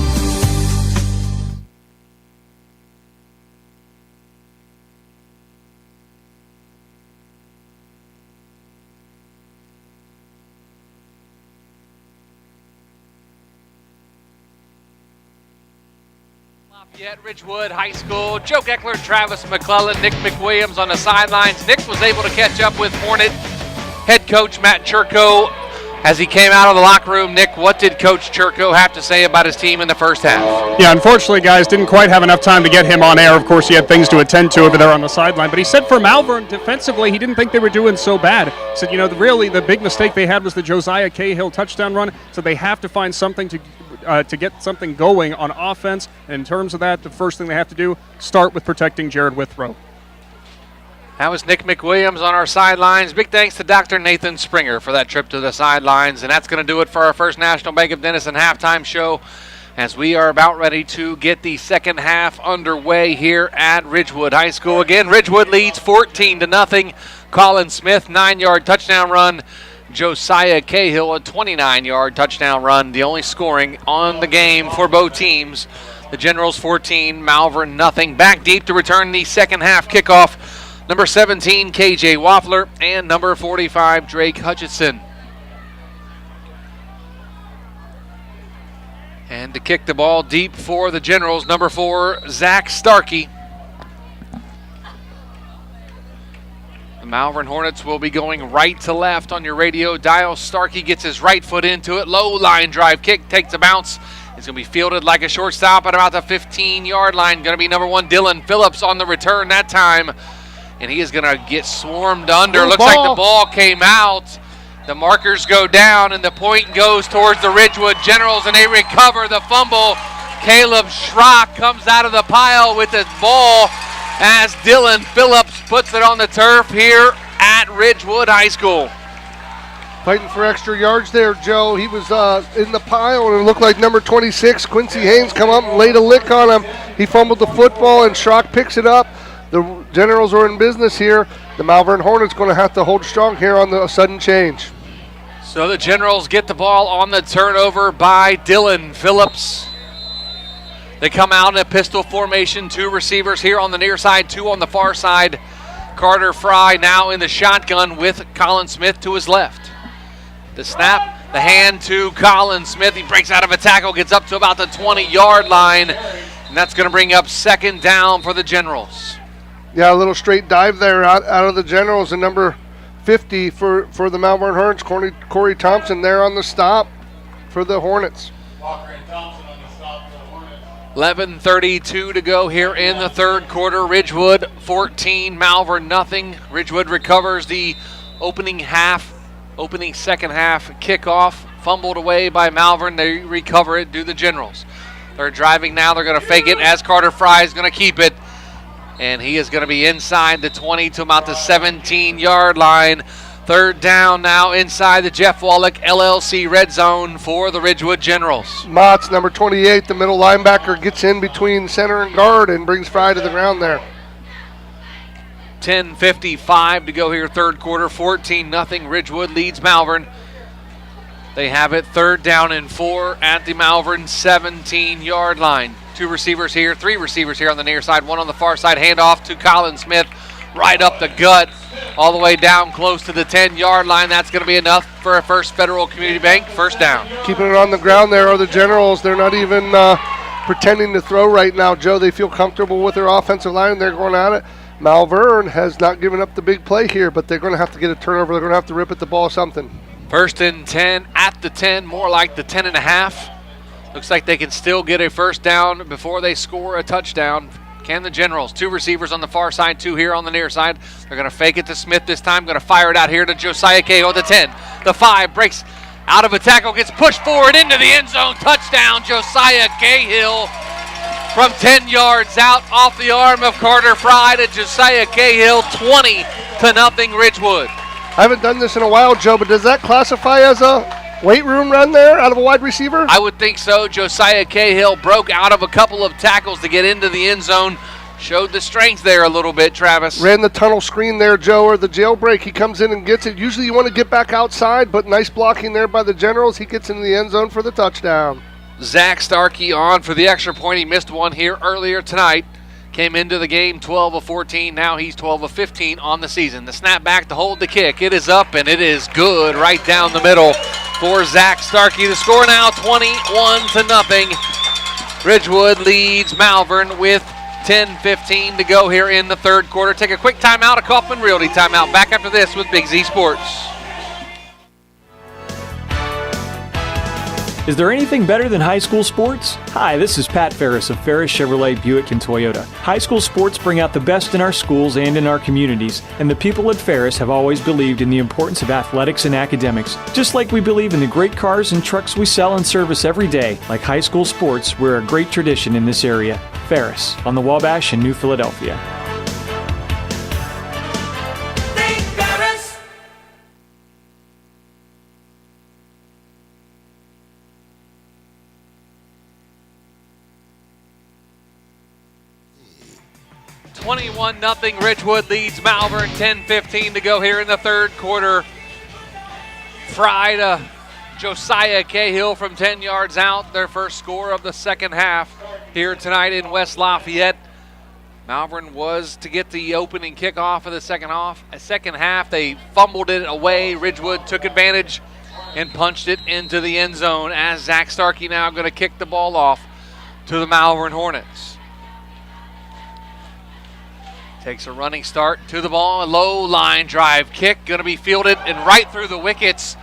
Lafayette Ridgewood High School. Joe Geckler, Travis McClelland, Nick McWilliams on the sidelines. Nick was able to catch up with Hornet head coach Matt Chirco as he came out of the locker room. Nick, what did Coach Chirco have to say about his team in the first half? Yeah, unfortunately, guys, didn't quite have enough time to get him on air. Of course, he had things to attend to over there on the sideline. But he said for Malvern, defensively, he didn't think they were doing so bad. He said, really, the big mistake they had was the Josiah Cahill touchdown run. So they have to find something to get something going on offense. And in terms of that, the first thing they have to do, start with protecting Jared Withrow. That was Nick McWilliams on our sidelines. Big thanks to Dr. Nathan Springer for that trip to the sidelines. And that's going to do it for our first National Bank of Denison halftime show as we are about ready to get the second half underway here at Ridgewood High School. Again, Ridgewood leads 14-0. Colin Smith, 9-yard touchdown run. Josiah Cahill, a 29-yard touchdown run. The only scoring on the game for both teams. The Generals 14, Malvern nothing. Back deep to return the second half kickoff. Number 17, KJ Waffler, and number 45, Drake Hutchinson. And to kick the ball deep for the Generals, number 4, Zach Starkey. The Malvern Hornets will be going right to left on your radio dial. Starkey gets his right foot into it. Low line drive kick, takes a bounce. It's going to be fielded like a shortstop at about the 15-yard line. Going to be number 1, Dylan Phillips on the return that time. And he is going to get swarmed under. Looks like the ball came out. The markers go down, and the point goes towards the Ridgewood Generals, and they recover the fumble. Caleb Schrock comes out of the pile with the ball as Dylan Phillips puts it on the turf here at Ridgewood High School. Fighting for extra yards there, Joe. He was in the pile, and it looked like number 26, Quincy Haynes, come up and laid a lick on him. He fumbled the football, and Schrock picks it up. The Generals are in business here. The Malvern Hornets going to have to hold strong here on the sudden change. So the Generals get the ball on the turnover by Dylan Phillips. They come out in a pistol formation, 2 receivers here on the near side, 2 on the far side. Carter Fry now in the shotgun with Colin Smith to his left. The snap, the hand to Colin Smith. He breaks out of a tackle, gets up to about the 20-yard line, and that's going to bring up second down for the Generals. Yeah, a little straight dive there out of the Generals, and number 50 for the Malvern Hornets, Corey Thompson there on the stop for the Hornets. 11:32 to go here in the third quarter. Ridgewood 14, Malvern nothing. Ridgewood recovers the opening second half kickoff. Fumbled away by Malvern. They recover it, do the Generals. They're driving now. They're going to fake it as Carter Fry is going to keep it. And he is going to be inside the 20 to about the 17-yard line. Third down now inside the Jeff Wallach LLC red zone for the Ridgewood Generals. Motts, number 28, the middle linebacker, gets in between center and guard and brings Fry to the ground there. 10:55 to go here, third quarter, 14-0. Ridgewood leads Malvern. They have it third down and 4 at the Malvern 17-yard line. 2 receivers here, 3 receivers here on the near side, 1 on the far side. Handoff to Colin Smith, right up the gut, all the way down close to the 10-yard line. That's going to be enough for a First Federal Community Bank first down. Keeping it on the ground there are the Generals. They're not even pretending to throw right now, Joe. They feel comfortable with their offensive line. They're going at it. Malvern has not given up the big play here, but they're going to have to get a turnover. They're going to have to rip at the ball something. First and 10 at the 10, more like the 10.5. Looks like they can still get a first down before they score a touchdown. Can the Generals? 2 receivers on the far side, 2 here on the near side. They're going to fake it to Smith this time. Going to fire it out here to Josiah Cahill. The 10, the 5, breaks out of a tackle, gets pushed forward into the end zone. Touchdown, Josiah Cahill from 10 yards out off the arm of Carter Fry to Josiah Cahill, 20-0 Ridgewood. I haven't done this in a while, Joe, but does that classify as a weight room run there out of a wide receiver? I would think so. Josiah Cahill broke out of a couple of tackles to get into the end zone, showed the strength there a little bit, Travis. Ran the tunnel screen there, Joe, or the jailbreak. He comes in and gets it. Usually you want to get back outside, but nice blocking there by the Generals. He gets into the end zone for the touchdown. Zach Starkey on for the extra point. He missed one here earlier tonight. Came into the game 12 of 14. Now he's 12 of 15 on the season. The snap back to hold the kick. It is up, and it is good right down the middle for Zach Starkey. The score now 21-0. Ridgewood leads Malvern with 10:15 to go here in the third quarter. Take a quick timeout, a Kaufman Realty timeout. Back after this with Big Z Sports. Is there anything better than high school sports? Hi, this is Pat Ferris of Ferris Chevrolet Buick and Toyota. High school sports bring out the best in our schools and in our communities, and the people at Ferris have always believed in the importance of athletics and academics. Just like we believe in the great cars and trucks we sell and service every day, like high school sports, we're a great tradition in this area. Ferris, on the Wabash in New Philadelphia. 21-0. Ridgewood leads Malvern. 10:15 to go here in the third quarter. Fry to Josiah Cahill from 10 yards out. Their first score of the second half here tonight in West Lafayette. Malvern was to get the opening kickoff of the second half. They fumbled it away. Ridgewood took advantage and punched it into the end zone as Zach Starkey now going to kick the ball off to the Malvern Hornets. Takes a running start to the ball. A low line drive kick. Going to be fielded and right through the wickets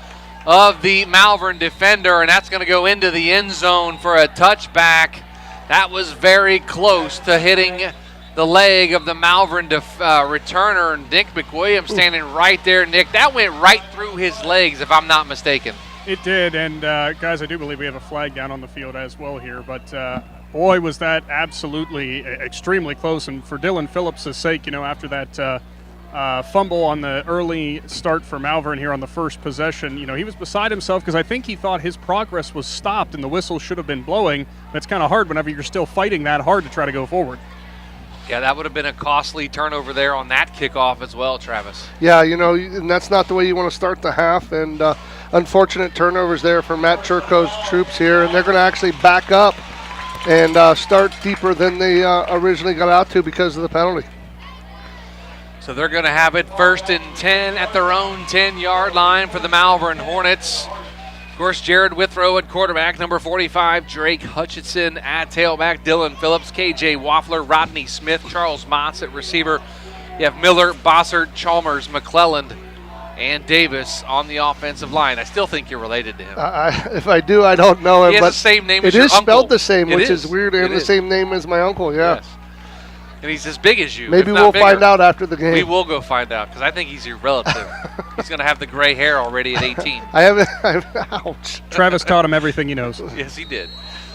of the Malvern defender. And that's going to go into the end zone for a touchback. That was very close to hitting the leg of the Malvern returner, Nick McWilliams, standing right there. Nick, that went right through his legs, if I'm not mistaken. It did. And, guys, I do believe we have a flag down on the field as well here. But, boy, was that absolutely extremely close. And for Dylan Phillips' sake, after that fumble on the early start for Malvern here on the first possession, he was beside himself because I think he thought his progress was stopped and the whistle should have been blowing. That's kind of hard whenever you're still fighting that hard to try to go forward. Yeah, that would have been a costly turnover there on that kickoff as well, Travis. Yeah, and that's not the way you want to start the half. And unfortunate turnovers there for Matt Chirco's troops here. And they're going to actually back up and start deeper than they originally got out to because of the penalty. So they're going to have it 1st and 10 at their own 10-yard line for the Malvern Hornets. Of course, Jared Withrow at quarterback, number 45, Drake Hutchinson at tailback, Dylan Phillips, KJ Waffler, Rodney Smith, Charles Motts at receiver. You have Miller, Bossert, Chalmers, McClelland, and Davis on the offensive line. I still think you're related to him. If I do, I don't know him. He has but the same name as it your is uncle. spelled the same, It which is. is weird, and It the is. same name as my uncle, yeah. Yes. And he's as big as you. Maybe if not we'll bigger. find out after the game. We will go find out because I think he's your relative. He's going to have the gray hair already at 18. I haven't. Ouch. Travis taught him everything he knows. Yes, he did.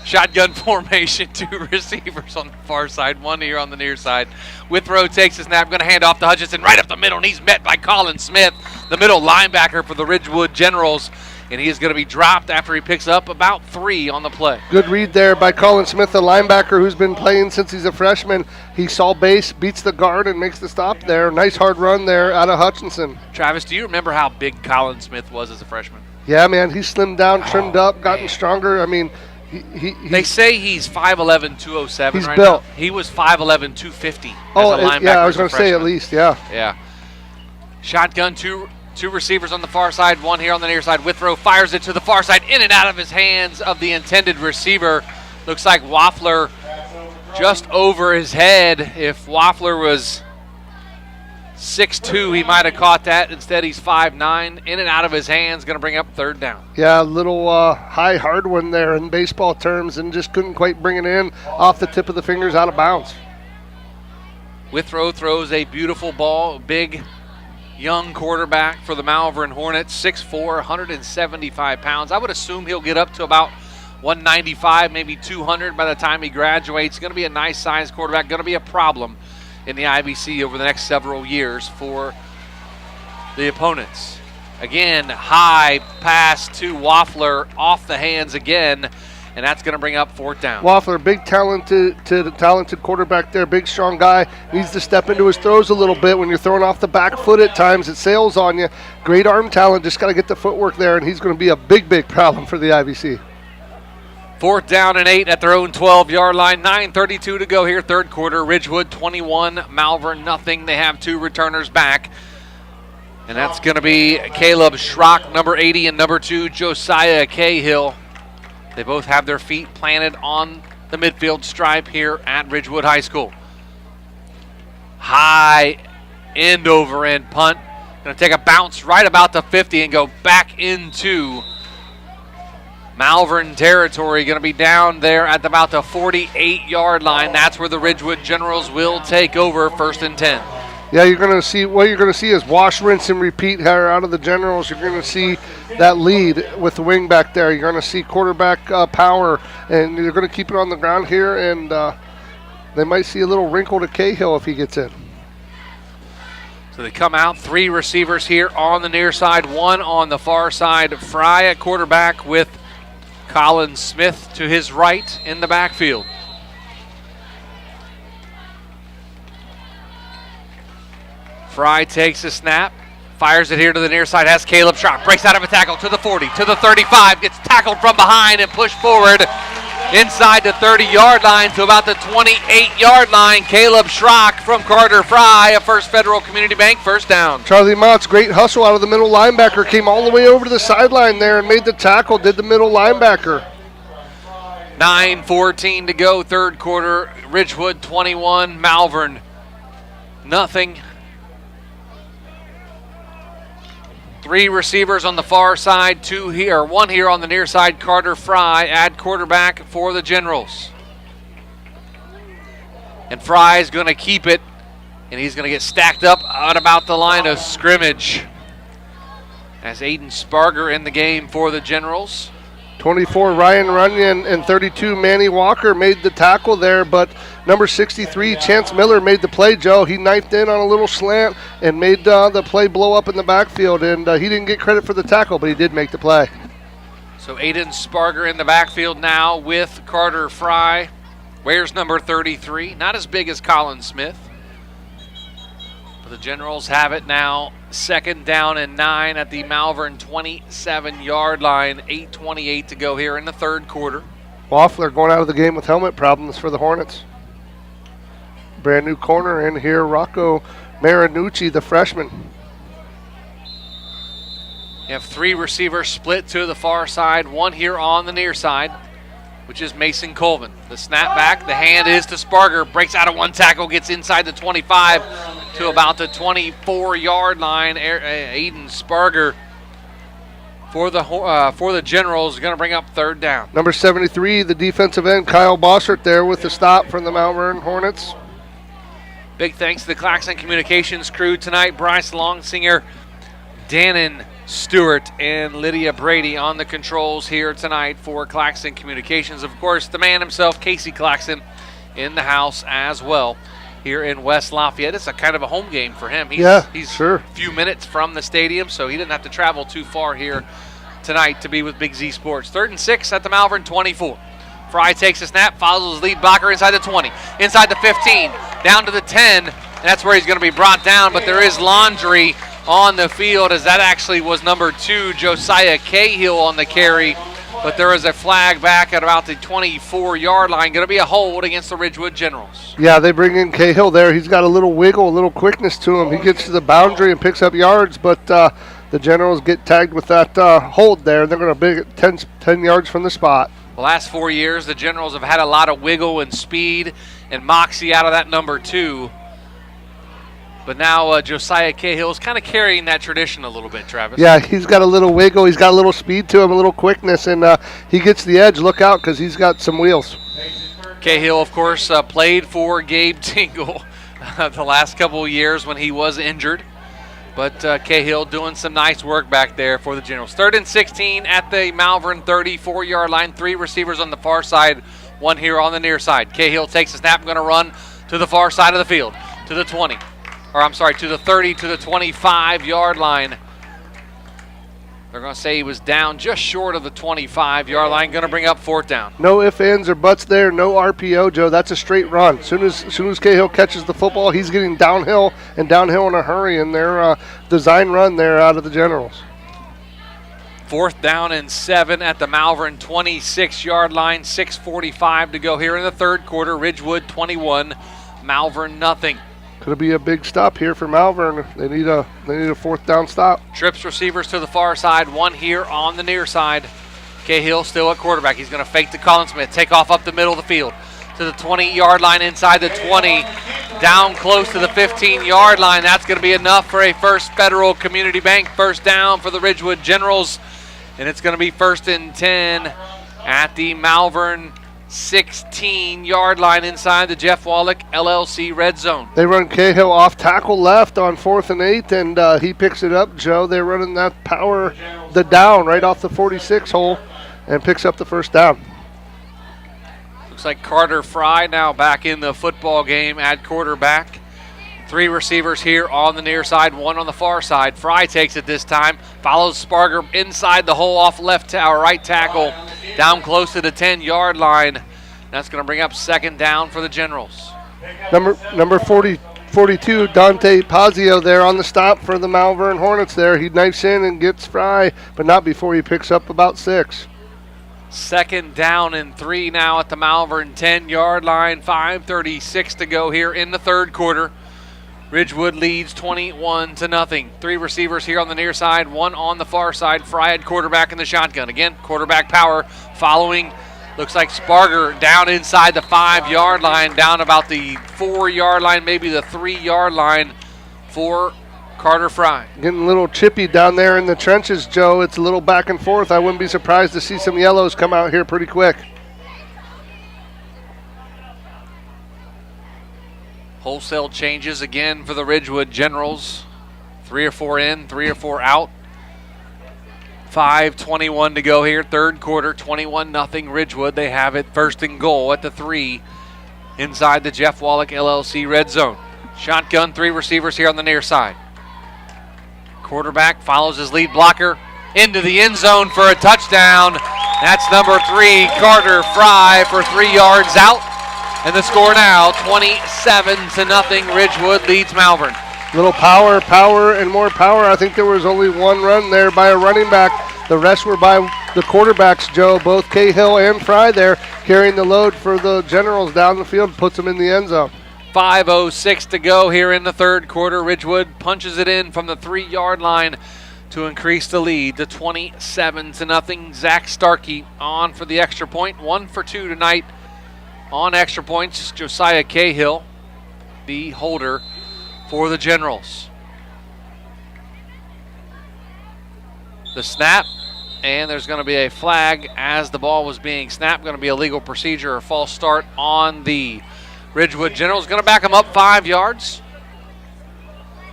Shotgun formation, 2 receivers on the far side, 1 here on the near side. Withrow takes a snap, going to hand off to Hutchinson right up the middle, and he's met by Colin Smith, the middle linebacker for the Ridgewood Generals, and he is going to be dropped after he picks up about 3 on the play. Good read there by Colin Smith, the linebacker who's been playing since he's a freshman. He saw base, beats the guard, and makes the stop there. Nice hard run there out of Hutchinson. Travis, do you remember how big Colin Smith was as a freshman? Yeah, man, he's slimmed down, trimmed up, gotten stronger. I mean, They say he's 5'11", 207 He's right built. now. He was 5'11", 250 Oh, as a linebacker. yeah, I was going going to say at least, yeah. Yeah. Shotgun, two receivers on the far side, 1 here on the near side. Withrow fires it to the far side, in and out of his hands of the intended receiver. Looks like Waffler just over his head. If Waffler was 6'2", he might have caught that. Instead, he's 5'9", in and out of his hands, going to bring up 3rd down. Yeah, a little high, hard one there in baseball terms, and just couldn't quite bring it in off the tip of the fingers out of bounds. Withrow throws a beautiful ball, big young quarterback for the Malvern Hornets, 6'4", 175 pounds. I would assume he'll get up to about 195, maybe 200 by the time he graduates. Going to be a nice sized quarterback, going to be a problem in the IBC over the next several years for the opponents. Again, high pass to Waffler, off the hands again, and that's going to bring up 4th down. Waffler, big talented quarterback there, big strong guy, needs to step into his throws a little bit. When you're throwing off the back foot at times, it sails on you. Great arm talent, just got to get the footwork there, and he's going to be a big problem for the IVC. 4th down and 8 at their own 12-yard line. 9:32 to go here, third quarter. Ridgewood 21, Malvern nothing. They have 2 returners back. And that's going to be Caleb Schrock, number 80, and number 2, Josiah Cahill. They both have their feet planted on the midfield stripe here at Ridgewood High School. High end-over-end punt. Going to take a bounce right about the 50 and go back into Malvern territory. Going to be down there at about the 48-yard line. That's where the Ridgewood Generals will take over, 1st and 10. Yeah, you're going to see is wash, rinse, and repeat here out of the Generals. You're going to see that lead with the wing back there. You're going to see quarterback power, and you're going to keep it on the ground here, and they might see a little wrinkle to Cahill if he gets in. So they come out, 3 receivers here on the near side, 1 on the far side. Fry at quarterback with Colin Smith to his right in the backfield. Fry takes a snap, fires it here to the near side, has Caleb Schrock, breaks out of a tackle to the 40, to the 35, gets tackled from behind and pushed forward inside the 30-yard line to about the 28-yard line. Caleb Schrock from Carter Fry, a First Federal Community Bank, 1st down. Charlie Mott's great hustle out of the middle linebacker, came all the way over to the sideline there and made the tackle, did the middle linebacker. 9:14 to go, third quarter. Ridgewood 21, Malvern nothing. 3 receivers on the far side, 2 here, 1 here on the near side. Carter Fry at quarterback for the Generals. And Fry is going to keep it, and he's going to get stacked up at about the line of scrimmage. As Aiden Sparger in the game for the Generals. 24, Ryan Runyon, and 32, Manny Walker made the tackle there, but number 63, Chance Miller made the play, Joe. He knifed in on a little slant and made the play blow up in the backfield, and he didn't get credit for the tackle, but he did make the play. So Aiden Sparger in the backfield now with Carter Fry. Wears number 33, not as big as Colin Smith. But the Generals have it now, 2nd down and 9 at the Malvern 27-yard line. 8:28 to go here in the third quarter. Waffler going out of the game with helmet problems for the Hornets. Brand new corner in here, Rocco Marinucci, the freshman. You have 3 receivers split to the far side, 1 here on the near side, which is Mason Colvin. The snap back, the hand is to Sparger, breaks out of 1 tackle, gets inside the 25 to about the 24-yard line. Aiden Sparger for the Generals is going to bring up 3rd down. Number 73, the defensive end, Kyle Bossert there with the stop from the Malvern Hornets. Big thanks to the Claxon Communications crew tonight. Brice, Lonsinger, Dannon, Stewart, and Lydia Brady on the controls here tonight for Claxon Communications. Of course, the man himself, Casey Claxon, in the house as well here in West Lafayette. It's a kind of a home game for him. He's sure. A few minutes from the stadium, so he didn't have to travel too far here tonight to be with Big Z Sports. 3rd and 6 at the Malvern 24. Fry takes a snap, follows his lead blocker inside the 20, inside the 15, down to the 10, and that's where he's going to be brought down, but there is laundry on the field, as that actually was number 2, Josiah Cahill, on the carry. But there is a flag back at about the 24-yard line. Going to be a hold against the Ridgewood Generals. Yeah, they bring in Cahill there. He's got a little wiggle, a little quickness to him. He gets to the boundary and picks up yards, but the Generals get tagged with that hold there. They're going to bring it 10 yards from the spot. The last 4 years, the Generals have had a lot of wiggle and speed and moxie out of that number 2. But now Josiah Cahill is kind of carrying that tradition a little bit, Travis. Yeah, he's got a little wiggle. He's got a little speed to him, a little quickness, and he gets the edge. Look out, because he's got some wheels. Cahill, of course, played for Gabe Tingle the last couple of years when he was injured. But Cahill doing some nice work back there for the Generals. 3rd and 16 at the Malvern 34-yard line. 3 receivers on the far side, 1 here on the near side. Cahill takes a snap, going to run to the far side of the field, to the 20. To the 30, to the 25-yard line. They're going to say he was down just short of the 25-yard line. Going to bring up 4th down. No ifs, ands, or buts there. No RPO, Joe. That's a straight run. Soon as Cahill catches the football, he's getting downhill in a hurry in their design run there out of the Generals. 4th down and 7 at the Malvern 26-yard line. 6:45 to go here in the third quarter. Ridgewood 21, Malvern nothing. Could be a big stop here for Malvern. They need a 4th down stop. Trips receivers to the far side. One here on the near side. Cahill still at quarterback. He's going to fake to Colin Smith. Take off up the middle of the field to the 20-yard line, inside the 20, down close to the 15-yard line. That's going to be enough for a First Federal Community Bank first down for the Ridgewood Generals. And it's going to be 1st and 10 at the Malvern 16-yard line inside the Jeff Wallach LLC red zone. They run Cahill off tackle left on 4th and 8, and he picks it up, Joe. They're running that power, the down right off the 46 hole, and picks up the first down. Looks like Carter Fry now back in the football game at quarterback. 3 receivers here on the near side, 1 on the far side. Fry takes it this time, follows Sparger inside the hole off right tackle, down close to the 10-yard line. That's going to bring up 2nd down for the Generals. Number 42, Dante Pazio there on the stop for the Malvern Hornets there. He knifes in and gets Fry, but not before he picks up about 6. 2nd down and 3 now at the Malvern 10-yard line. 5:36 to go here in the third quarter. Ridgewood leads 21-0. 3 receivers here on the near side, 1 on the far side. Fry at quarterback in the shotgun. Again, quarterback power following. Looks like Sparger down inside the 5-yard line, down about the 4-yard line, maybe the 3-yard line for Carter Fry. Getting a little chippy down there in the trenches, Joe. It's a little back and forth. I wouldn't be surprised to see some yellows come out here pretty quick. Wholesale changes again for the Ridgewood Generals. 3 or 4 in, 3 or 4 out. 5:21 to go here, third quarter, 21-0 Ridgewood. They have it 1st and goal at the 3 inside the Jeff Wallach LLC red zone. Shotgun, 3 receivers here on the near side. Quarterback follows his lead blocker into the end zone for a touchdown. That's number 3, Carter Fry, for 3 yards out. And the score now, 27-0. Ridgewood leads Malvern. Little power, and more power. I think there was only 1 run there by a running back. The rest were by the quarterbacks, Joe. Both Cahill and Fry there carrying the load for the Generals down the field, puts them in the end zone. 5:06 to go here in the third quarter. Ridgewood punches it in from the 3-yard line to increase the lead to 27-0. Zach Starkey on for the extra point. 1 for 2 tonight on extra points. Josiah Cahill, the holder for the Generals. The snap, and there's going to be a flag as the ball was being snapped. Going to be a legal procedure or false start on the Ridgewood Generals. Going to back them up 5 yards.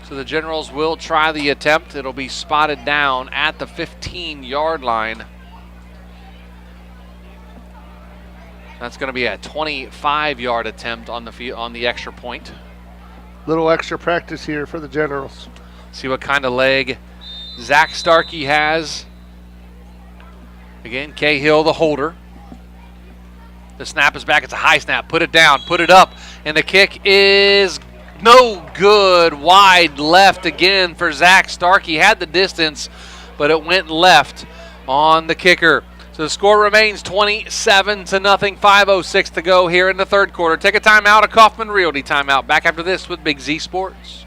So the Generals will try the attempt. It'll be spotted down at the 15-yard line. That's going to be a 25-yard attempt on the extra point. Little extra practice here for the Generals. See what kind of leg Zach Starkey has. Again, Cahill the holder. The snap is back. It's a high snap. Put it down. Put it up. And the kick is no good. Wide left again for Zach Starkey. Had the distance, but it went left on the kicker. So the score remains 27-0. 5:06 to go here in the third quarter. Take a timeout, a Kaufman Realty timeout. Back after this with Big Z Sports.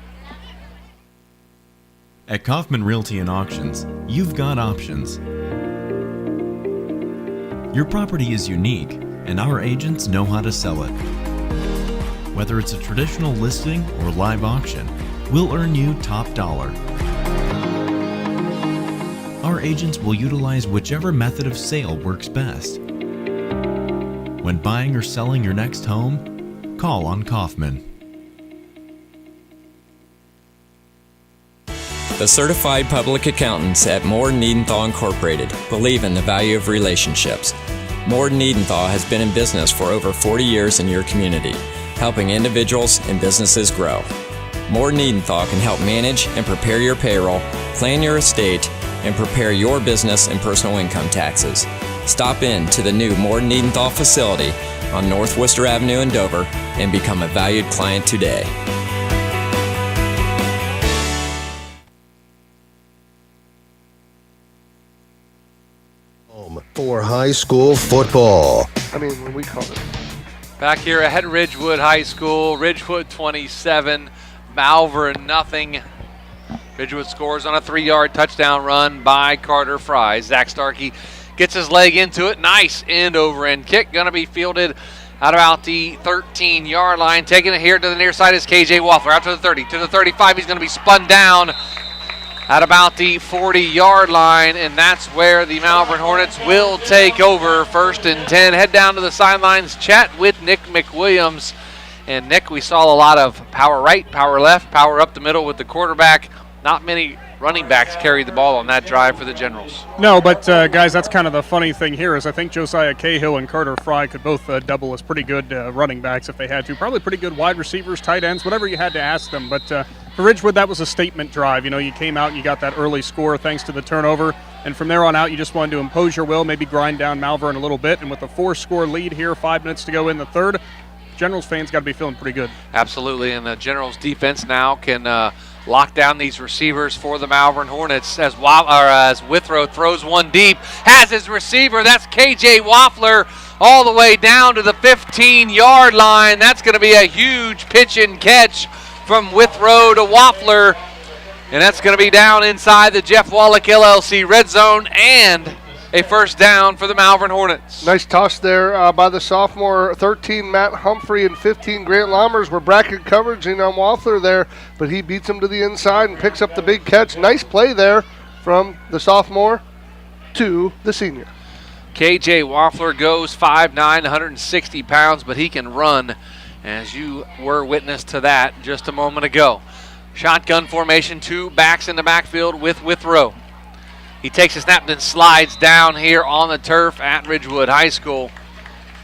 At Kaufman Realty and Auctions, you've got options. Your property is unique, and our agents know how to sell it. Whether it's a traditional listing or live auction, we'll earn you top dollar. Our agents will utilize whichever method of sale works best. When buying or selling your next home, call on Kaufman. The certified public accountants at Moore Niedenthal Incorporated believe in the value of relationships. Moore Niedenthal has been in business for over 40 years in your community, helping individuals and businesses grow. Moore Niedenthal can help manage and prepare your payroll, plan your estate, and prepare your business and personal income taxes. Stop in to the new Morton Edenthal facility on North Worcester Avenue in Dover and become a valued client today. For high school football. When we call it. Back here at Ridgewood High School, Ridgewood 27, Malvern nothing. Ridgewood scores on a 3-yard touchdown run by Carter Fry. Zach Starkey gets his leg into it. Nice end-over-end kick. Going to be fielded at about the 13-yard line. Taking it here to the near side is KJ Waffler. Out to the 30, to the 35. He's going to be spun down at about the 40-yard line, and that's where the Malvern Hornets will take over. 1st and 10. Head down to the sidelines, chat with Nick McWilliams. And Nick, we saw a lot of power right, power left, power up the middle with the quarterback. Not many running backs carried the ball on that drive for the Generals. No, but guys, that's kind of the funny thing here is I think Josiah Cahill and Carter Fry could both double as pretty good running backs if they had to. Probably pretty good wide receivers, tight ends, whatever you had to ask them. But for Ridgewood, that was a statement drive. You came out and you got that early score thanks to the turnover. And from there on out, you just wanted to impose your will, maybe grind down Malvern a little bit. And with a 4-score lead here, 5 minutes to go in the third, Generals fans got to be feeling pretty good. Absolutely, and the Generals defense now can lock down these receivers for the Malvern Hornets as Withrow throws one deep, has his receiver. That's KJ Waffler all the way down to the 15-yard line. That's going to be a huge pitch and catch from Withrow to Waffler, and that's going to be down inside the Jeff Wallach LLC red zone and a first down for the Malvern Hornets. Nice toss there by the sophomore. 13, Matt Humphrey, and 15, Grant Lammers were bracket coverage on Waffler there, but he beats him to the inside and picks up the big catch. Nice play there from the sophomore to the senior. KJ Waffler goes 5'9", 160 pounds, but he can run, as you were witness to that just a moment ago. Shotgun formation, 2 backs in the backfield with Withrow. He takes a snap, then slides down here on the turf at Ridgewood High School.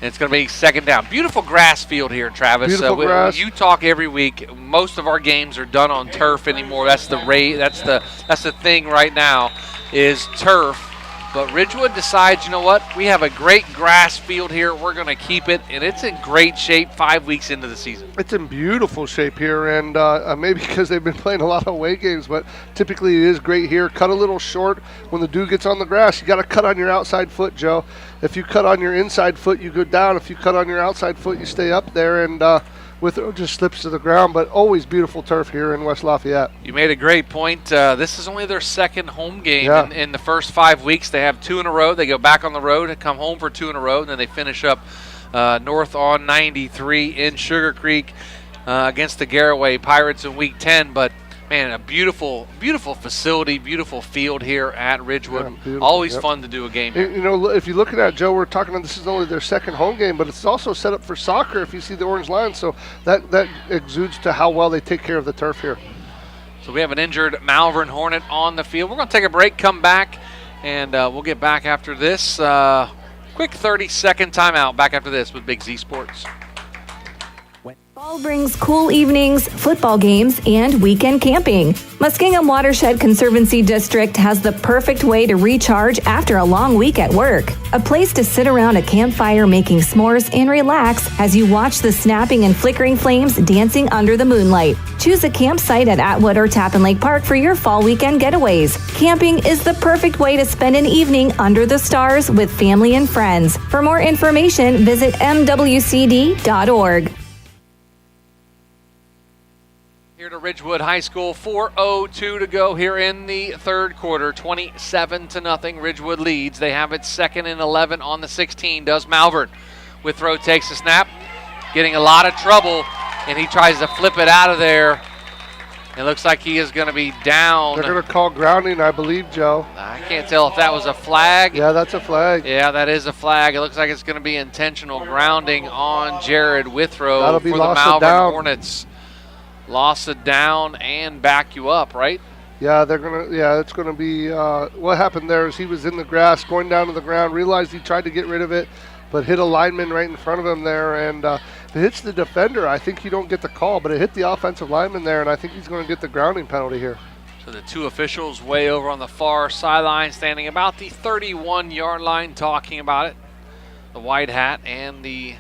And it's going to be second down. Beautiful grass field here, Travis. Beautiful grass. You talk every week. Most of our games are done on turf anymore. That's the thing right now is turf. But Ridgewood decides, you know what? We have a great grass field here. We're going to keep it, and it's in great shape 5 weeks into the season. It's in beautiful shape here, and maybe because they've been playing a lot of away games, but typically it is great here. Cut a little short when the dew gets on the grass. You got to cut on your outside foot, Joe. If you cut on your inside foot, you go down. If you cut on your outside foot, you stay up there, and Withrow just slips to the ground, but always beautiful turf here in West Lafayette. You made a great point. This is only their second home game in the first 5 weeks. They have 2 in a row. They go back on the road and come home for 2 in a row, and then they finish up north on 93 in Sugar Creek against the Garraway Pirates in Week 10. But, man, a beautiful, beautiful facility, beautiful field here at Ridgewood. Yeah, always fun to do a game here. If you're looking at, Joe, we're talking about this is only their second home game, but it's also set up for soccer if you see the orange line. So that exudes to how well they take care of the turf here. So we have an injured Malvern Hornet on the field. We're going to take a break, come back, and we'll get back after this. Quick 30-second timeout back after this with Big Z Sports. Fall brings cool evenings, football games, and weekend camping. Muskingum Watershed Conservancy District has the perfect way to recharge after a long week at work. A place to sit around a campfire making s'mores and relax as you watch the snapping and flickering flames dancing under the moonlight. Choose a campsite at Atwood or Tappan Lake Park for your fall weekend getaways. Camping is the perfect way to spend an evening under the stars with family and friends. For more information, visit mwcd.org. Here to Ridgewood High School, 4:02 to go here in the third quarter, 27-0. Ridgewood leads. They have it 2nd and 11 on the 16. Does Malvern. Withrow takes a snap, getting a lot of trouble, and he tries to flip it out of there. It looks like he is going to be down. They're going to call grounding, I believe, Joe. I can't tell if that was a flag. Yeah, that's a flag. Yeah, that is a flag. It looks like it's going to be intentional grounding on Jared Withrow That'll be for the loss of Malvern down. Hornets. Loss it down and back you up, right? Yeah, it's gonna be. What happened there is he was in the grass, going down to the ground, realized he tried to get rid of it, but hit a lineman right in front of him there, and if it hits the defender, I think you don't get the call, but it hit the offensive lineman there, and I think he's going to get the grounding penalty here. So the two officials way over on the far sideline, standing about the 31-yard line, talking about it. The white hat and the...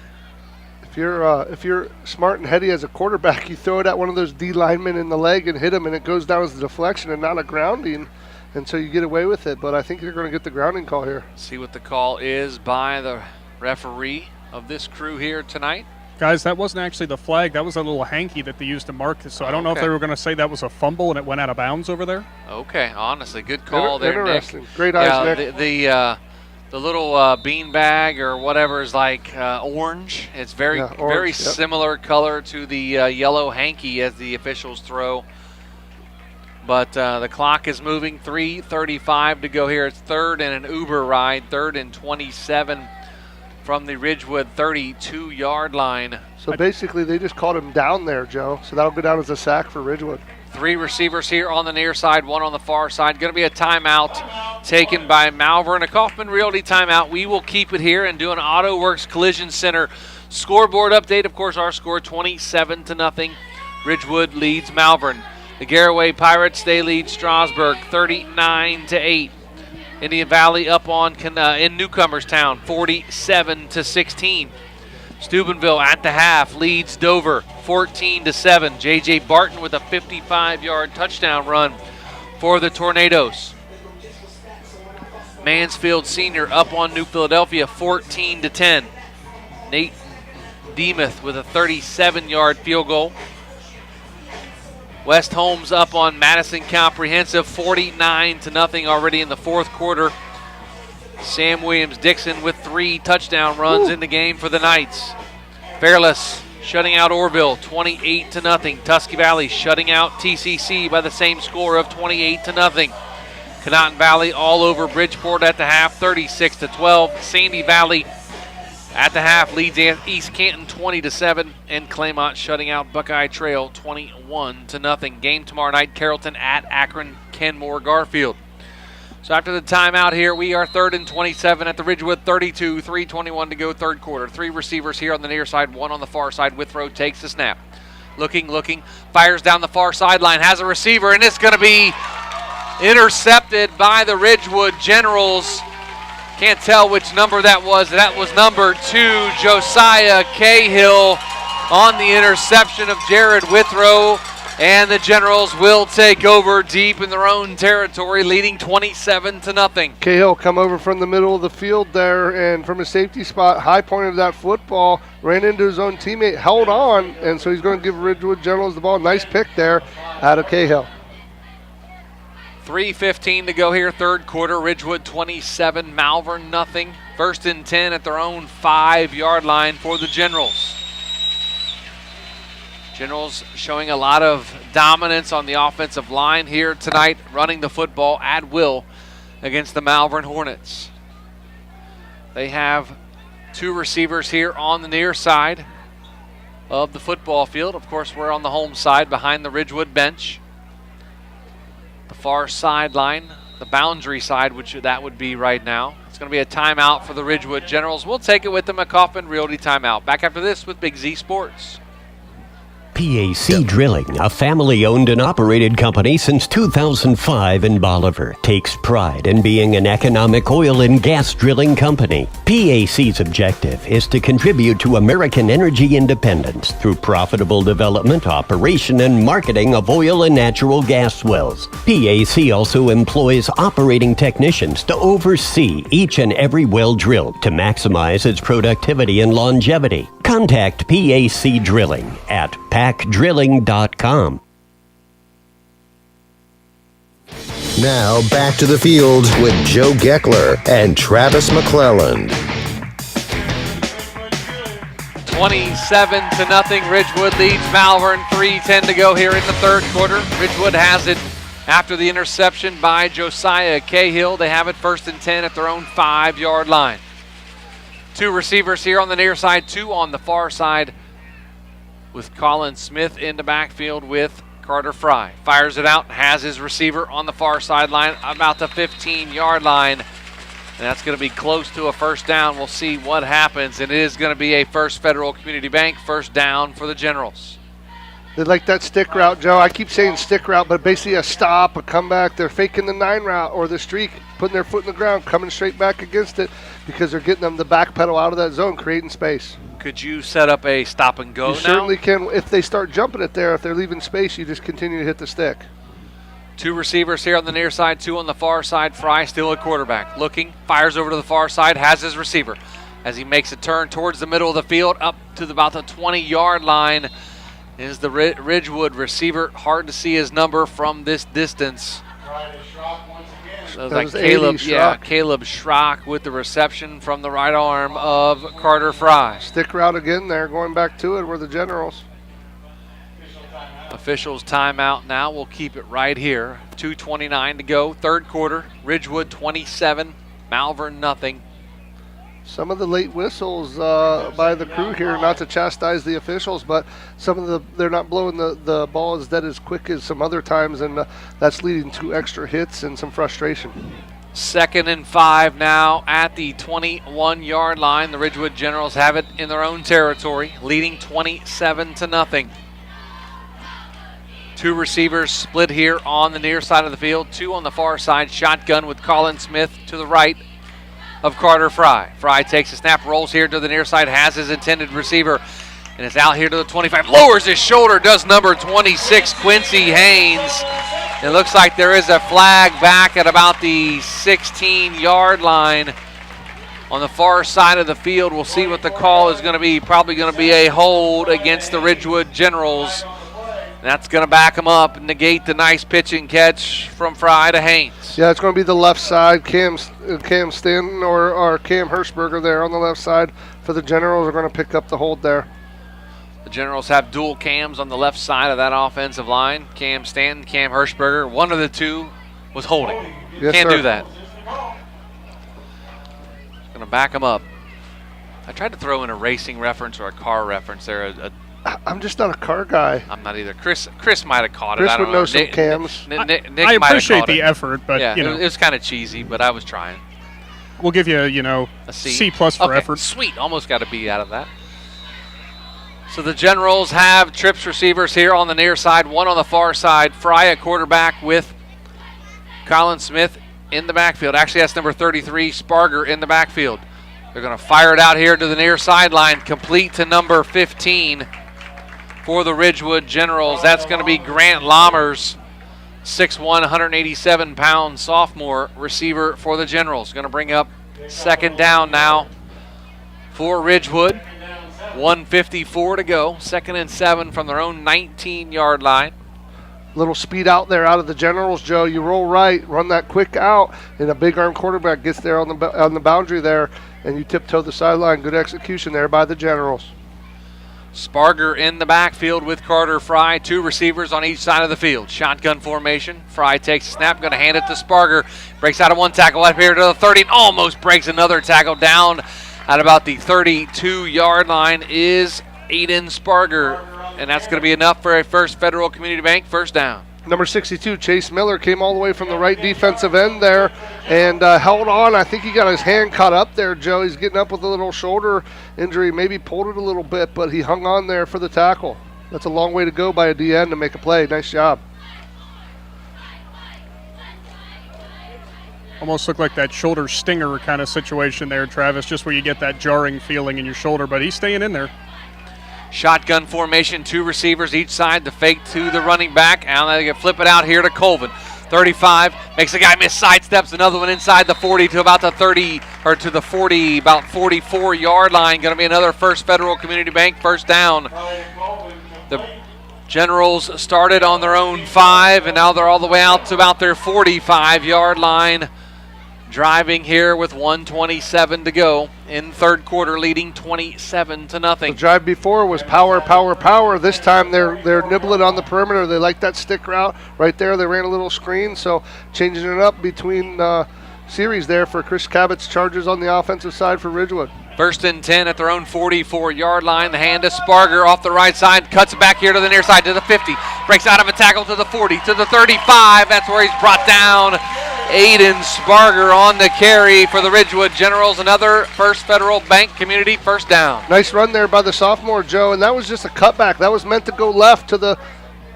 If you're smart and heady as a quarterback, you throw it at one of those D linemen in the leg and hit him, and it goes down as a deflection and not a grounding, and so you get away with it. But I think you're going to get the grounding call here. See what the call is by the referee of this crew here tonight. Guys, that wasn't actually the flag. That was a little hanky that they used to mark this. So I don't know if they were going to say that was a fumble and it went out of bounds over there. Okay, honestly, good call there, Interesting. Nick. Great eyes, Nick. The little bean bag or whatever is like orange. It's very similar color to the yellow hanky as the officials throw. But the clock is moving. 3:35 to go here. It's third and an Uber ride. 3rd and 27 from the Ridgewood 32-yard line. So basically they just called him down there, Joe. So that'll go down as a sack for Ridgewood. 3 receivers here on the near side, 1 on the far side. Going to be a timeout taken by Malvern, a Kaufman Realty timeout. We will keep it here and do an Auto Works Collision Center scoreboard update. Of course, our score 27-0. Ridgewood leads Malvern. The Garraway Pirates, they lead Strasburg 39-8. Indian Valley up on in Newcomerstown 47-16. Steubenville at the half leads Dover 14-7. J.J. Barton with a 55-yard touchdown run for the Tornadoes. Mansfield Senior up on New Philadelphia 14-10. Nate Demuth with a 37-yard field goal. West Holmes up on Madison Comprehensive 49-0 already in the fourth quarter. Sam Williams-Dixon with 3 touchdown runs in the game for the Knights. Fairless shutting out Orville 28-0. Tusky Valley shutting out TCC by the same score of 28-0. Conotton Valley all over Bridgeport at the half 36-12. Sandy Valley at the half leads East Canton 20-7, and Claymont shutting out Buckeye Trail 21-0. Game tomorrow night, Carrollton at Akron Kenmore Garfield. So after the timeout here, we are 3rd and 27 at the Ridgewood 32, 3:21 to go third quarter. 3 receivers here on the near side, 1 on the far side. Withrow takes the snap. Looking, fires down the far sideline, has a receiver, and it's going to be intercepted by the Ridgewood Generals. Can't tell which number that was. That was number 2, Josiah Cahill, on the interception of Jared Withrow. And the Generals will take over deep in their own territory, leading 27-0. Cahill come over from the middle of the field there, and from a safety spot, high pointed that football, ran into his own teammate, held on, and so he's going to give Ridgewood Generals the ball. Nice pick there out of Cahill. 3:15 to go here, third quarter. Ridgewood 27, Malvern 0. 1st and 10 at their own 5-yard line for the Generals. Generals showing a lot of dominance on the offensive line here tonight, running the football at will against the Malvern Hornets. They have 2 receivers here on the near side of the football field. Of course, we're on the home side behind the Ridgewood bench. The far sideline, the boundary side, which that would be right now. It's going to be a timeout for the Ridgewood Generals. We'll take it with them, a Kaufman Realty timeout. Back after this with Big Z Sports. PAC Drilling, a family-owned and operated company since 2005 in Bolivar, takes pride in being an economic oil and gas drilling company. PAC's objective is to contribute to American energy independence through profitable development, operation, and marketing of oil and natural gas wells. PAC also employs operating technicians to oversee each and every well drilled to maximize its productivity and longevity. Contact PAC Drilling at pacdrilling.com. Now back to the field with Joe Geckler and Travis McClelland. 27-0. Ridgewood leads Malvern. 3:10 to go here in the third quarter. Ridgewood has it after the interception by Josiah Cahill. They have it 1st and 10 at their own 5-yard line. 2 receivers here on the near side, 2 on the far side, with Colin Smith in the backfield with Carter Fry. Fires it out, has his receiver on the far sideline, about the 15-yard line. And that's going to be close to a first down. We'll see what happens. And it is going to be a First Federal Community Bank first down for the Generals. They like that stick route, Joe. I keep saying stick route, but basically a stop, a comeback. They're faking the 9 route or the streak, putting their foot in the ground, coming straight back against it because they're getting them the back pedal out of that zone, creating space. Could you set up a stop and go now? You certainly can. If they start jumping it there, if they're leaving space, you just continue to hit the stick. 2 receivers here on the near side, 2 on the far side. Fry still at quarterback. Looking, fires over to the far side, has his receiver. As he makes a turn towards the middle of the field, up to about the 20-yard line, is the Ridgewood receiver. Hard to see his number from this distance. So that Caleb Schrock with the reception from the right arm of Carter Fry. Stick route again there, going back to it. We're the Generals. Officials timeout now. We'll keep it right here. 2:29 to go, third quarter. Ridgewood 27, Malvern nothing. Some of the late whistles by the crew here, not to chastise the officials, but they're not blowing the ball as dead as quick as some other times, and that's leading to extra hits and some frustration. 2nd and 5 now at the 21-yard line. The Ridgewood Generals have it in their own territory, leading 27-0. 2 receivers split here on the near side of the field, 2 on the far side. Shotgun with Colin Smith to the right of Carter Fry. Fry takes a snap, rolls here to the near side, has his intended receiver, and is out here to the 25. Lowers his shoulder, does number 26, Quincy Haynes. It looks like there is a flag back at about the 16-yard line on the far side of the field. We'll see what the call is going to be. Probably going to be a hold against the Ridgewood Generals. That's going to back him up and negate the nice pitch and catch from Fry to Haynes. Yeah, it's going to be the left side. Cam Stanton or Cam Hirschberger there on the left side for the Generals are going to pick up the hold there. The Generals have dual cams on the left side of that offensive line. Cam Stanton, Cam Hirschberger. One of the two was holding. Yes, Can't sir. do that. Going to back him up. I tried to throw in a racing reference or a car reference there. I'm just not a car guy. I'm not either. Chris might have caught Chris it. I don't would know. know some cams. Nick I might have appreciate caught the it. effort, but yeah, you know, it was kind of cheesy, but I was trying. We'll give you, A C. C+ for effort. Sweet, almost got a B out of that. So the Generals have trips receivers here on the near side, 1 on the far side. Fry at quarterback with Colin Smith in the backfield. Actually, that's number 33, Sparger in the backfield. They're going to fire it out here to the near sideline, complete to number 15 for the Ridgewood Generals. That's going to be Grant Lammers, 6'1", 187-pound sophomore receiver for the Generals. Going to bring up 2nd down now for Ridgewood. 1:54 to go. 2nd and 7 from their own 19-yard line. Little speed out there out of the Generals, Joe. You roll right, run that quick out, and a big arm quarterback gets there on the boundary there, and you tiptoe the sideline. Good execution there by the Generals. Sparger in the backfield with Carter Fry. 2 receivers on each side of the field. Shotgun formation. Fry takes a snap, going to hand it to Sparger. Breaks out of 1 tackle up here to the 30 and almost breaks another tackle. Down at about the 32-yard line is Aiden Sparger, and that's going to be enough for a First Federal Community Bank first down. Number 62, Chase Miller, came all the way from the right defensive end there and held on. I think he got his hand caught up there, Joe. He's getting up with a little shoulder injury, maybe pulled it a little bit, but he hung on there for the tackle. That's a long way to go by a DN to make a play. Nice job. Almost looked like that shoulder stinger kind of situation there, Travis, just where you get that jarring feeling in your shoulder, but he's staying in there. Shotgun formation, 2 receivers each side, the fake to the running back, and they can flip it out here to Colvin. 35, makes the guy miss, sidesteps, another one inside the 40 to about the 30, or to the 40, about 44-yard line. Going to be another First Federal Community Bank first down. The Generals started on their own 5, and now they're all the way out to about their 45-yard line. Driving here with 1:27 to go in third quarter, leading 27-0. The drive before was power, power, power. This time they're nibbling on the perimeter. They like that stick route right there. They ran a little screen, so changing it up between series there for Chris Cabot's Chargers on the offensive side for Ridgewood. 1st and 10 at their own 44-yard line. The hand to Sparger off the right side, cuts it back here to the near side to the 50. Breaks out of a tackle to the 40, to the 35. That's where he's brought down. Aiden Sparger on the carry for the Ridgewood Generals. Another First Federal Bank Community first down. Nice run there by the sophomore, Joe, and that was just a cutback. That was meant to go left to the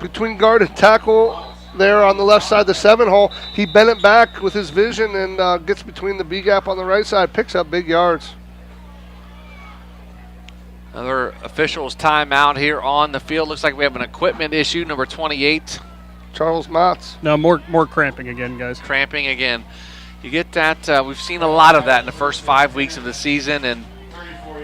between guard and tackle there on the left side, the 7-hole. He bent it back with his vision and gets between the B gap on the right side, picks up big yards. Another officials timeout here on the field. Looks like we have an equipment issue, number 28. Charles Motts. No, more cramping again, guys. Cramping again. You get that. We've seen a lot of that in the first 5 weeks of the season, and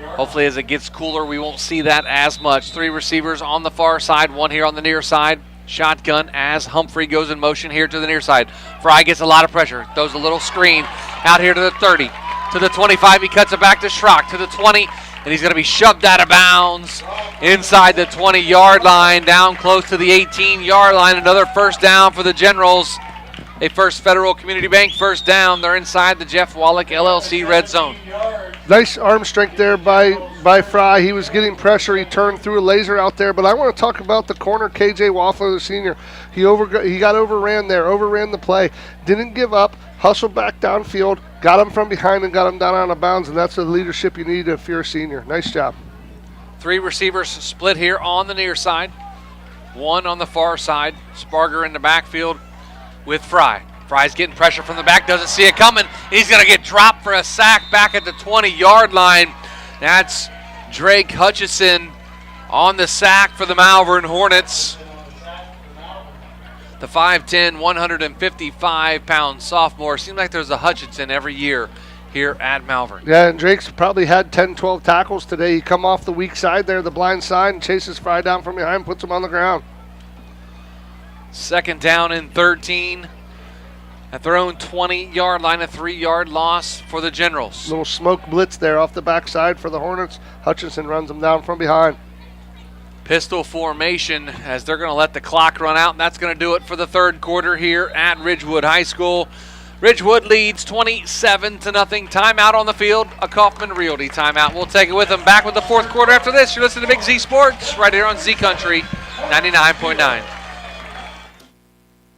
hopefully as it gets cooler, we won't see that as much. 3 receivers on the far side, 1 here on the near side. Shotgun as Humphrey goes in motion here to the near side. Fry gets a lot of pressure. Throws a little screen out here to the 30. To the 25, he cuts it back to Schrock. To the 20, and he's going to be shoved out of bounds inside the 20-yard line, down close to the 18-yard line. Another first down for the Generals. A First Federal Community Bank first down. They're inside the Jeff Wallach LLC red zone. Nice arm strength there by Fry. He was getting pressure. He turned through a laser out there. But I want to talk about the corner, KJ Waffler, the senior. He got overran there, overran the play. Didn't give up, hustled back downfield, got him from behind and got him down out of bounds. And that's the leadership you need if you're a senior. Nice job. 3 receivers split here on the near side. 1 on the far side. Sparger in the backfield with Fry. Fry's getting pressure from the back, doesn't see it coming. He's going to get dropped for a sack back at the 20-yard line. That's Drake Hutchison on the sack for the Malvern Hornets. The 5'10", 155-pound sophomore. Seems like there's a Hutchinson every year here at Malvern. Yeah, and Drake's probably had 10, 12 tackles today. He come off the weak side there, the blind side, and chases Fry down from behind, puts him on the ground. 2nd down and 13 at their own 20-yard line, a 3-yard loss for the Generals. Little smoke blitz there off the backside for the Hornets. Hutchinson runs them down from behind. Pistol formation as they're going to let the clock run out, and that's going to do it for the third quarter here at Ridgewood High School. Ridgewood leads 27-0. Timeout on the field, a Kaufman Realty timeout. We'll take it with them. Back with the fourth quarter after this. You're listening to Big Z Sports right here on Z Country 99.9.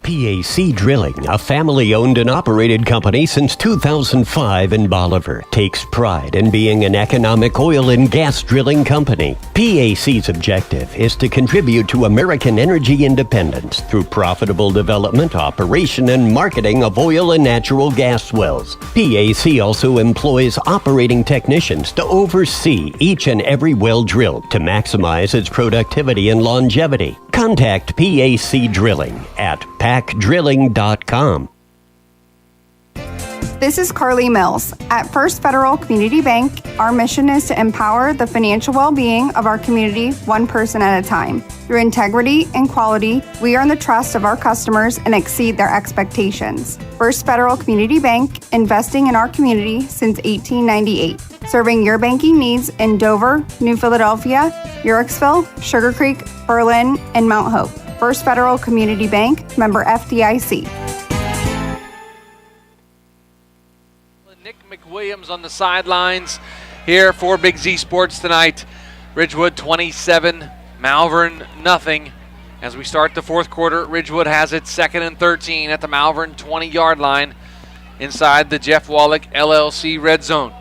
PAC Drilling, a family-owned and operated company since 2005 in Bolivar, takes pride in being an economic oil and gas drilling company. PAC's objective is to contribute to American energy independence through profitable development, operation, and marketing of oil and natural gas wells. PAC also employs operating technicians to oversee each and every well drilled to maximize its productivity and longevity. Contact PAC Drilling at pacdrilling.com. This is Carly Mills. At First Federal Community Bank, our mission is to empower the financial well-being of our community one person at a time. Through integrity and quality, we earn the trust of our customers and exceed their expectations. First Federal Community Bank, investing in our community since 1898. Serving your banking needs in Dover, New Philadelphia, Yurexville, Sugar Creek, Berlin, and Mount Hope. First Federal Community Bank, member FDIC. McWilliams on the sidelines here for Big Z Sports tonight. Ridgewood 27, Malvern nothing. As we start the fourth quarter, Ridgewood has it 2nd and 13 at the Malvern 20-yard line inside the Jeff Wallach LLC red zone.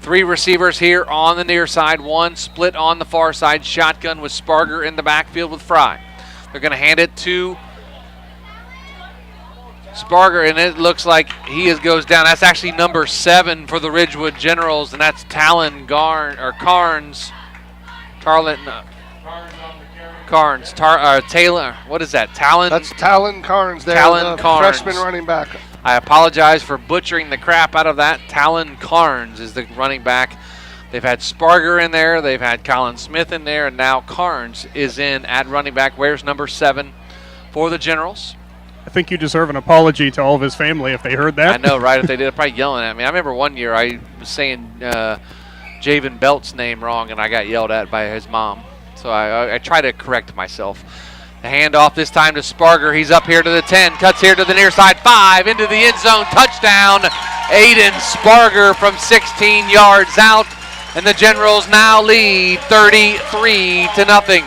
3 receivers here on the near side, 1 split on the far side. Shotgun with Sparger in the backfield with Fry. They're going to hand it to Sparger, and it looks like he goes down. That's actually number 7 for the Ridgewood Generals, and that's Talon Carnes. Taylor. What is that? Talon. That's Talon Carnes there. Talon the Carnes. Freshman running back. I apologize for butchering the crap out of that. Talon Carnes is the running back. They've had Sparger in there. They've had Colin Smith in there, and now Carnes is in at running back. Wears number 7 for the Generals. I think you deserve an apology to all of his family if they heard that. I know, right? If they did, they're probably yelling at me. I remember one year I was saying Javen Belt's name wrong, and I got yelled at by his mom. So I try to correct myself. The handoff this time to Sparger. He's up here to the 10, cuts here to the near side, 5, into the end zone, touchdown. Aiden Sparger from 16 yards out, and the Generals now lead 33-0.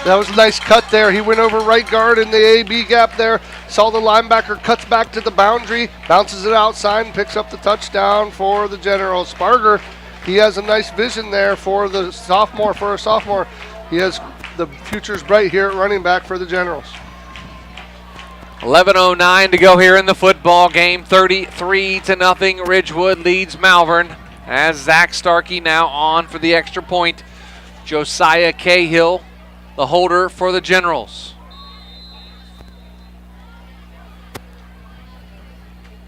That was a nice cut there. He went over right guard in the A-B gap there. Saw the linebacker, cuts back to the boundary, bounces it outside, and picks up the touchdown for the Generals. Sparger, he has a nice vision there for a sophomore. He has the future's bright here at running back for the Generals. 11:09 to go here in the football game. 33-0. Ridgewood leads Malvern as Zach Starkey now on for the extra point. Josiah Cahill, the holder for the Generals.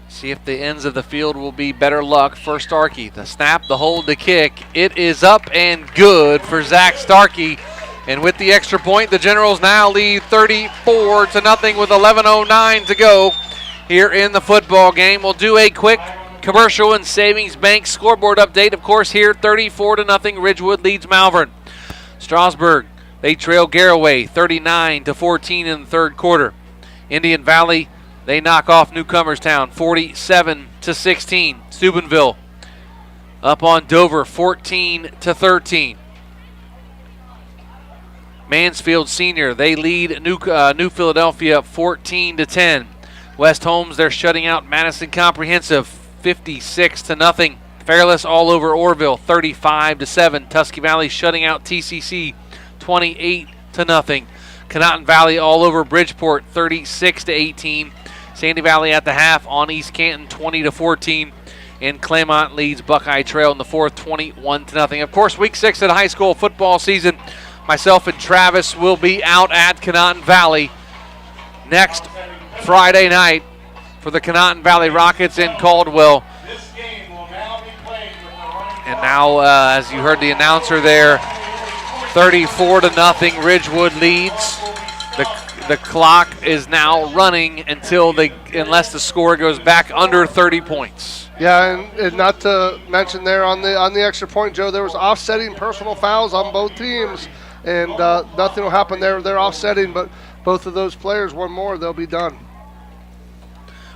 See if the ends of the field will be better luck for Starkey. The snap, the hold, the kick. It is up and good for Zach Starkey. And with the extra point, the Generals now lead 34-0 with 11:09 to go here in the football game. We'll do a quick commercial and savings bank scoreboard update. Of course, here 34-0. Ridgewood leads Malvern. Strasburg, they trail Garraway 39-14 in the third quarter. Indian Valley, they knock off Newcomerstown 47-16. Steubenville up on Dover 14-13. Mansfield Senior, they lead New Philadelphia 14-10. West Holmes, they're shutting out Madison Comprehensive 56-0. Fairless all over Orville 35-7. Tusky Valley shutting out TCC 28-0. Conotton Valley all over Bridgeport 36-18. Sandy Valley at the half on East Canton 20-14. And Claremont leads Buckeye Trail in the fourth 21-0. Of course, week 6 of the high school football season. Myself and Travis will be out at Conotton Valley next Friday night for the Conotton Valley Rockets in Caldwell. And now, as you heard the announcer there, 34-0, Ridgewood leads. The clock is now running unless the score goes back under 30 points. Yeah, and not to mention there on the extra point, Joe, there was offsetting personal fouls on both teams. And nothing will happen there. They're offsetting, but both of those players, one more, they'll be done.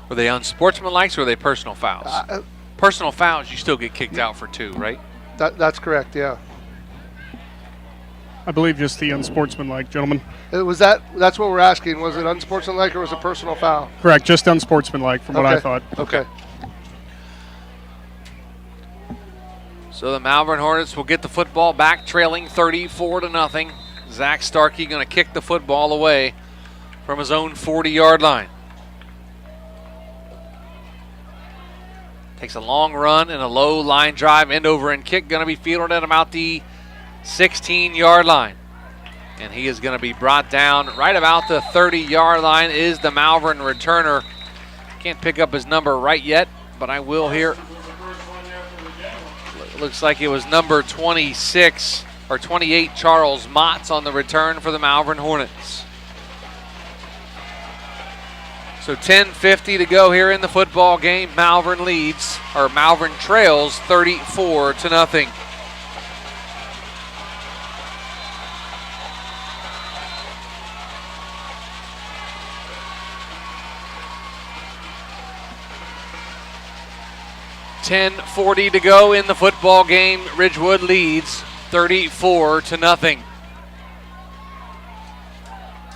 Were they unsportsmanlike or were they personal fouls? Personal fouls, you still get kicked out for 2, right? That's correct, yeah. I believe just the unsportsmanlike, gentlemen. That's what we're asking. Was it unsportsmanlike or was it personal foul? Correct, just unsportsmanlike from what I thought. Okay. So the Malvern Hornets will get the football back, trailing 34-0. Zach Starkey going to kick the football away from his own 40-yard line. Takes a long run and a low line drive, end over and kick, going to be fielded at about the 16-yard line. And he is going to be brought down right about the 30-yard line is the Malvern returner. Can't pick up his number right yet, but I will here. Looks like it was number 26 or 28, Charles Motts, on the return for the Malvern Hornets. So 10:50 to go here in the football game. Malvern trails 34-0. .10:40 to go in the football game. Ridgewood leads 34-0.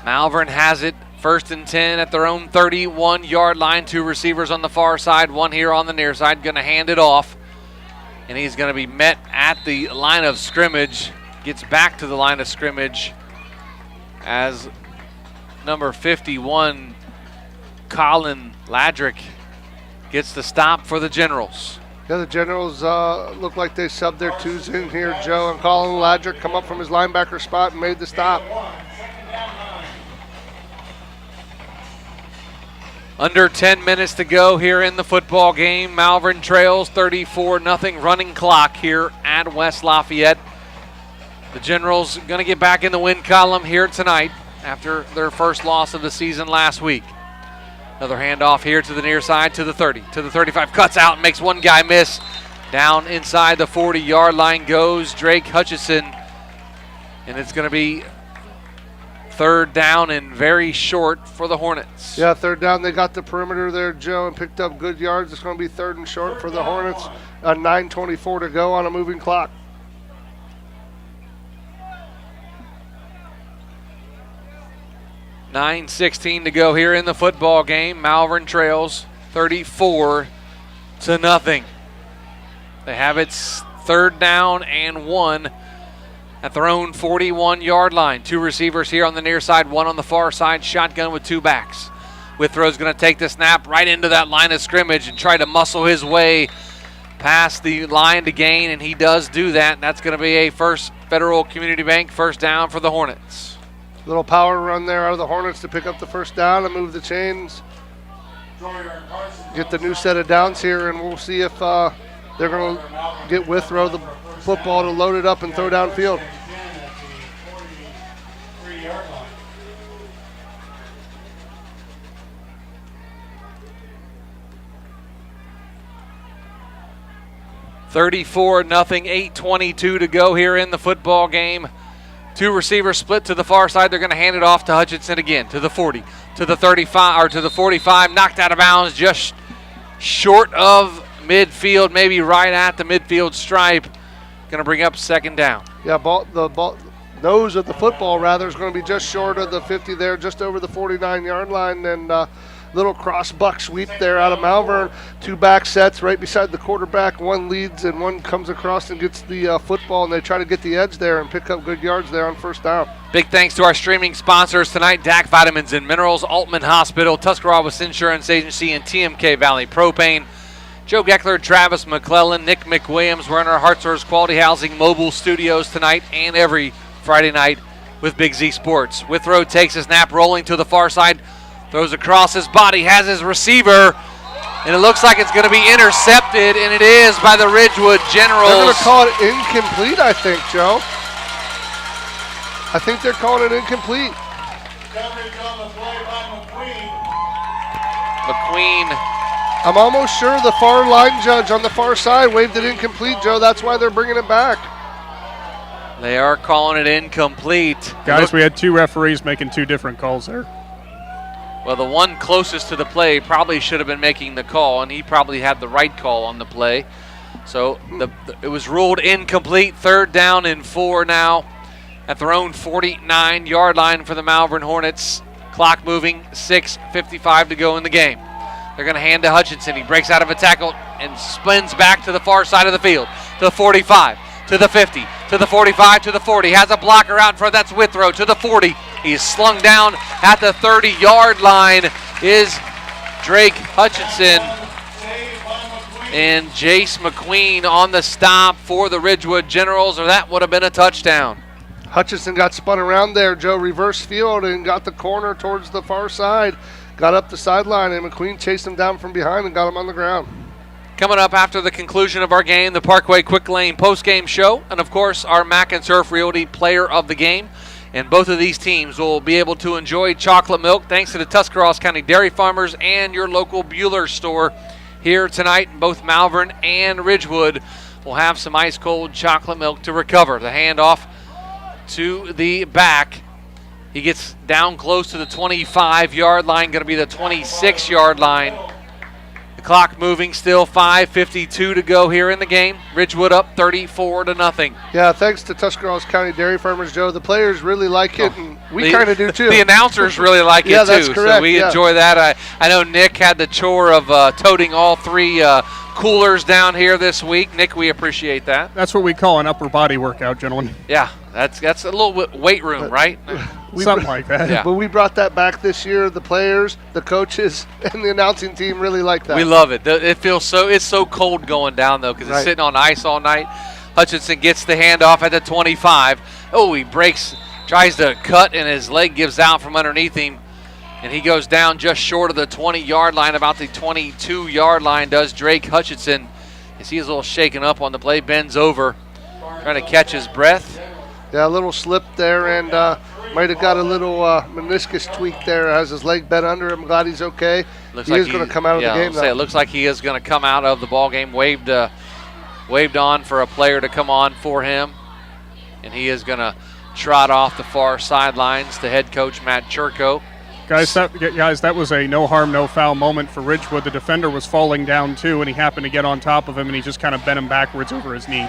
Malvern has it. 1st and 10 at their own 31-yard line. 2 receivers on the far side, 1 here on the near side. Going to hand it off. And he's going to be met at the line of scrimmage. Gets back to the line of scrimmage as number 51, Colin Ladrick, gets the stop for the Generals. Yeah, the Generals look like they subbed their 2s in here, Joe, and Colin Ladrick come up from his linebacker spot and made the stop. Under 10 minutes to go here in the football game. Malvern trails 34-0, running clock here at West Lafayette. The Generals going to get back in the win column here tonight after their first loss of the season last week. Another handoff here to the near side, to the 30, to the 35, cuts out, makes one guy miss. Down inside the 40-yard line goes Drake Hutchison, and it's going to be 3rd down and very short for the Hornets. Yeah, 3rd down. They got the perimeter there, Joe, and picked up good yards. It's going to be 3rd and short for the Hornets. 9:24 to go on a moving clock. 9:16 to go here in the football game. Malvern trails 34-0. They have it 3rd down and 1 at their own 41-yard line. 2 receivers here on the near side, 1 on the far side. Shotgun with 2 backs. Withrow's going to take the snap right into that line of scrimmage and try to muscle his way past the line to gain, and he does do that. And that's going to be a First Federal Community Bank first down for the Hornets. Little power run there out of the Hornets to pick up the first down and move the chains. Get the new set of downs here, and we'll see if they're going to get Withrow the football to load it up and throw downfield. $34-0, 8:22 to go here in the football game. 2 receivers split to the far side. They're going to hand it off to Hutchinson again, to the 40, to the 35, or to the 45. Knocked out of bounds, just short of midfield, maybe right at the midfield stripe. Going to bring up 2nd down. Yeah, the nose of the football, rather, is going to be just short of the 50 there, just over the 49-yard line. And little cross buck sweep there out of Malvern. 2 back sets right beside the quarterback. 1 leads and 1 comes across and gets the football, and they try to get the edge there and pick up good yards there on first down. Big thanks to our streaming sponsors tonight: DAC Vitamins and Minerals, Altman Hospital, Tuscarawas Insurance Agency, and TMK Valley Propane. Joe Geckler, Travis McClelland, Nick McWilliams. We're in our Hartshorse Quality Housing mobile studios tonight and every Friday night with Big Z Sports. Withrow takes a snap, rolling to the far side, throws across his body, has his receiver, and it looks like it's going to be intercepted, and it is by the Ridgewood Generals. They're going to call it incomplete, I think, Joe. I think they're calling it incomplete. McQueen. I'm almost sure the far line judge on the far side waved it incomplete, Joe. That's why they're bringing it back. They are calling it incomplete. Guys, we had 2 referees making 2 different calls there. Well, the one closest to the play probably should have been making the call, and he probably had the right call on the play. So it was ruled incomplete. 3rd down and 4 now at their own 49-yard line for the Malvern Hornets. Clock moving, 6:55 to go in the game. They're going to hand to Hutchinson. He breaks out of a tackle and spins back to the far side of the field, to the 45, to the 50, to the 45, to the 40. Has a blocker out in front. That's Withrow to the 40. He's slung down at the 30-yard line is Drake Hutchinson. And Jace McQueen on the stop for the Ridgewood Generals, or that would have been a touchdown. Hutchinson got spun around there, Joe, reverse field, and got the corner towards the far side. Got up the sideline, and McQueen chased him down from behind and got him on the ground. Coming up after the conclusion of our game, the Parkway Quick Lane post-game show, and of course our Mac and Surf Realty player of the game. And both of these teams will be able to enjoy chocolate milk thanks to the Tuscarawas County Dairy Farmers and your local Bueller store here tonight. Both Malvern and Ridgewood will have some ice-cold chocolate milk to recover. The handoff to the back. He gets down close to the 25-yard line, going to be the 26-yard line. The clock moving still, 5:52 to go here in the game. Ridgewood up 34-0. Yeah, thanks to Tuscarawas County Dairy Farmers, Joe. The players really like it, and we kind of do too. The announcers really like it too, that's correct, so we enjoy that. I know Nick had the chore of toting all 3 coolers down here this week. Nick, we appreciate that. That's what we call an upper body workout, gentlemen. Yeah, that's a little weight room, right? Something like that. Yeah. But we brought that back this year. The players, the coaches, and the announcing team really like that. We love it. It feels it's so cold going down though because it's sitting on ice all night. Hutchinson gets the handoff at the 25. Oh, he breaks, tries to cut, and his leg gives out from underneath him, and he goes down just short of the 20-yard line, about the 22-yard line. Does Drake Hutchinson? You see he's a little shaken up on the play, bends over, trying to catch his breath. Yeah, a little slip there, and might have got a little meniscus tweak there. Has his leg bent under him. Glad he's okay. He is going to come out of the game, though. It looks like he is going to come out of the ball game. Waved on for a player to come on for him, and he is going to trot off the far sidelines to head coach Matt Chirco. Guys, that was a no harm, no foul moment for Ridgewood. The defender was falling down too, and he happened to get on top of him, and he just kind of bent him backwards over his knee.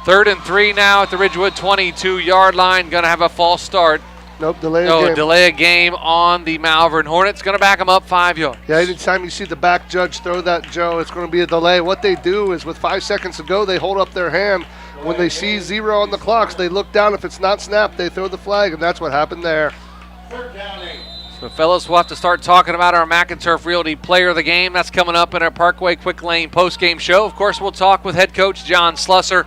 3rd and 3 now at the Ridgewood 22-yard line. Going to have a false start. Nope, delay a game on the Malvern Hornets. Going to back them up 5 yards. Yeah, anytime you see the back judge throw that, Joe, it's going to be a delay. What they do is with 5 seconds to go, they hold up their hand. When they see 0 on the clocks, they look down. If it's not snapped, they throw the flag, and that's what happened there. So, fellas, we'll have to start talking about our Mac and Turf Realty player of the game. That's coming up in our Parkway Quick Lane postgame show. Of course, we'll talk with head coach John Slusser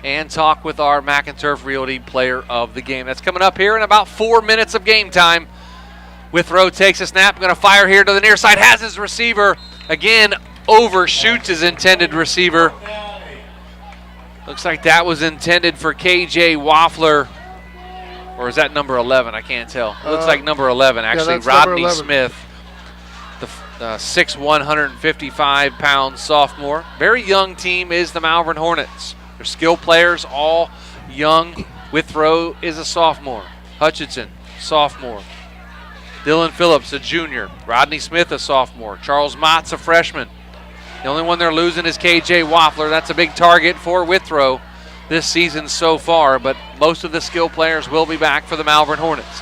and talk with our Mac and Turf Realty player of the game. That's coming up here in about 4 minutes of game time. Withrow takes a snap, going to fire here to the near side, has his receiver, again, overshoots his intended receiver. Looks like that was intended for KJ Waffler, or is that number 11? I can't tell. Looks like number 11, actually. Yeah, Rodney 11. Smith, the 6'1", 155-pound sophomore. Very young team is the Malvern Hornets. They're skill players, all young. Withrow is a sophomore. Hutchinson, sophomore. Dylan Phillips, a junior. Rodney Smith, a sophomore. Charles Mott's a freshman. The only one they're losing is KJ Waffler. That's a big target for Withrow this season so far, but most of the skill players will be back for the Malvern Hornets.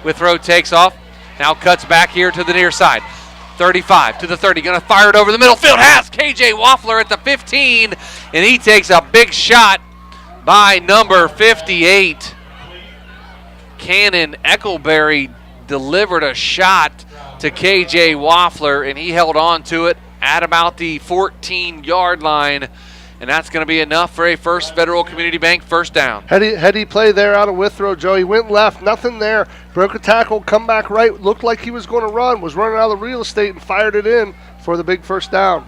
Withrow takes off, now cuts back here to the near side. 35 to the 30, going to fire it over the middle field. Has KJ Waffler at the 15, and he takes a big shot by number 58. Cannon Eckleberry delivered a shot to KJ Waffler, and he held on to it at about the 14-yard line, and that's going to be enough for a First Federal Community Bank first down. Heady play there out of Withrow, Joe. He went left, nothing there. Broke a tackle, come back right, looked like he was going to run, was running out of the real estate and fired it in for the big first down.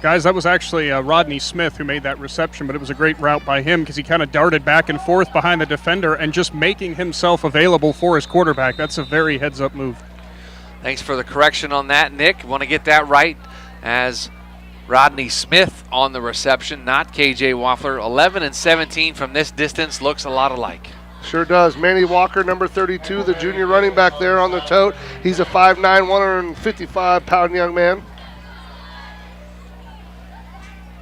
Guys, that was actually Rodney Smith who made that reception, but it was a great route by him because he kind of darted back and forth behind the defender and just making himself available for his quarterback. That's a very heads-up move. Thanks for the correction on that, Nick. Want to get that right as Rodney Smith on the reception, not KJ Waffler. 11 and 17 from this distance looks a lot alike. Sure does. Manny Walker, number 32, the junior running back there on the tote. He's a 5'9", 155-pound young man.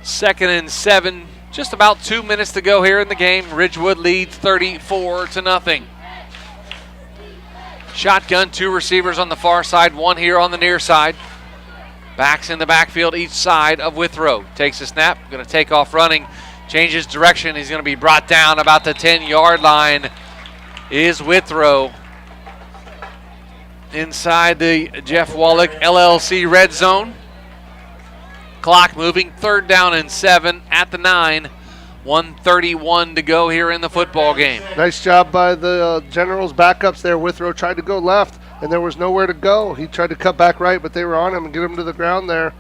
2nd and 7, just about 2 minutes to go here in the game. Ridgewood leads 34-0. Shotgun, 2 receivers on the far side, 1 here on the near side. Backs in the backfield each side of Withrow. Takes a snap, going to take off running, changes direction. He's going to be brought down about the 10-yard line is Withrow. Inside the Jeff Wallach LLC red zone. Clock moving, 3rd down and 7 at the 9. 1:31 to go here in the football game. Nice job by the Generals backups there. Withrow tried to go left, and there was nowhere to go. He tried to cut back right, but they were on him and get him to the ground there.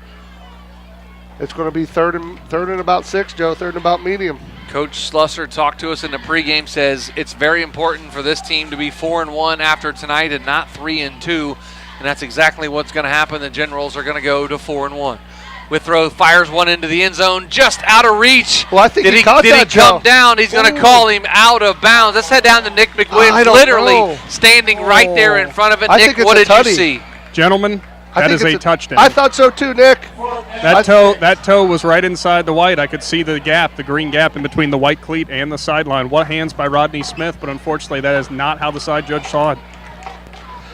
It's going to be third and about 6, Joe, 3rd and about medium. Coach Slusser talked to us in the pregame, says it's very important for this team to be 4-1 after tonight and not 3-2, and that's exactly what's going to happen. The Generals are going to go to 4-1. Withrow fires one into the end zone, just out of reach. Well, I think did he caught that, come Joe. down? He's going to call him out of bounds. Let's head down to Nick McWilliams, literally standing right there in front of it. Nick, what did you see? Gentlemen, that is a touchdown. I thought so too, Nick. That toe was right inside the white. I could see the gap, the green gap in between the white cleat and the sideline. What hands by Rodney Smith, but unfortunately that is not how the side judge saw it.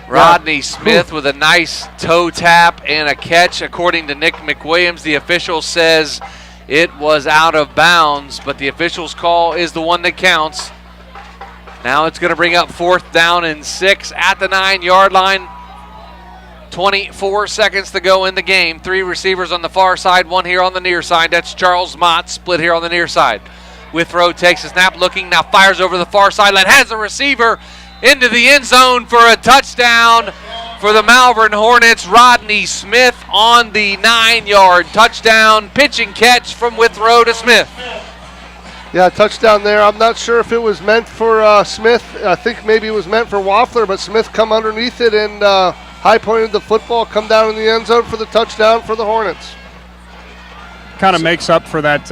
Rodney Smith with a nice toe tap and a catch. According to Nick McWilliams, the official says it was out of bounds, but the official's call is the one that counts. Now it's going to bring up 4th down and 6 at the 9-yard line. 24 seconds to go in the game. 3 receivers on the far side, 1 here on the near side. That's Charles Mott, split here on the near side. Withrow takes a snap, looking, now fires over the far sideline, has a receiver into the end zone for a touchdown for the Malvern Hornets. Rodney Smith on the 9-yard touchdown. Pitch and catch from Withrow to Smith. Yeah, touchdown there. I'm not sure if it was meant for Smith. I think maybe it was meant for Waffler, but Smith come underneath it and high pointed the football, come down in the end zone for the touchdown for the Hornets. Kind of makes up for that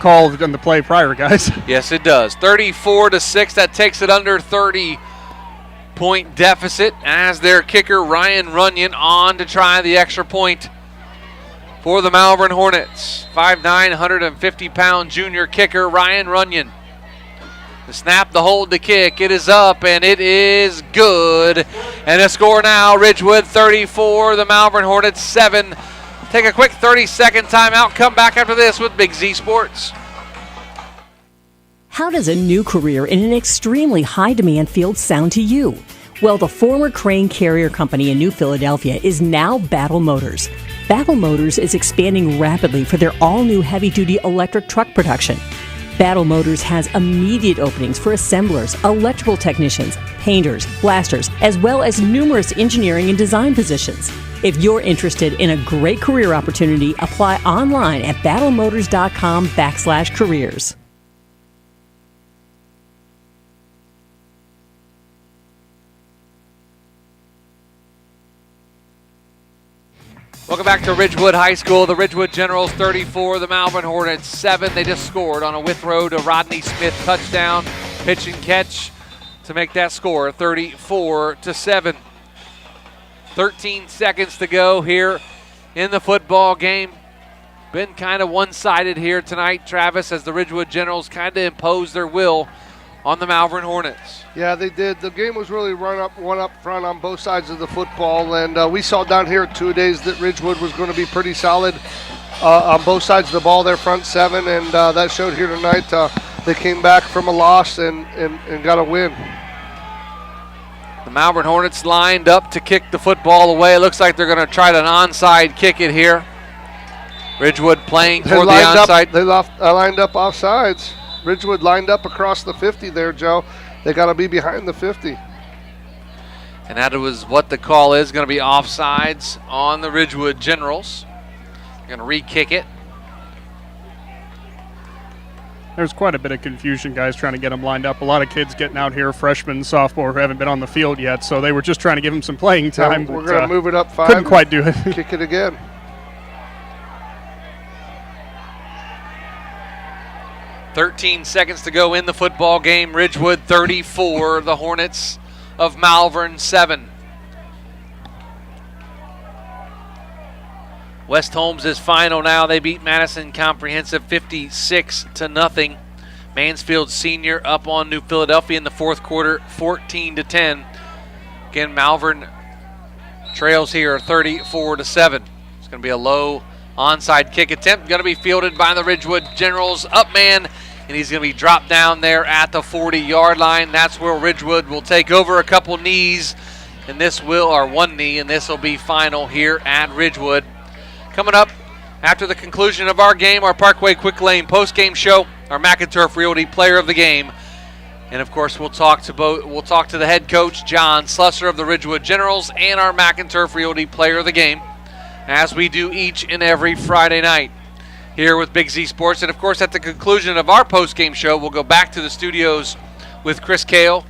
call in the play prior, guys. Yes, it does. 34-6. That takes it under 30-point deficit as their kicker, Ryan Runyon, on to try the extra point for the Malvern Hornets. 5'9", 150-pound junior kicker, Ryan Runyon. The snap, the hold, the kick. It is up, and it is good. And a score now, Ridgewood 34, the Malvern Hornets 7. Take a quick 30-second timeout. Come back after this with Big Z Sports. How does a new career in an extremely high-demand field sound to you? Well, the former Crane Carrier Company in New Philadelphia is now Battle Motors. Battle Motors is expanding rapidly for their all-new heavy-duty electric truck production. Battle Motors has immediate openings for assemblers, electrical technicians, painters, blasters, as well as numerous engineering and design positions. If you're interested in a great career opportunity, apply online at battlemotors.com/careers. Welcome back to Ridgewood High School. The Ridgewood Generals 34, the Malvern Hornets 7. They just scored on a Withrow to Rodney Smith touchdown, pitch and catch to make that score 34-7. 13 seconds to go here in the football game. Been kind of one-sided here tonight, Travis, as the Ridgewood Generals kind of imposed their will on the Malvern Hornets. Yeah, they did. The game was really one up front on both sides of the football, and we saw down here 2 days that Ridgewood was going to be pretty solid on both sides of the ball, their front seven, and that showed here tonight. They came back from a loss and got a win. The Malvern Hornets lined up to kick the football away. It looks like they're going to try to onside kick it here. Ridgewood playing for the onside. They lined up offsides. Ridgewood lined up across the 50 there, Joe. They got to be behind the 50. And that was what the call is. Going to be offsides on the Ridgewood Generals. Going to re-kick it. There's quite a bit of confusion, guys, trying to get them lined up. A lot of kids getting out here, freshmen, sophomore, who haven't been on the field yet, so they were just trying to give them some playing time. We're going to move it up 5. Couldn't quite do it. Kick it again. 13 seconds to go in the football game. Ridgewood 34, the Hornets of Malvern 7. West Holmes is final now. They beat Madison Comprehensive 56-0. Mansfield Senior up on New Philadelphia in the fourth quarter, 14-10. Again, Malvern trails here 34-7. It's going to be a low onside kick attempt. Going to be fielded by the Ridgewood Generals. Up man, and he's going to be dropped down there at the 40-yard line. That's where Ridgewood will take over. A couple knees, and one knee, and this will be final here at Ridgewood. Coming up after the conclusion of our game, our Parkway Quick Lane post-game show, our McInturf Realty Player of the Game, and of course we'll talk to the head coach John Slusser of the Ridgewood Generals and our McInturf Realty Player of the Game, as we do each and every Friday night here with Big Z Sports. And of course, at the conclusion of our post-game show, we'll go back to the studios with Chris Kale,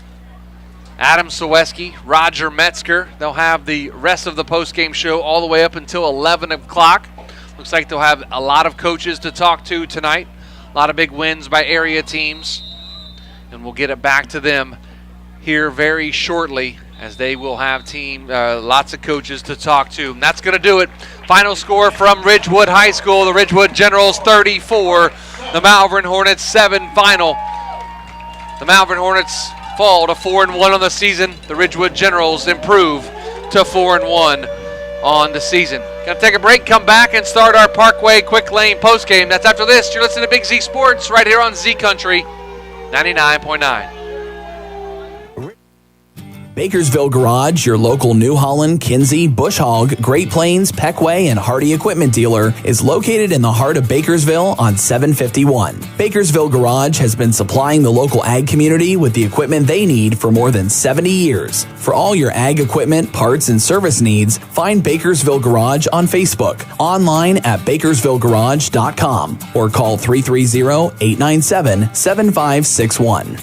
Adam Saweski, Roger Metzger. They'll have the rest of the post-game show all the way up until 11 o'clock. Looks like they'll have a lot of coaches to talk to tonight. A lot of big wins by area teams. And we'll get it back to them here very shortly, as they will have lots of coaches to talk to. And that's going to do it. Final score from Ridgewood High School. The Ridgewood Generals 34, the Malvern Hornets 7 final. The Malvern Hornets fall to 4-1 on the season. The Ridgewood Generals improve to 4-1 on the season. Gonna take a break, come back, and start our Parkway Quick Lane postgame. That's after this. You're listening to Big Z Sports right here on Z Country 99.9. Bakersville Garage, your local New Holland, Kinsey, Bush Hog, Great Plains, Peckway, and Hardy equipment dealer, is located in the heart of Bakersville on 751. Bakersville Garage has been supplying the local ag community with the equipment they need for more than 70 years. For all your ag equipment, parts, and service needs, find Bakersville Garage on Facebook, online at bakersvillegarage.com, or call 330-897-7561.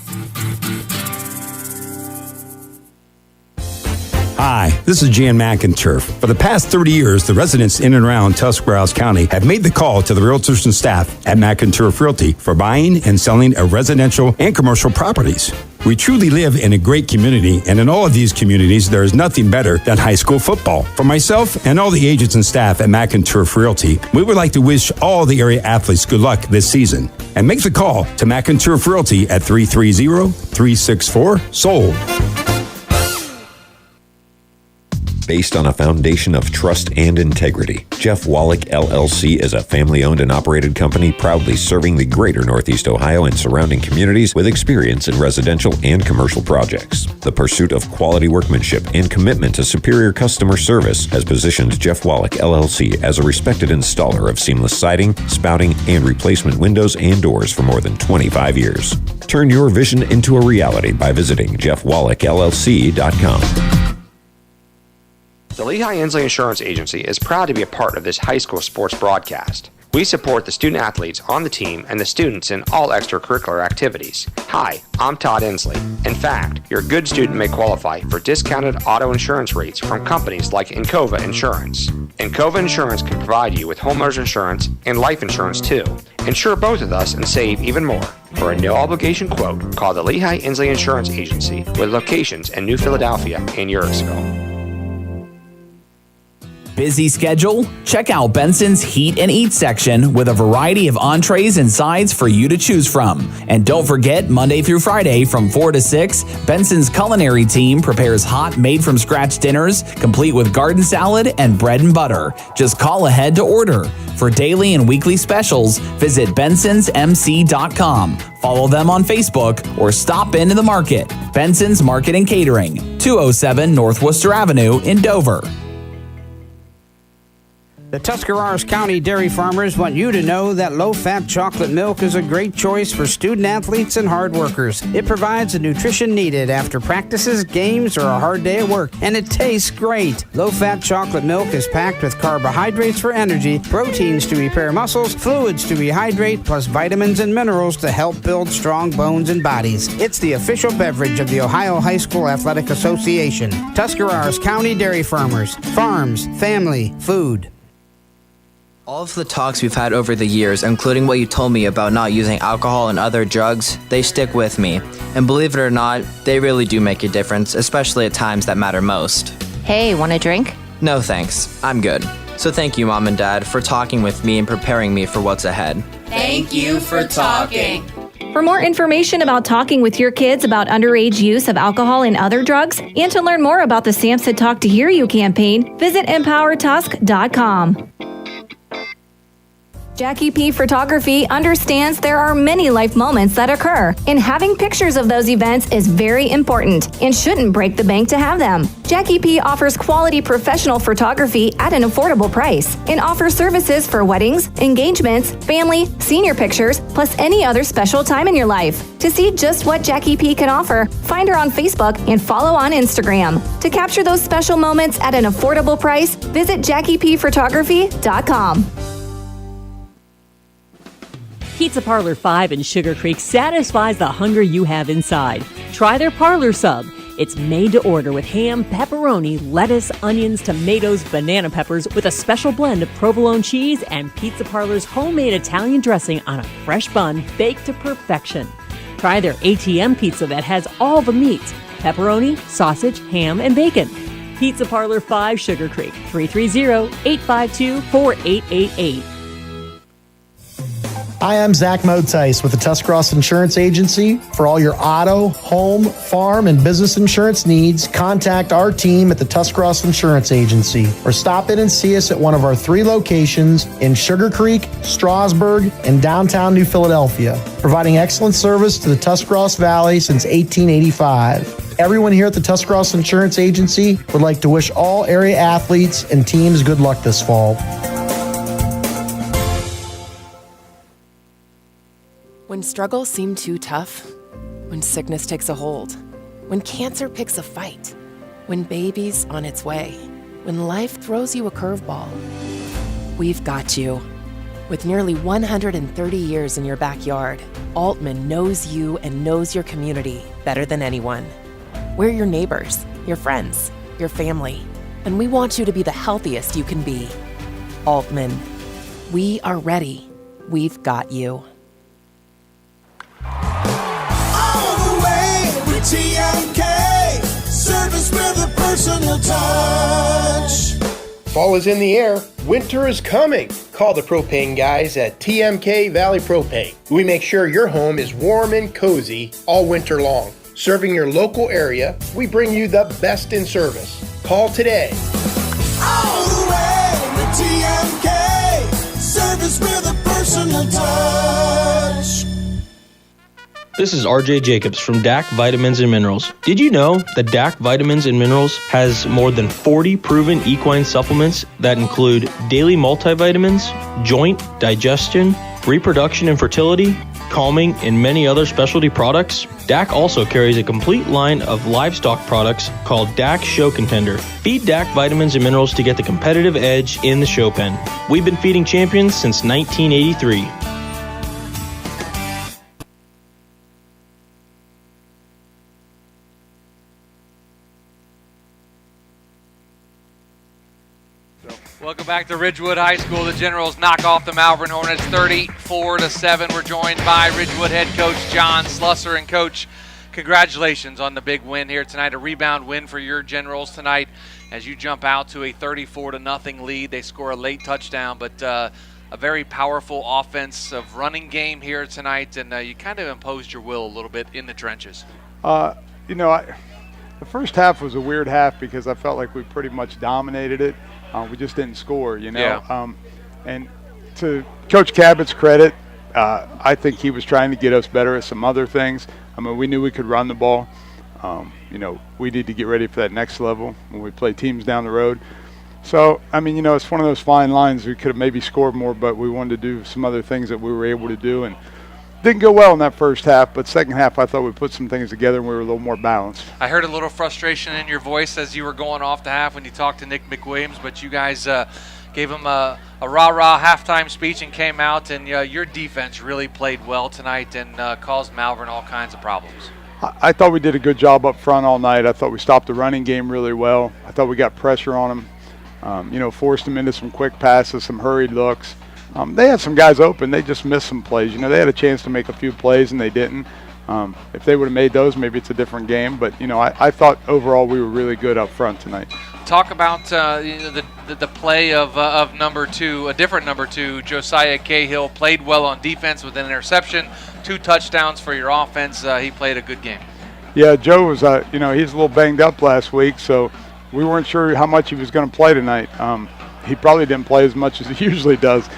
Hi, this is Jan McInturf. For the past 30 years, the residents in and around Tuscarawas County have made the call to the realtors and staff at McInturf Realty for buying and selling of residential and commercial properties. We truly live in a great community, and in all of these communities, there is nothing better than high school football. For myself and all the agents and staff at McInturf Realty, we would like to wish all the area athletes good luck this season. and make the call to McInturf Realty at 330-364-SOLD. Based on a foundation of trust and integrity, Jeff Wallach LLC is a family-owned and operated company proudly serving the greater Northeast Ohio and surrounding communities with experience in residential and commercial projects. The pursuit of quality workmanship and commitment to superior customer service has positioned Jeff Wallach LLC as a respected installer of seamless siding, spouting, and replacement windows and doors for more than 25 years. Turn your vision into a reality by visiting jeffwallachllc.com. The Lehigh Inslee Insurance Agency is proud to be a part of this high school sports broadcast. We support the student athletes on the team and the students in all extracurricular activities. Hi, I'm Todd Inslee. In fact, your good student may qualify for discounted auto insurance rates from companies like Encova Insurance. Encova Insurance can provide you with homeowners insurance and life insurance too. Insure both of us and save even more. For a no-obligation quote, call the Lehigh Inslee Insurance Agency with locations in New Philadelphia and Eurexville. Busy schedule? Check out Benson's Heat and Eat section with a variety of entrees and sides for you to choose from. And don't forget, Monday through Friday from 4 to 6, Benson's culinary team prepares hot made-from-scratch dinners, complete with garden salad and bread and butter. Just call ahead to order. For daily and weekly specials, visit bensonsmc.com. Follow them on Facebook or stop into the market. Benson's Market and Catering, 207 North Worcester Avenue in Dover. The Tuscarawas County dairy farmers want you to know that low-fat chocolate milk is a great choice for student athletes and hard workers. It provides the nutrition needed after practices, games, or a hard day at work, and it tastes great. Low-fat chocolate milk is packed with carbohydrates for energy, proteins to repair muscles, fluids to rehydrate, plus vitamins and minerals to help build strong bones and bodies. It's the official beverage of the Ohio High School Athletic Association. Tuscarawas County Dairy Farmers. Farms. Family. Food. All of the talks we've had over the years, including what you told me about not using alcohol and other drugs, they stick with me. And believe it or not, they really do make a difference, especially at times that matter most. Hey, want a drink? No thanks, I'm good. So thank you, Mom and Dad, for talking with me and preparing me for what's ahead. Thank you for talking. For more information about talking with your kids about underage use of alcohol and other drugs, and to learn more about the SAMHSA Talk to Hear You campaign, visit empowertusk.com. Jackie P. Photography understands there are many life moments that occur, and having pictures of those events is very important and shouldn't break the bank to have them. Jackie P. offers quality professional photography at an affordable price and offers services for weddings, engagements, family, senior pictures, plus any other special time in your life. To see just what Jackie P. can offer, find her on Facebook and follow on Instagram. To capture those special moments at an affordable price, visit JackiePphotography.com. Pizza Parlor 5 in Sugar Creek satisfies the hunger you have inside. Try their Parlor Sub. It's made to order with ham, pepperoni, lettuce, onions, tomatoes, banana peppers with a special blend of provolone cheese and Pizza Parlor's homemade Italian dressing on a fresh bun baked to perfection. Try their ATM pizza that has all the meats, pepperoni, sausage, ham, and bacon. Pizza Parlor 5 Sugar Creek, 330-852-4888. Hi, I'm Zach Motice with the Tuscarawas Insurance Agency. For all your auto, home, farm, and business insurance needs, contact our team at the Tuscarawas Insurance Agency or stop in and see us at one of our 3 locations in Sugar Creek, Strasburg, and downtown New Philadelphia, providing excellent service to the Tuscarawas Valley since 1885. Everyone here at the Tuscarawas Insurance Agency would like to wish all area athletes and teams good luck this fall. When struggles seem too tough, when sickness takes a hold, when cancer picks a fight, when baby's on its way, when life throws you a curveball, we've got you. With nearly 130 years in your backyard, Altman knows you and knows your community better than anyone. We're your neighbors, your friends, your family, and we want you to be the healthiest you can be. Altman, we are ready. We've got you. TMK, service with a personal touch. Fall is in the air. Winter is coming. Call the propane guys at TMK Valley Propane. We make sure your home is warm and cozy all winter long. Serving your local area, we bring you the best in service. Call today. All the way to TMK, service with a personal touch. This is RJ Jacobs from DAC Vitamins and Minerals. Did you know that DAC Vitamins and Minerals has more than 40 proven equine supplements that include daily multivitamins, joint, digestion, reproduction and fertility, calming, and many other specialty products? DAC also carries a complete line of livestock products called DAC Show Contender. Feed DAC Vitamins and Minerals to get the competitive edge in the show pen. We've been feeding champions since 1983. Welcome back to Ridgewood High School. The Generals knock off the Malvern Hornets 34-7. We're joined by Ridgewood head coach John Slusser. And coach, congratulations on the big win here tonight. A rebound win for your Generals tonight as you jump out to a 34-0 lead. They score a late touchdown, but a very powerful offensive running game here tonight, and you kind of imposed your will a little bit in the trenches. The first half was a weird half because I felt like we pretty much dominated it. We just didn't score, Yeah. And to Coach Cabot's credit, I think he was trying to get us better at some other things. I mean, we knew we could run the ball. We need to get ready for that next level when we play teams down the road. So, it's one of those fine lines. We could have maybe scored more, but we wanted to do some other things that we were able to do. And didn't go well in that first half, but second half I thought we put some things together and we were a little more balanced. I heard a little frustration in your voice as you were going off the half when you talked to Nick McWilliams, but you guys gave him a rah-rah halftime speech and came out, and your defense really played well tonight and caused Malvern all kinds of problems. I thought we did a good job up front all night. I thought we stopped the running game really well. I thought we got pressure on them, forced them into some quick passes, some hurried looks. They had some guys open. They just missed some plays. They had a chance to make a few plays, and they didn't. If they would have made those, maybe it's a different game. But, I thought overall we were really good up front tonight. Talk about the play of number two, a different number two. Josiah Cahill played well on defense with an interception, 2 touchdowns for your offense. He played a good game. Yeah, Joe was, he's a little banged up last week, so we weren't sure how much he was going to play tonight. He probably didn't play as much as he usually does.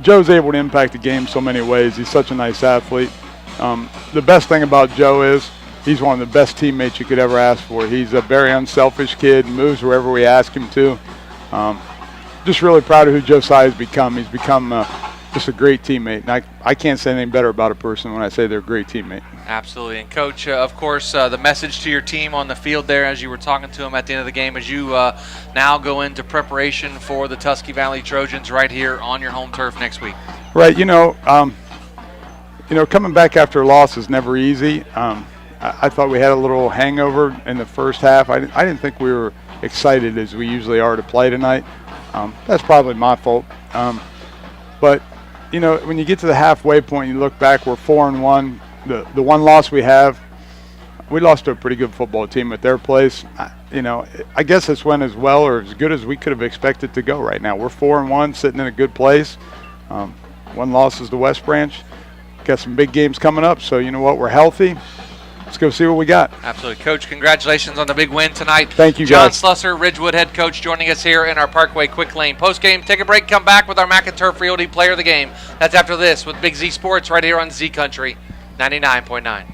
Joe's able to impact the game so many ways. He's such a nice athlete. The best thing about Joe is he's one of the best teammates you could ever ask for. He's a very unselfish kid, moves wherever we ask him to. Just really proud of who Josiah's become. He's become just a great teammate. And I can't say anything better about a person when I say they're a great teammate. Absolutely. And, Coach, of course, the message to your team on the field there as you were talking to them at the end of the game as you now go into preparation for the Tusky Valley Trojans right here on your home turf next week. Right. Coming back after a loss is never easy. I thought we had a little hangover in the first half. I didn't think we were excited as we usually are to play tonight. That's probably my fault. But, when you get to the halfway point, you look back, we're 4-1. The one loss we have, we lost to a pretty good football team at their place. I guess this went as well or as good as we could have expected to go right now. We're 4-1, sitting in a good place. One loss is the West Branch. Got some big games coming up, so you know what? We're healthy. Let's go see what we got. Absolutely. Coach, congratulations on the big win tonight. Thank you, John guys. Slusser, Ridgewood head coach, joining us here in our Parkway Quick Lane postgame. Take a break, come back with our Mac and Turf Realty Player of the Game. That's after this with Big Z Sports right here on Z Country 99.9.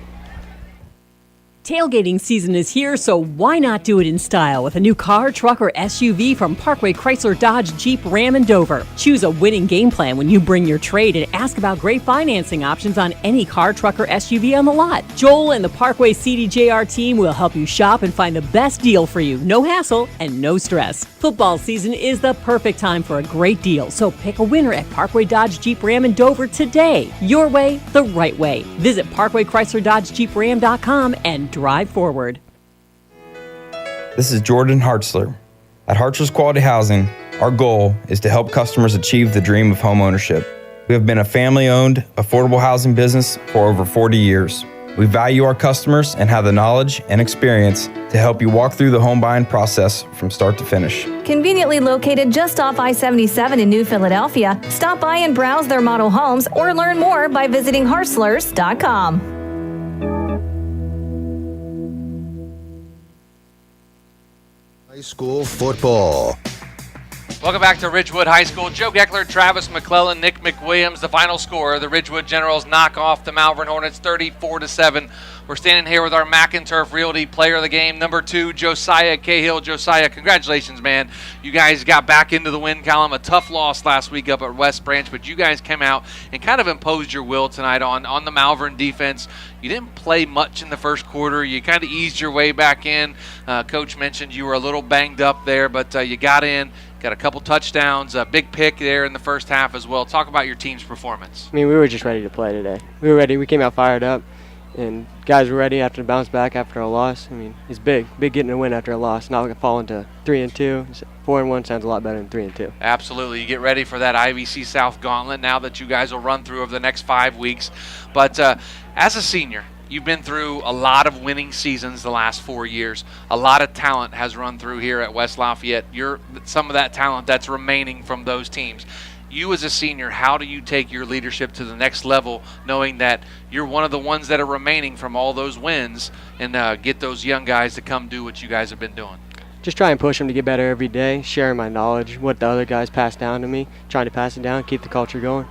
Tailgating season is here, so why not do it in style with a new car, truck, or SUV from Parkway Chrysler Dodge Jeep Ram in Dover. Choose a winning game plan when you bring your trade and ask about great financing options on any car, truck, or SUV on the lot. Joel and the Parkway CDJR team will help you shop and find the best deal for you. No hassle and no stress. Football season is the perfect time for a great deal, so pick a winner at Parkway Dodge Jeep Ram in Dover today. Your way, the right way. Visit ParkwayChryslerDodgeJeepRam.com and drive forward. This is Jordan Hartzler. At Hartzler's Quality Housing, our goal is to help customers achieve the dream of home ownership. We have been a family-owned, affordable housing business for over 40 years. We value our customers and have the knowledge and experience to help you walk through the home buying process from start to finish. Conveniently located just off I-77 in New Philadelphia, stop by and browse their model homes or learn more by visiting Harslers.com. High school football. Welcome back to Ridgewood High School. Joe Geckler, Travis McClelland, Nick McWilliams, the final score. The Ridgewood Generals knock off the Malvern Hornets 34-7. We're standing here with our McInturf Realty Player of the Game, number 2, Josiah Cahill. Josiah, congratulations, man. You guys got back into the win column. A tough loss last week up at West Branch, but you guys came out and kind of imposed your will tonight on the Malvern defense. You didn't play much in the first quarter. You kind of eased your way back in. Coach mentioned you were a little banged up there, but you got in. Got a couple touchdowns, a big pick there in the first half as well. Talk about your team's performance. I mean, we were just ready to play today. We were ready. We came out fired up, and guys were ready after the bounce back after a loss. I mean, it's big getting a win after a loss. Not like falling to 3-2. 4-1 sounds a lot better than 3-2. Absolutely. You get ready for that IVC South gauntlet now that you guys will run through over the next 5 weeks. But as a senior, you've been through a lot of winning seasons the last 4 years. A lot of talent has run through here at West Lafayette. You're some of that talent that's remaining from those teams. You as a senior, how do you take your leadership to the next level, knowing that you're one of the ones that are remaining from all those wins, and get those young guys to come do what you guys have been doing? Just try and push them to get better every day, sharing my knowledge, what the other guys pass down to me, trying to pass it down, keep the culture going.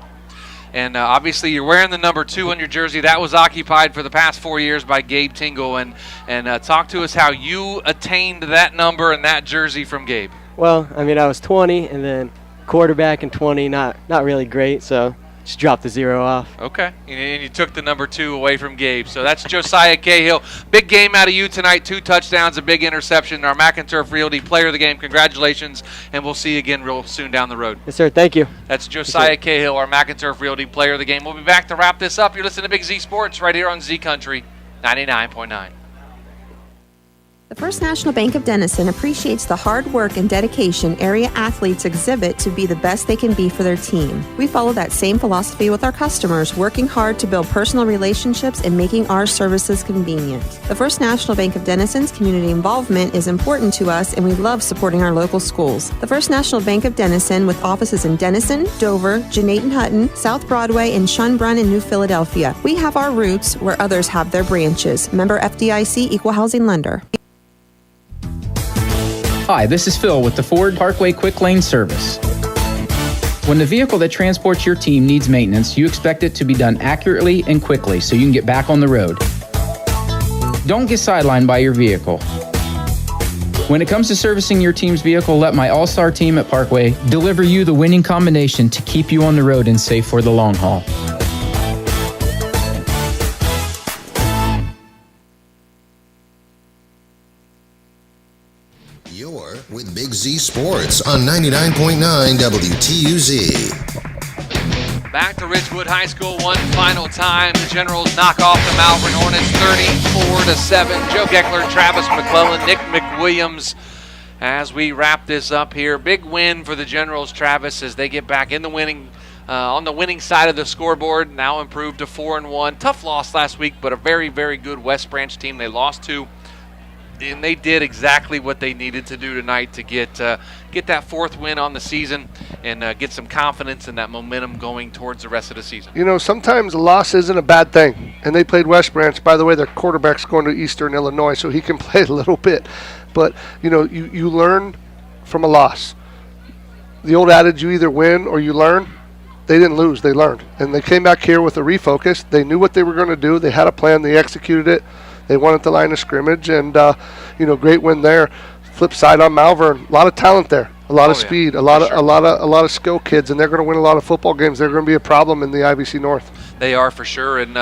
And obviously you're wearing the number 2 on your jersey. That was occupied for the past 4 years by Gabe Tingle. And talk to us how you attained that number and that jersey from Gabe. Well, I mean, I was 20, and then quarterback and 20, not really great, so just dropped the 0 off. Okay, and you took the number 2 away from Gabe. So that's Josiah Cahill. Big game out of you tonight, 2 touchdowns, a big interception. Our McInturf Realty Player of the Game. Congratulations, and we'll see you again real soon down the road. Yes, sir. Thank you. That's Josiah Cahill, our McInturf Realty Player of the Game. We'll be back to wrap this up. You're listening to Big Z Sports right here on Z Country 99.9. The First National Bank of Denison appreciates the hard work and dedication area athletes exhibit to be the best they can be for their team. We follow that same philosophy with our customers, working hard to build personal relationships and making our services convenient. The First National Bank of Denison's community involvement is important to us, and we love supporting our local schools. The First National Bank of Denison, with offices in Denison, Dover, Jeanette Hutton, South Broadway, and Schunbrunn in New Philadelphia. We have our roots where others have their branches. Member FDIC, Equal Housing Lender. Hi, this is Phil with the Ford Parkway Quick Lane Service. When the vehicle that transports your team needs maintenance, you expect it to be done accurately and quickly so you can get back on the road. Don't get sidelined by your vehicle. When it comes to servicing your team's vehicle, let my all-star team at Parkway deliver you the winning combination to keep you on the road and safe for the long haul. You're with Big Z Sports on 99.9 WTUZ. Back to Ridgewood High School one final time. The Generals knock off the Malvern Hornets 34-7. Joe Geckler, Travis McClelland, Nick McWilliams. As we wrap this up here, big win for the Generals, Travis, as they get back in the winning on the winning side of the scoreboard. Now improved to 4-1. Tough loss last week, but a very, very good West Branch team they lost to. And they did exactly what they needed to do tonight to get that 4th win on the season and get some confidence and that momentum going towards the rest of the season. You know, sometimes a loss isn't a bad thing. And they played West Branch. By the way, their quarterback's going to Eastern Illinois, so he can play a little bit. But, you know, you learn from a loss. The old adage, you either win or you learn. They didn't lose. They learned. And they came back here with a refocus. They knew what they were going to do. They had a plan. They executed it. They won at the line of scrimmage, and great win there. Flip side on Malvern, a lot of talent there, a lot of speed, a lot of skill kids, and they're going to win a lot of football games. They're going to be a problem in the IVC North. They are for sure, and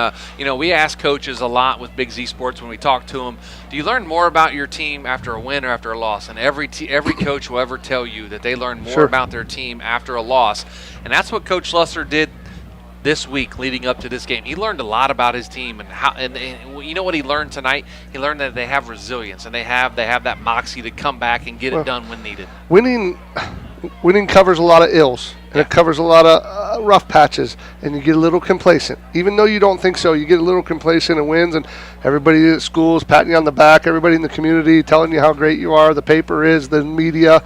we ask coaches a lot with Big Z Sports when we talk to them. Do you learn more about your team after a win or after a loss? And every coach will ever tell you that they learn more about their team after a loss, and that's what Coach Slusser did this week leading up to this game. He learned a lot about his team, and you know what he learned tonight? He learned that they have resilience and they have that moxie to come back and get it done when needed. Winning covers a lot of ills, and it covers a lot of rough patches, and you get a little complacent. Even though you don't think so, you get a little complacent in wins, and everybody at school is patting you on the back, everybody in the community telling you how great you are, the paper is, the media.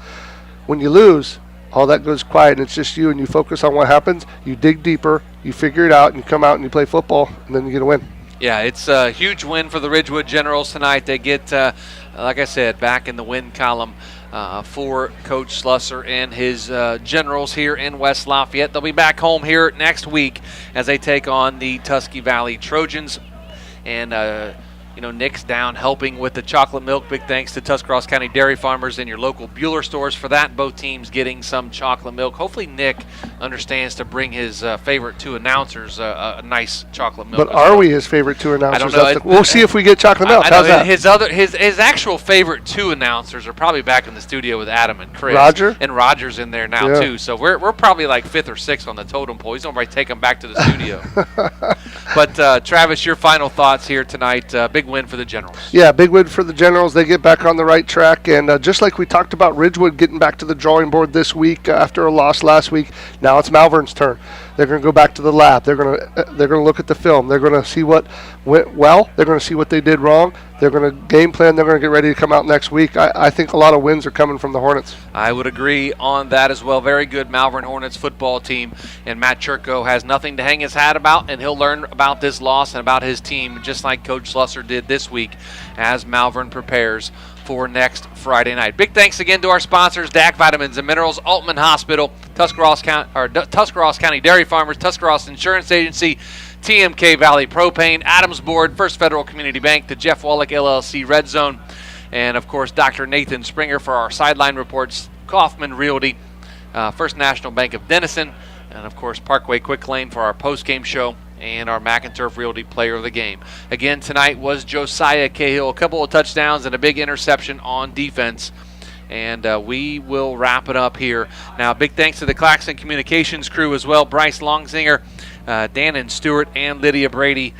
When you lose, all that goes quiet, and it's just you, and you focus on what happens. You dig deeper, you figure it out, and you come out and you play football, and then you get a win. Yeah, it's a huge win for the Ridgewood Generals tonight. They get, like I said, back in the win column for Coach Slusser and his Generals here in West Lafayette. They'll be back home here next week as they take on the Tusky Valley Trojans. And, Nick's down helping with the chocolate milk. Big thanks to Tuscarawas County Dairy Farmers and your local Bueller stores for that. Both teams getting some chocolate milk. Hopefully Nick understands to bring his favorite two announcers a nice chocolate milk. But are we his favorite two announcers? I don't know. We'll see if we get chocolate milk. How's that? His actual favorite two announcers are probably back in the studio with Adam and Chris. Roger? And Roger's in there now, too. So we're probably like 5th or 6th on the totem pole. He's going to probably take them back to the studio. But, Travis, your final thoughts here tonight. Big win for the Generals. Yeah, big win for the Generals. They get back on the right track. And just like we talked about Ridgewood getting back to the drawing board this week after a loss last week, now it's Malvern's turn. They're going to go back to the lab. They're going to look at the film. They're going to see what went well. They're going to see what they did wrong. They're going to game plan. They're going to get ready to come out next week. I think a lot of wins are coming from the Hornets. I would agree on that as well. Very good Malvern Hornets football team. And Matt Chirco has nothing to hang his hat about, and he'll learn about this loss and about his team just like Coach Slusser did this week as Malvern prepares for next Friday night. Big thanks again to our sponsors, DAC Vitamins and Minerals, Altman Hospital, Tuscarawas County Dairy Farmers, Tuscarawas Insurance Agency, TMK Valley Propane, Adams Board, First Federal Community Bank, the Jeff Wallach LLC Red Zone, and of course Dr. Nathan Springer for our sideline reports, Kaufman Realty, First National Bank of Denison, and of course Parkway Quick Lane for our post-game show, and our McInturf Realty Player of the Game. Again, tonight was Josiah Cahill, a couple of touchdowns and a big interception on defense. And we will wrap it up here. Now, big thanks to the Claxon Communications crew as well. Brice, Lonsinger, Dannon, Stewart, and Lydia Brady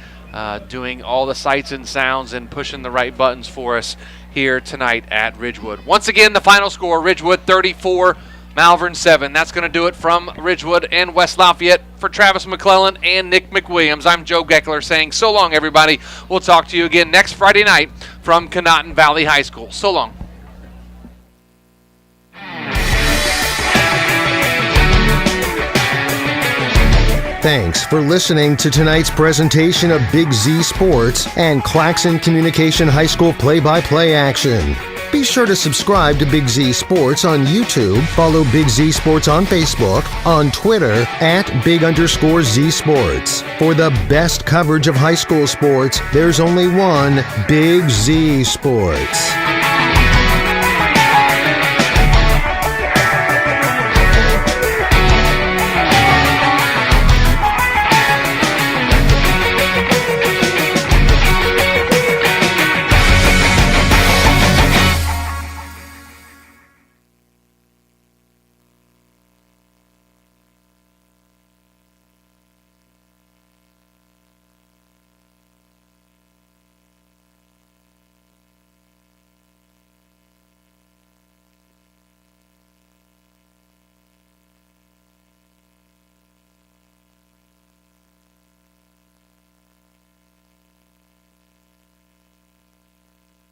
doing all the sights and sounds and pushing the right buttons for us here tonight at Ridgewood. Once again, the final score, Ridgewood 34, Malvern 7. That's going to do it from Ridgewood and West Lafayette. For Travis McClelland and Nick McWilliams, I'm Joe Geckler saying so long, everybody. We'll talk to you again next Friday night from Conotton Valley High School. So long. Thanks for listening to tonight's presentation of Big Z Sports and Claxon Communication High School play-by-play action. Be sure to subscribe to Big Z Sports on YouTube, follow Big Z Sports on Facebook, on Twitter @Big_Z Sports. For the best coverage of high school sports, there's only one Big Z Sports.